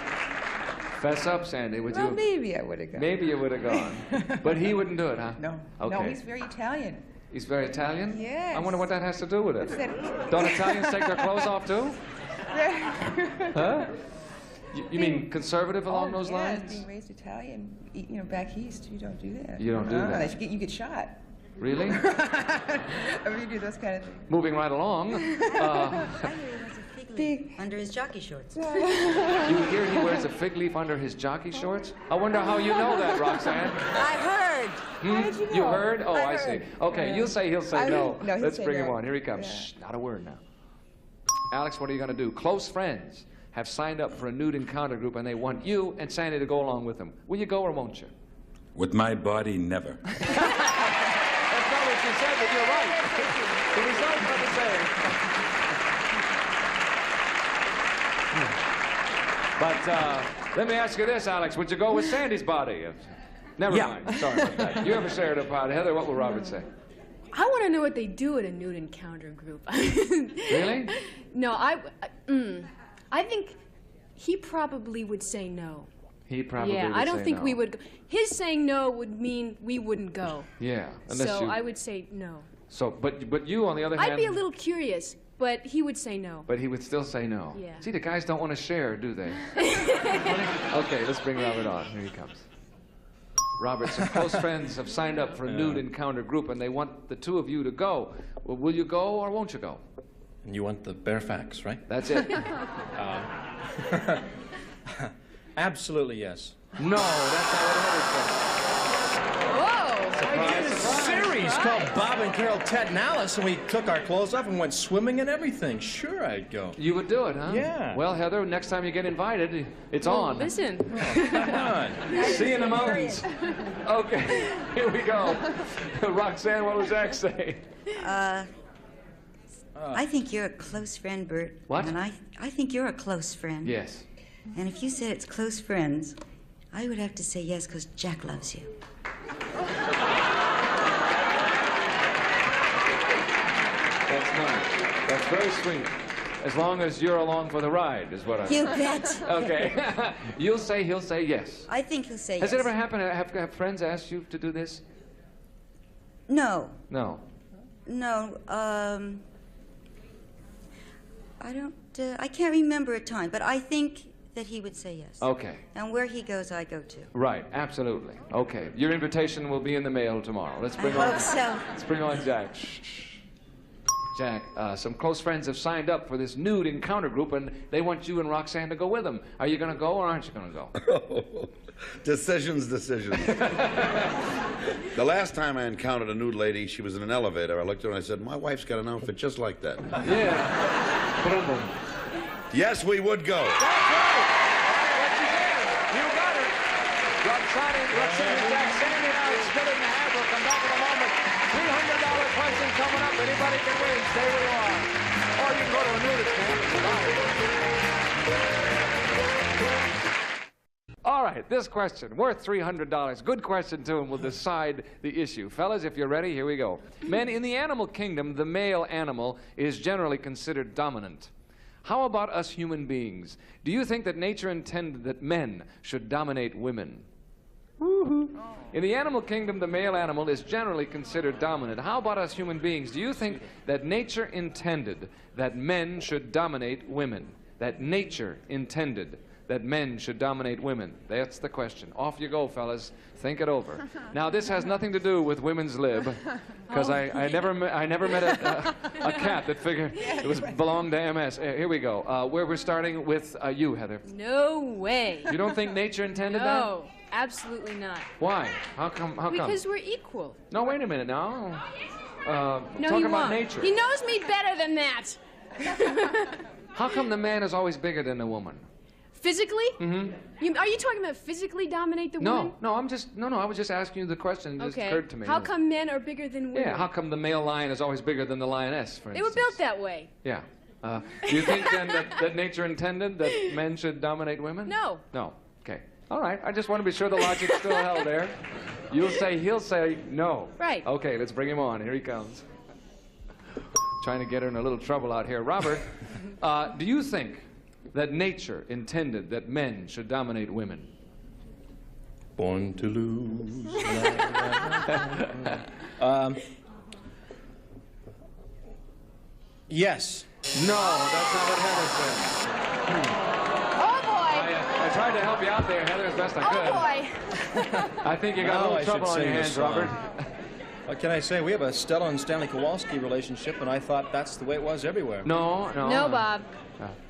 Fess up, Sandy. Would Well, you? maybe I would have gone. Maybe you would have gone. But he wouldn't do it, huh? No. Okay. No, he's very Italian. He's very Italian? Yes. I wonder what that has to do with it. What's that? Don't Italians take their clothes off, too? Huh? You mean conservative along those lines? Being raised Italian, back east, you don't do that. You don't do that. You get shot. Really? I mean, you do those kind of things. Moving right along. I hear he wears a fig leaf under his jockey shorts. You hear he wears a fig leaf under his jockey shorts? I wonder how you know that, Roxanne. I heard. How did you know? You heard? Oh, I I see. heard. Okay, he'll say no. No, he'll Let's say bring no. him on. Here he comes. Yeah. Shh, not a word now. Alex, what are you going to do? Close friends have signed up for a nude encounter group, and they want you and Sandy to go along with them. Will you go or won't you? With my body, never. That's not what you said, but you're right. The results are the same. But let me ask you this, Alex. Would you go with Sandy's body? Never mind. Sorry about that. You ever shared a body? Heather, what will Robert say? I want to know what they do at a nude encounter group. Really? No, I think he probably would say no. He probably Yeah, would I don't say think no. we would go. His saying no would mean we wouldn't go. Yeah, unless So you... I would say no. So, but you, on the other hand... I'd be a little curious, but he would say no. But he would still say no. Yeah. See, the guys don't want to share, do they? Okay, let's bring Robert on. Here he comes. Robert, some close friends have signed up for a nude encounter group, and they want the 2 of you to go. Well, will you go or won't you go? And you want the bare facts, right? That's it. Absolutely yes. No, that's not what Heather Whoa! We did a series called Bob and Carol, Ted and Alice, and we took our clothes off and went swimming and everything. Sure, I'd go. You would do it, huh? Yeah. Well, Heather, next time you get invited, it's Well, on. listen. Come on. See you in the mountains. Okay, here we go. Roxanne, what was Zach saying? I think you're a close friend, Bert. What? And I think you're a close friend. Yes. And if you said it's close friends, I would have to say yes because Jack loves you. That's nice. That's very sweet. As long as you're along for the ride, is what I... You bet. Okay. He'll say yes. I think he'll say yes. Has it ever happened to have friends ask you to do this? No. No. No. I don't. I can't remember a time, but I think that he would say yes. Okay. And where he goes, I go too. Right, absolutely. Okay. Your invitation will be in the mail tomorrow. Let's bring I on hope so. Let's bring on Jack. Shh, shh. Jack, some close friends have signed up for this nude encounter group, and they want you and Roxanne to go with them. Are you going to go or aren't you going to go? Decisions. The last time I encountered a nude lady, she was in an elevator. I looked at her and I said, my wife's got an outfit just like that. Yeah. Yes, we would go. That's right. You got it. Roxanne and Jack, Sandy and Alex split in the half. We'll come back in a moment. $300 question coming up. Anybody can win. Stay where you are. Or you can go to a nudist camp. All right, this question, worth $300. Good question, too, and we'll decide the issue. Fellas, if you're ready, here we go. Men, in the animal kingdom, the male animal is generally considered dominant. How about us human beings? Do you think that nature intended that men should dominate women? Woo-hoo. In the animal kingdom, the male animal is generally considered dominant. How about us human beings? Do you think that nature intended that men should dominate women? That nature intended that men should dominate women? That's the question. Off you go, fellas. Think it over. Now, this has nothing to do with women's lib, because I never met a cat that figured it belonged to MS. Here we go. We're starting with you, Heather. No way. You don't think nature intended that? No, absolutely not. Why? How come? Because we're equal. No, wait a minute now. No, talk he about won't. nature. He knows me better than that. How come the man is always bigger than the woman? Physically? Mm-hmm. Are you talking about physically dominate the woman? No, I was just asking you the question. It just occurred to me. How come men are bigger than women? Yeah, how come the male lion is always bigger than the lioness, for They instance? were built that way. Yeah. Do you think then that nature intended that men should dominate women? No. No. Okay. All right. I just want to be sure the logic's still held there. You'll say, he'll say no. Right. Okay, let's bring him on. Here he comes. Trying to get her in a little trouble out here. Robert, do you think that nature intended that men should dominate women? Born to lose. Yes. No, that's not what Heather said. Oh, boy. I tried to help you out there, Heather, as best I could. Oh, boy. I think you got a little trouble on your hands, Robert. What can I say? We have a Stella and Stanley Kowalski relationship, and I thought that's the way it was everywhere. No. No, Bob.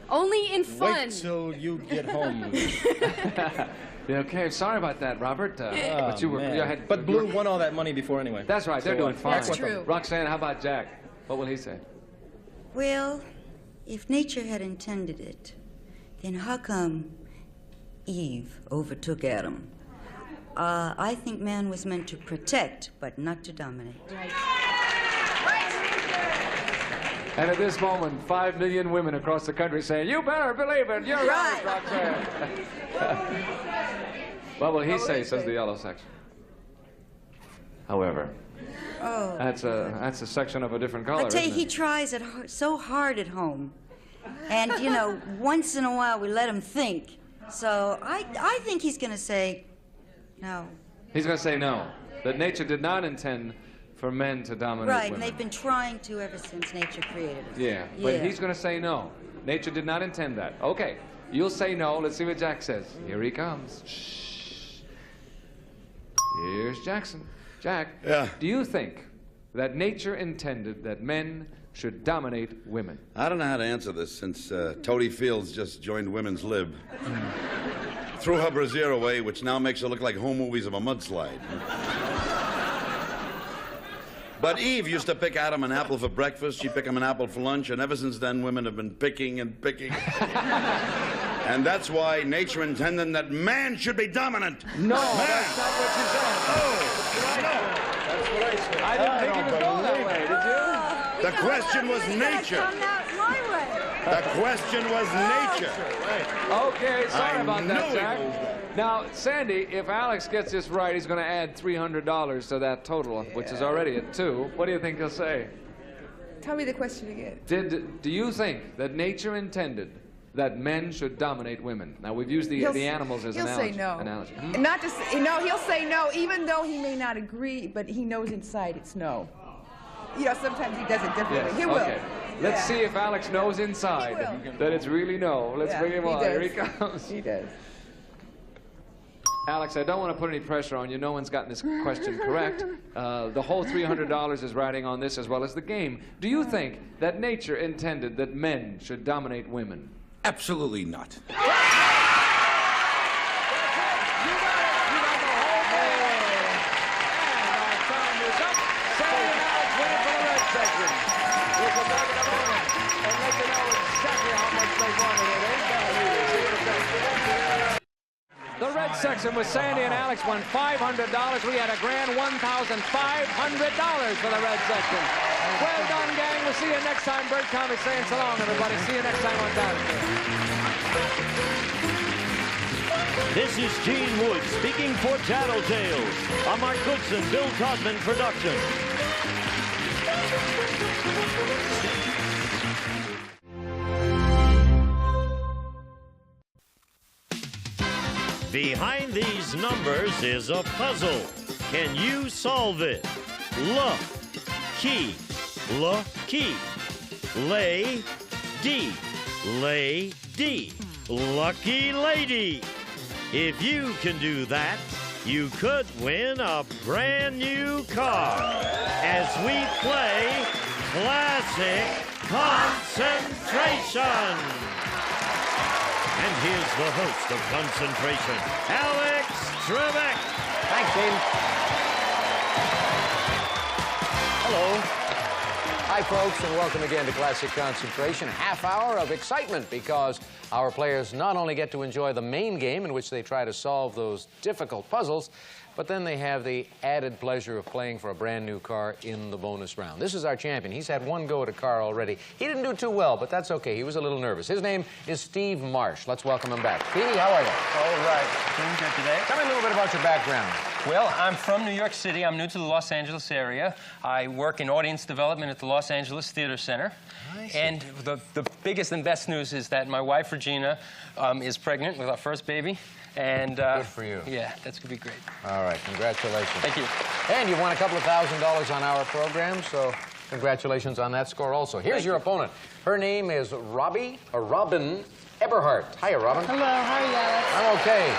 Only in fun. Wait till you get home. Yeah, okay, sorry about that, Robert. But you were. But Blue won all that money before anyway. That's right. They're doing fine. That's true. Roxanne, how about Jack? What will he say? Well, if nature had intended it, then how come Eve overtook Adam? I think man was meant to protect, but not to dominate. Right. And at this moment, 5 million women across the country saying, "You better believe it. You're right, Roxanne." What will he say? Says the yellow section. However, that's a section of a different color. I tell you, isn't it? he tries so hard at home, and you know, once in a while we let him think. So I think he's going to say no. He's going to say no. That nature did not intend for men to dominate Right, women. and they've been trying to ever since nature created us. Yeah, but he's going to say no. Nature did not intend that. Okay, you'll say no. Let's see what Jack says. Here he comes. Shh. Here's Jackson. Jack, do you think that nature intended that men should dominate women? I don't know how to answer this since Toadie Fields just joined Women's Lib. Threw her brassiere away, which now makes her look like home movies of a mudslide. But Eve used to pick Adam an apple for breakfast. She'd pick him an apple for lunch, and ever since then, women have been picking and picking. And that's why nature intended that man should be dominant. No, that's not what you said. That's what I said. I didn't think he was going that way, did you? The question was nature. The question was nature. Okay, sorry about that, knew it Jack. Now, Sandy, if Alex gets this right, he's going to add $300 to that total, which is already at 2. What do you think he'll say? Tell me the question again. Do you think that nature intended that men should dominate women? Now, we've used the animals as an analogy. He'll say no. Analogy. Not just, he'll say no, even though he may not agree, but he knows inside it's no. You know, sometimes he does it differently. Yes, He will. okay. Let's see if Alex knows inside that it's really no. Let's bring him on. Here he comes. He does. Alex, I don't want to put any pressure on you. No one's gotten this question correct. The whole $300 is riding on this as well as the game. Do you think that nature intended that men should dominate women? Absolutely not. The red section with Sandy and Alex won $500. We had a grand $1,500 for the red section. Well done, gang. We'll see you next time. Bert Comics saying so long, everybody. See you next time on Time. This is Gene Wood speaking for Tattletales, a Mark Goodson, Bill Codman production. Behind these numbers is a puzzle. Can you solve it? Key, lay, D, lucky lady. If you can do that, you could win a brand new car as we play Classic Concentration. And here's the host of Concentration, Alex Trebek. Thanks, Gene. Hello. Hi, folks, and welcome again to Classic Concentration. Half hour of excitement because our players not only get to enjoy the main game in which they try to solve those difficult puzzles, but then they have the added pleasure of playing for a brand new car in the bonus round. This is our champion. He's had one go at a car already. He didn't do too well, but that's okay. He was a little nervous. His name is Steve Marsh. Let's welcome him back. Stevie, how are you? All right. Doing good today. Tell me a little bit about your background. Well, I'm from New York City. I'm new to the Los Angeles area. I work in audience development at the Los Angeles Theater Center. And the biggest and best news is that my wife, Regina, is pregnant with our first baby. And good for you. Yeah, that's going to be great. All right, congratulations. Thank you. And you won a couple of $1,000s on our program, so congratulations on that score also. Here's your opponent. Her name is Robin Eberhardt. Hiya, Robin. Hello, how are you, Alex? I'm okay.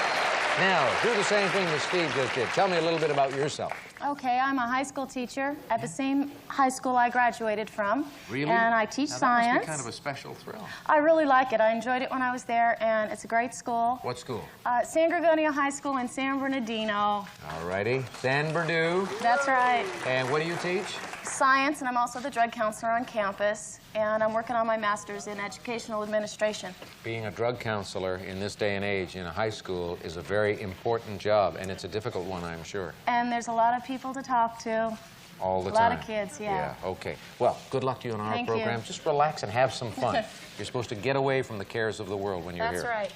Now, do the same thing that Steve just did. Tell me a little bit about yourself. Okay, I'm a high school teacher at the same high school I graduated from. Really? And I teach now, science. That must be kind of a special thrill. I really like it. I enjoyed it when I was there, and it's a great school. What school? San Gorgonio High School in San Bernardino. All righty. San Berdue. That's right. And what do you teach? Science, and I'm also the drug counselor on campus, and I'm working on my master's in educational administration. Being a drug counselor in this day and age in a high school is a very important job, and it's a difficult one, I'm sure. And there's a lot of people to talk to. All the time. time. A lot of kids, yeah. Yeah, okay. Well, good luck to you on our Thank program. you. Just relax and have some fun. You're supposed to get away from the cares of the world when you're That's here. right.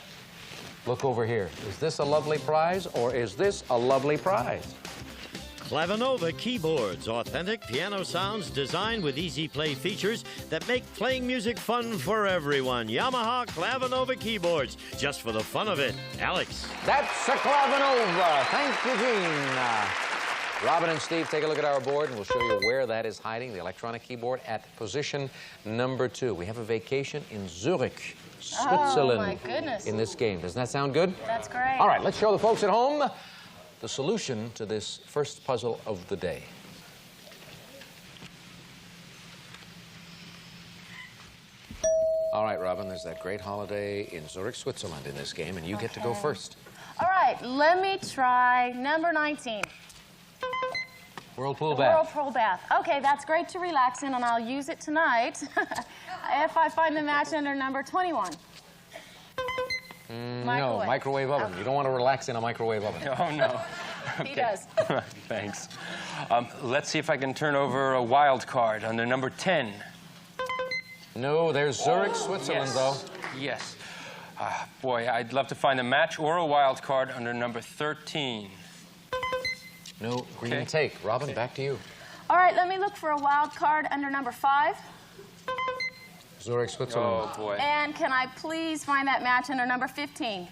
Look over here. Is this a lovely prize, or is this a lovely prize? Clavinova keyboards, authentic piano sounds designed with easy play features that make playing music fun for everyone. Yamaha Clavinova keyboards, just for the fun of it. Alex. That's a Clavinova. Thank you, Gene. Robin and Steve, take a look at our board, and we'll show you where that is hiding, the electronic keyboard at position number 2. We have a vacation in Zurich, Switzerland. Oh, my goodness. In this game. Doesn't that sound good? That's great. All right, let's show the folks at home the solution to this first puzzle of the day. All right, Robin, there's that great holiday in Zurich, Switzerland in this game, and you get to go first. All right, let me try number 19. Whirlpool bath. Whirlpool bath. Okay, that's great to relax in, and I'll use it tonight if I find the match under number 21. No, microwave oven. You don't want to relax in a microwave oven. Oh, no. He does. Thanks. Let's see if I can turn over a wild card under number 10. No, there's Zurich, Switzerland, yes. though. Yes. Boy, I'd love to find a match or a wild card under number 13. No, green take. Robin, back to you. All right, let me look for a wild card under number 5. Zurich, Switzerland. Oh, boy. And can I please find that match under number 15?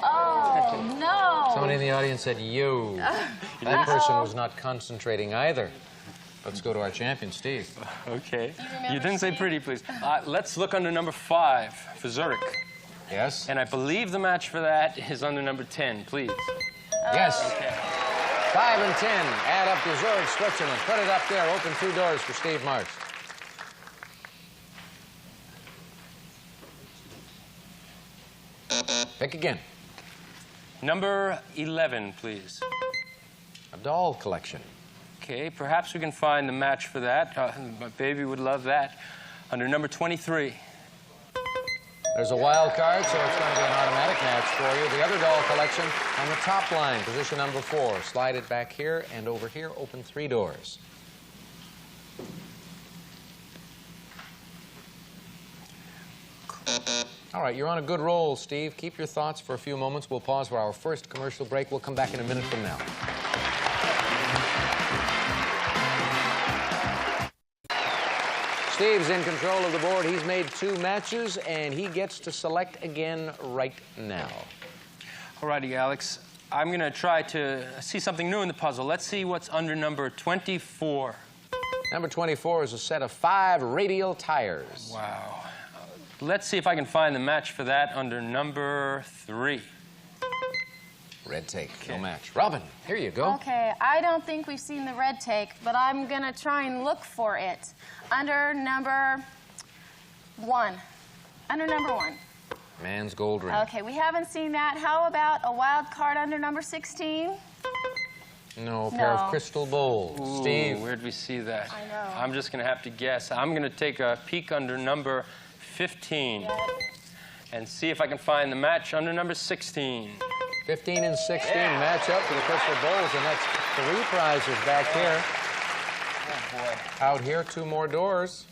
Oh, no. Somebody in the audience said, yo. That person was not concentrating either. Let's go to our champion, Steve. Okay. You didn't say pretty, please. Let's look under number 5 for Zurich. Yes? And I believe the match for that is under number 10, please. Yes. Okay. 5 and 10 add up to Zurich, Switzerland. Put it up there. Open 2 doors for Steve Marks. Pick again. Number 11, please. A doll collection. Okay, perhaps we can find the match for that. My baby would love that. Under number 23. There's a wild card, so it's going to be an automatic match for you. The other doll collection on the top line, position number 4. Slide it back here and over here. Open 3 doors. All right, you're on a good roll, Steve. Keep your thoughts for a few moments. We'll pause for our first commercial break. We'll come back in a minute from now. Steve's in control of the board. He's made 2 matches, and he gets to select again right now. All righty, Alex. I'm going to try to see something new in the puzzle. Let's see what's under number 24. Number 24 is a set of 5 radial tires. Wow. Let's see if I can find the match for that under number 3. Red take, no match. Robin, here you go. Okay, I don't think we've seen the red take, but I'm going to try and look for it under number 1. Under number 1. Man's gold ring. Okay, we haven't seen that. How about a wild card under number 16? No, a pair of crystal bowls. Ooh, Steve. Where'd we see that? I know. I'm just going to have to guess. I'm going to take a peek under number 15 and see if I can find the match under number 16. 15 and 16 match up for the crystal bowls, and that's 3 prizes back here. Oh, boy. Out here, 2 more doors.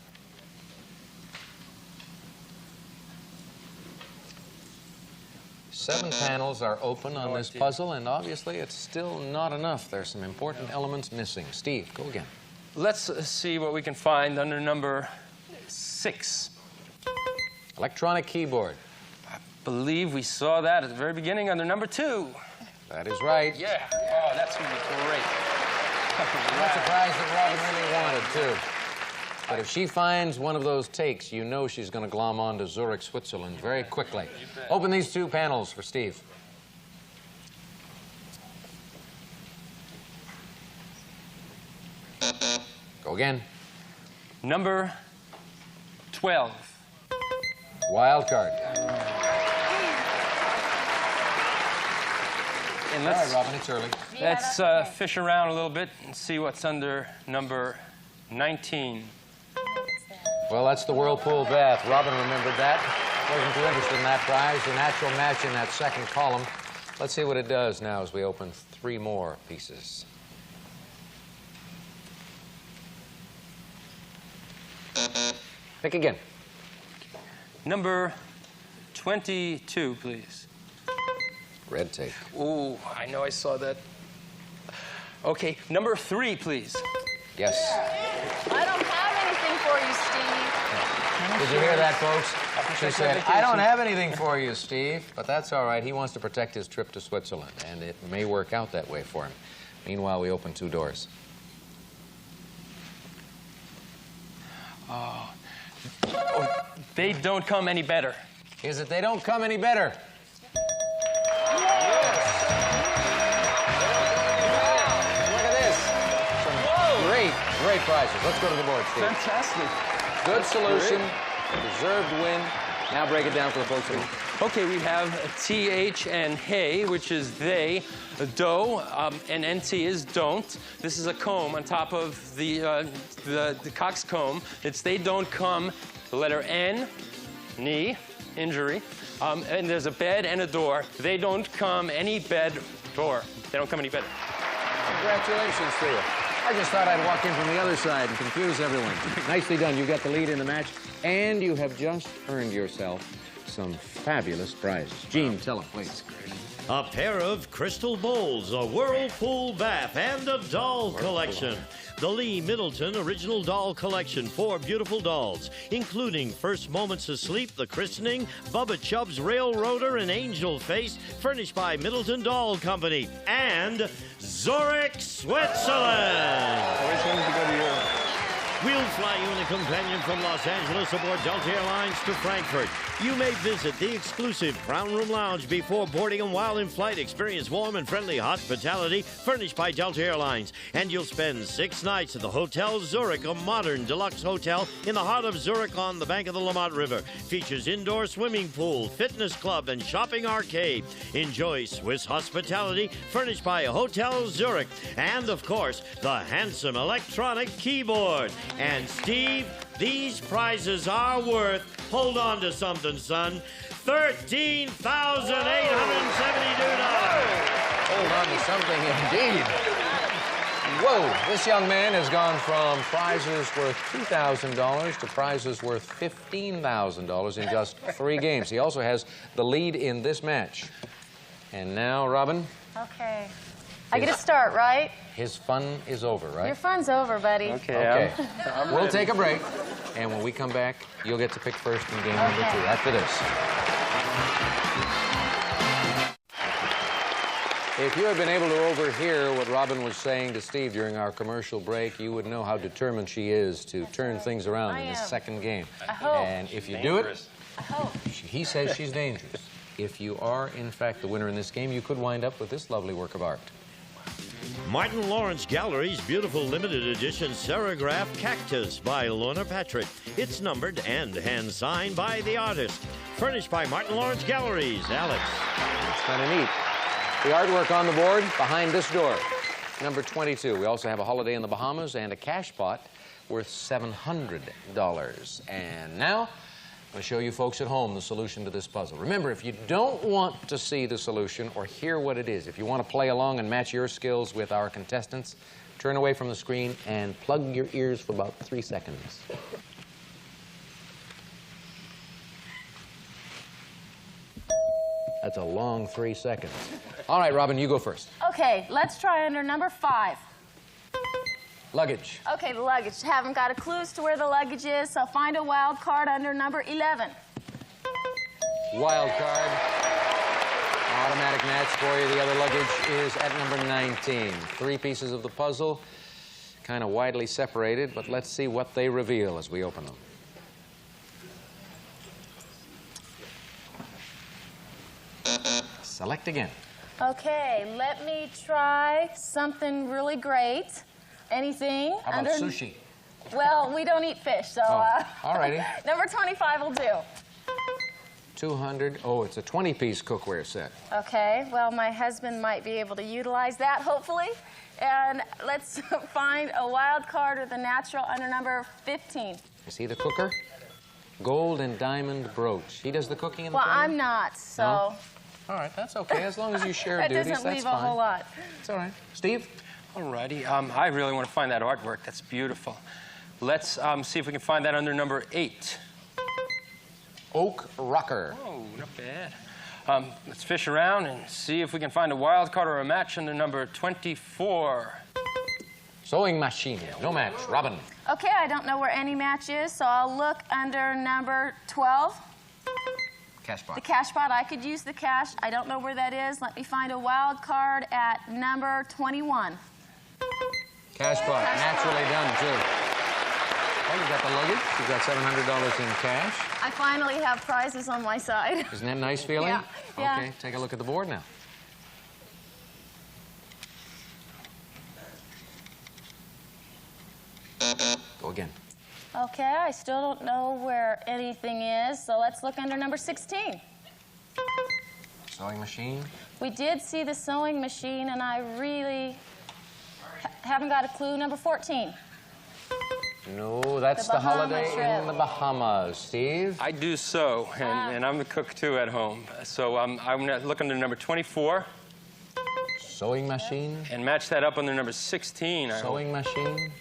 Seven panels are open on this puzzle, and obviously it's still not enough. There's some important elements missing. Steve, go again. Let's see what we can find under number 6. Electronic keyboard. I believe we saw that at the very beginning under number 2. That is right. Yeah. Oh, that's going to be great. That's a prize that Robin really wanted, too. But if she finds one of those takes, you know she's going to glom on to Zurich, Switzerland very quickly. Open these 2 panels for Steve. Go again. Number 12. Wild card. And All right, Robin, it's early. Let's fish around a little bit and see what's under number 19. Well, that's the Whirlpool bath. Robin remembered that. Wasn't too interested in that prize. The natural match in that second column. Let's see what it does now as we open 3 more pieces. Pick again. Number 22, please. Red tape. Ooh, I know I saw that. Okay, number 3, please. Yes. I don't have anything for you, Steve. Did you hear that, folks? She said, I don't have anything for you, Steve. But that's all right. He wants to protect his trip to Switzerland, and it may work out that way for him. Meanwhile, we open 2 doors. Oh, they don't come any better. Is it they don't come any better? Great prizes. Let's go to the board, Steve. Fantastic. Good solution. Deserved win. Now break it down for the folks at home. Okay, we have TH and hey, which is they, do, and NT is don't. This is a comb on top of the coxcomb. It's they don't come. The letter N, knee, injury. And there's a bed and a door. They don't come any bed, door. They don't come any better. Congratulations to you. I just thought I'd walk in from the other side and confuse everyone. Nicely done. You got the lead in the match, and you have just earned yourself some fabulous prizes. Gene, tell them, please. A pair of crystal bowls, a whirlpool bath, and a doll collection. The Lee Middleton Original Doll Collection. 4 beautiful dolls, including First Moments of Sleep, The Christening, Bubba Chubb's Railroader, and Angel Face, furnished by Middleton Doll Company. And Zurich, Switzerland. Always wanted to go to Europe. We'll fly you in a companion from Los Angeles aboard Delta Airlines to Frankfurt. You may visit the exclusive Crown Room Lounge before boarding, and while in flight, experience warm and friendly hospitality furnished by Delta Airlines. And you'll spend 6 nights at the Hotel Zurich, a modern deluxe hotel in the heart of Zurich on the bank of the Lamont River. Features indoor swimming pool, fitness club, and shopping arcade. Enjoy Swiss hospitality furnished by Hotel Zurich. And, of course, the handsome electronic keyboard. And Steve, these prizes are worth, hold on to something, son, $13,872. Hold on to something indeed. Whoa, this young man has gone from prizes worth $2,000 to prizes worth $15,000 in just 3 games. He also has the lead in this match. And now, Robin? Okay. I get to start, right? His fun is over, right? Your fun's over, buddy. Okay. We'll take a break, and when we come back, you'll get to pick first in game number 2 after this. If you had been able to overhear what Robin was saying to Steve during our commercial break, you would know how determined she is to turn things around in this second game. I hope. And if you do it, I hope. he says she's dangerous. If you are, in fact, the winner in this game, you could wind up with this lovely work of art. Martin Lawrence Gallery's beautiful limited edition Serograph Cactus by Lorna Patrick. It's numbered and hand-signed by the artist. Furnished by Martin Lawrence Galleries. Alex. It's kind of neat. The artwork on the board behind this door. Number 22. We also have a holiday in the Bahamas and a cash pot worth $700. And now, I'm going to show you folks at home the solution to this puzzle. Remember, if you don't want to see the solution or hear what it is, if you want to play along and match your skills with our contestants, turn away from the screen and plug your ears for about 3 seconds. That's a long 3 seconds. All right, Robin, you go first. Okay, let's try under number 5. Luggage. Okay, luggage. Haven't got a clue as to where the luggage is, so find a wild card under number 11. Wild card. Automatic match for you. The other luggage is at number 19. 3 pieces of the puzzle, kind of widely separated, but let's see what they reveal as we open them. Select again. Okay, let me try something really great. Anything? How about sushi? Well, we don't eat fish, so... all righty. Number 25 will do. 200. Oh, it's a 20-piece cookware set. Okay, well, my husband might be able to utilize that, hopefully. And let's find a wild card with a natural under number 15. Is he the cooker? Gold and diamond brooch. He does the cooking in the Well, family? I'm not, so... No? All right, that's okay. As long as you share duties, that's fine. That doesn't leave a whole lot. It's all right. Steve? All righty. I really want to find that artwork. That's beautiful. Let's see if we can find that under number 8. Oak rocker. Oh, not bad. Let's fish around and see if we can find a wild card or a match under number 24. Sewing machine. No match. Robin. Okay, I don't know where any match is, so I'll look under number 12. Cash pot. The cash pot. I could use the cash. I don't know where that is. Let me find a wild card at number 21. Cash pot. Naturally done, too. Well, you've got the luggage. You've got $700 in cash. I finally have prizes on my side. Isn't that a nice feeling? Yeah. Yeah. Okay, take a look at the board now. Go again. Okay, I still don't know where anything is, so let's look under number 16. Sewing machine. We did see the sewing machine, and I really haven't got a clue. Number 14. No, that's the holiday trip. in the Bahamas. Steve? I do sew, and I'm the cook, too, at home. So I'm going to look under number 24. Sewing machine. And match that up under number 16. Sewing machine.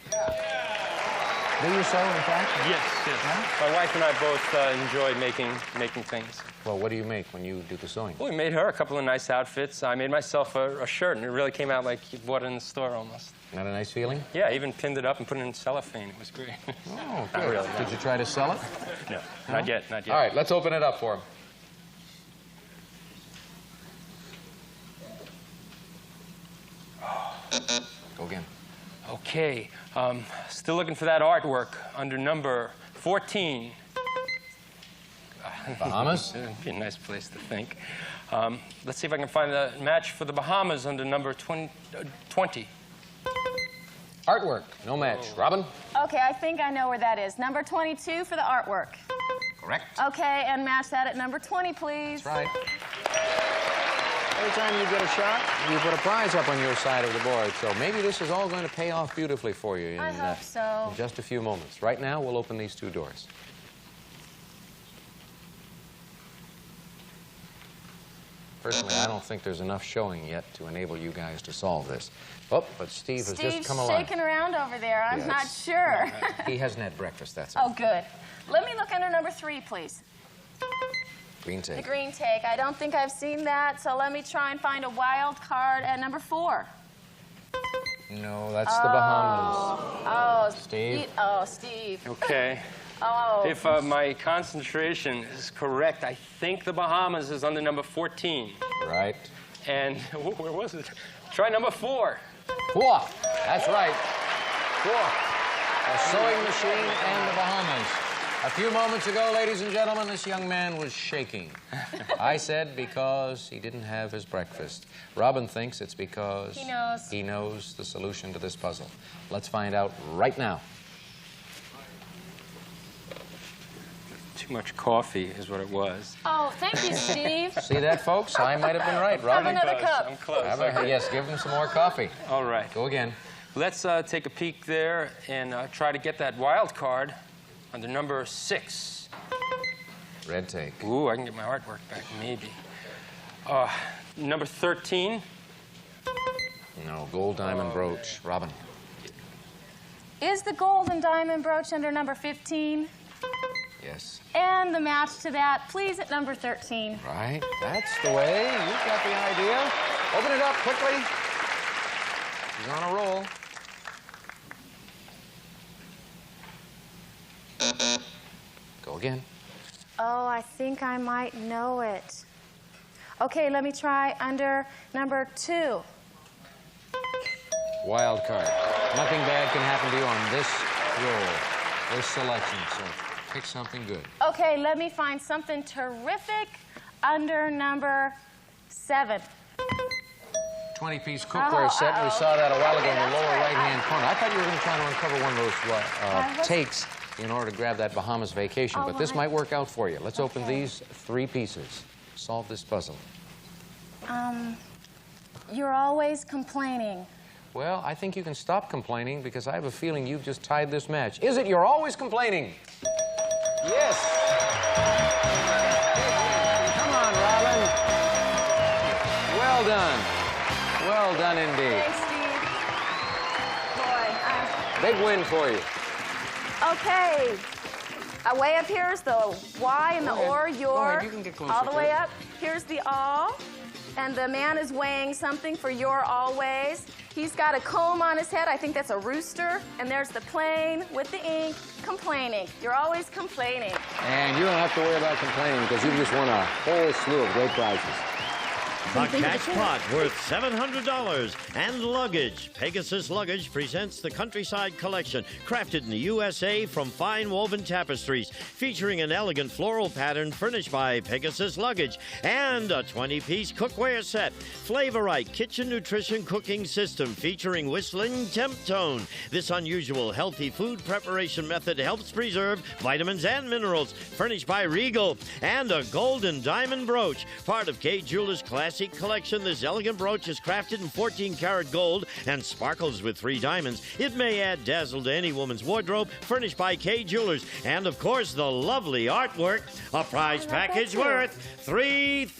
Do you sew, in fact? Yes, yes. My wife and I both enjoy making things. Well, what do you make when you do the sewing? Well, we made her a couple of nice outfits. I made myself a shirt, and it really came out like you bought it in the store almost. Not a nice feeling? Yeah, I even pinned it up and put it in cellophane. It was great. Oh, Not good. really, no. Did you try to sell it? No, not yet, not yet. All right, let's open it up for him. Go again. Okay, still looking for that artwork under number 14. Bahamas? It'd be a nice place to think. Let's see if I can find the match for the Bahamas under number 20. Artwork, no match. Robin? Okay, I think I know where that is. Number 22 for the artwork. Correct. Okay, and match that at number 20, please. That's right. Every time you get a shot, you put a prize up on your side of the board. So maybe this is all going to pay off beautifully for you in, I hope so. in just a few moments. Right now, we'll open these two doors. Personally, I don't think there's enough showing yet to enable you guys to solve this. Oh, but Steve has just come along. Steve's shaking around over there. I'm Yes. not sure. He hasn't had breakfast, that's all. Oh, good. Let me look under number 3, please. Green The tape. green take. I don't think I've seen that, so let me try and find a wild card at number 4. No, that's the Bahamas. Oh, Steve? Steve. Okay. Oh. If my concentration is correct, I think the Bahamas is under number 14. Right. And where was it? Try number 4. 4. That's right. 4. A sewing machine and the Bahamas. A few moments ago, ladies and gentlemen, this young man was shaking. I said because he didn't have his breakfast. Robin thinks it's because he knows the solution to this puzzle. Let's find out right now. Too much coffee is what it was. Oh, thank you, Steve. See that, folks? I might have been right, Robin. Have another cup. I'm close. Yes, give him some more coffee. All right. Go again. Let's take a peek there and try to get that wild card under number 6. Red take. Ooh, I can get my artwork back, maybe. Number 13. No, gold diamond brooch. Robin. Is the golden diamond brooch under number 15? Yes. And the match to that, please, at number 13. Right. That's the way. You've got the idea. Open it up quickly. He's on a roll. Go again. Oh, I think I might know it. Okay, let me try under number 2. Wild card. Nothing bad can happen to you on this roll, this selection, so pick something good. Okay, let me find something terrific under number 7. 20-piece cookware set. We saw that a while ago in the lower right-hand corner. I thought you were going to try to uncover one of those takes in order to grab that Bahamas vacation, but this might work out for you. Let's open these 3 pieces. Solve this puzzle. You're always complaining. Well, I think you can stop complaining because I have a feeling you've just tied this match. Is it you're always complaining? Yes. Come on, Robin. Well done. Well done indeed. Thanks, Steve. Boy, Big win for you. okay. Way up here is the Y and the or, your. You can get closer all the to way it. up. Here's the all. And the man is weighing something for your always. He's got a comb on his head. I think that's a rooster. And there's the plane with the ink, complaining. You're always complaining. And you don't have to worry about complaining because you just won a whole slew of great prizes. The cash pot worth $700 and luggage. Pegasus Luggage presents the Countryside Collection, crafted in the USA from fine woven tapestries, featuring an elegant floral pattern furnished by Pegasus Luggage, and a 20-piece cookware set. Flavorite Kitchen Nutrition Cooking System featuring whistling temp tone. This unusual healthy food preparation method helps preserve vitamins and minerals, furnished by Regal, and a golden diamond brooch, part of Kay Jewelers' classic collection. This elegant brooch is crafted in 14-karat gold and sparkles with 3 diamonds. It may add dazzle to any woman's wardrobe, furnished by Kay Jewelers. And, of course, the lovely artwork, a prize package worth $3,645.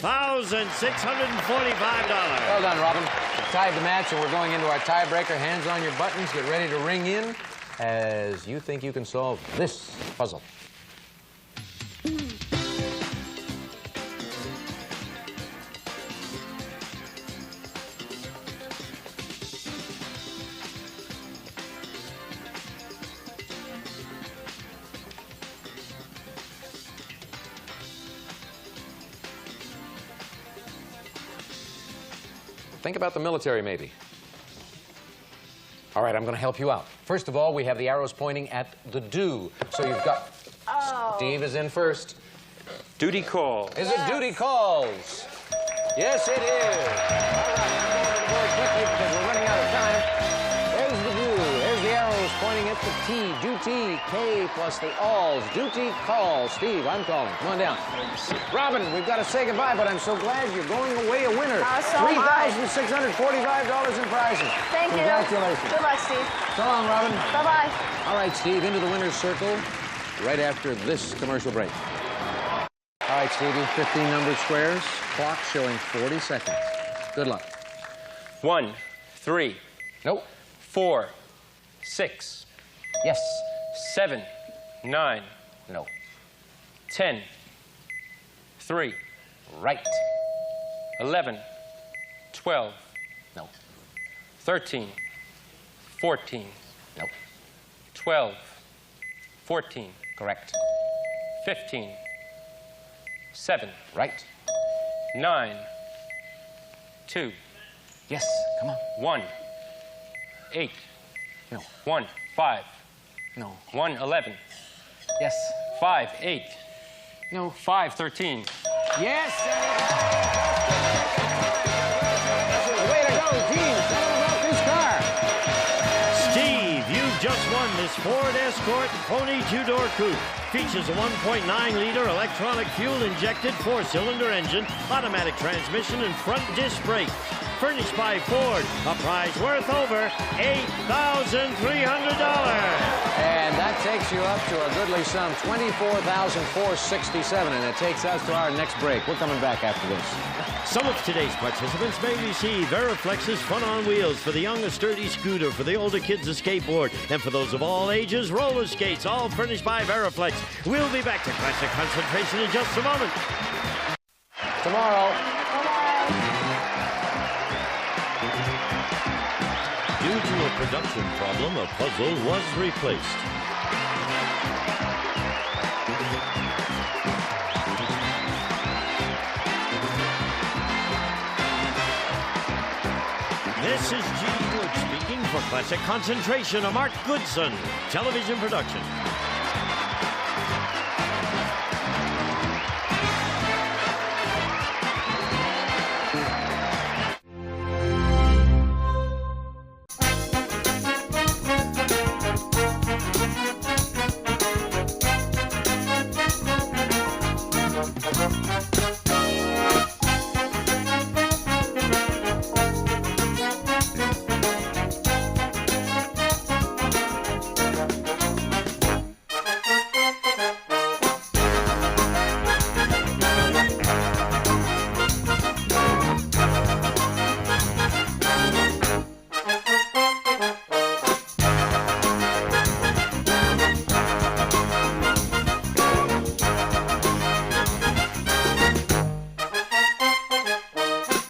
Well done, Robin. You tied the match, and we're going into our tiebreaker. Hands on your buttons. Get ready to ring in as you think you can solve this puzzle. Think about the military, maybe. All right, I'm going to help you out. First of all, we have the arrows pointing at the do. So you've got... Oh. Steve is in first. Duty call. Is it duty calls? Yes, it is. All right, I'm going to the board quickly because we're running out of time. There's the do. There's the arrows pointing at the T. Duty, K plus the alls. Duty calls. Steve, I'm calling. Come on down. Robin, we've got to say goodbye, but I'm so glad you're going away a winner. So am I. $3,645 in prizes. Thank you. Congratulations. Good luck, Steve. So long, Robin. Bye-bye. All right, Steve, into the winner's circle right after this commercial break. All right, Stevie, 15 numbered squares. Clock showing 40 seconds. Good luck. 1, 3. Nope. 4, 6. Yes. 7, 9. No. 10, 3. Right. 11, 12. No. 13, 14. Nope. 12, 14. Correct. 15, 7. Right. 9, 2. Yes, come on. 1, 8. No. 1, 5. No. 1, 11. Yes. 5, 8. No. 5, 13. Yes. Way to go, team. Tell them about this car. Steve, you've just won this Ford Escort Pony two-door coupe. Features a 1.9-liter electronic fuel-injected 4-cylinder engine, automatic transmission, and front disc brakes. Furnished by Ford, a prize worth over $8,300. And that takes you up to a goodly sum, $24,467, and it takes us to our next break. We're coming back after this. Some of today's participants may receive Veriflex's Fun on Wheels for the young, a sturdy scooter, for the older kids, a skateboard, and for those of all ages, roller skates, all furnished by Veriflex. We'll be back to Classic Concentration in just a moment. Tomorrow. Due to a production problem, a puzzle was replaced. This is G. Wood speaking for Classic Concentration, a Mark Goodson television production.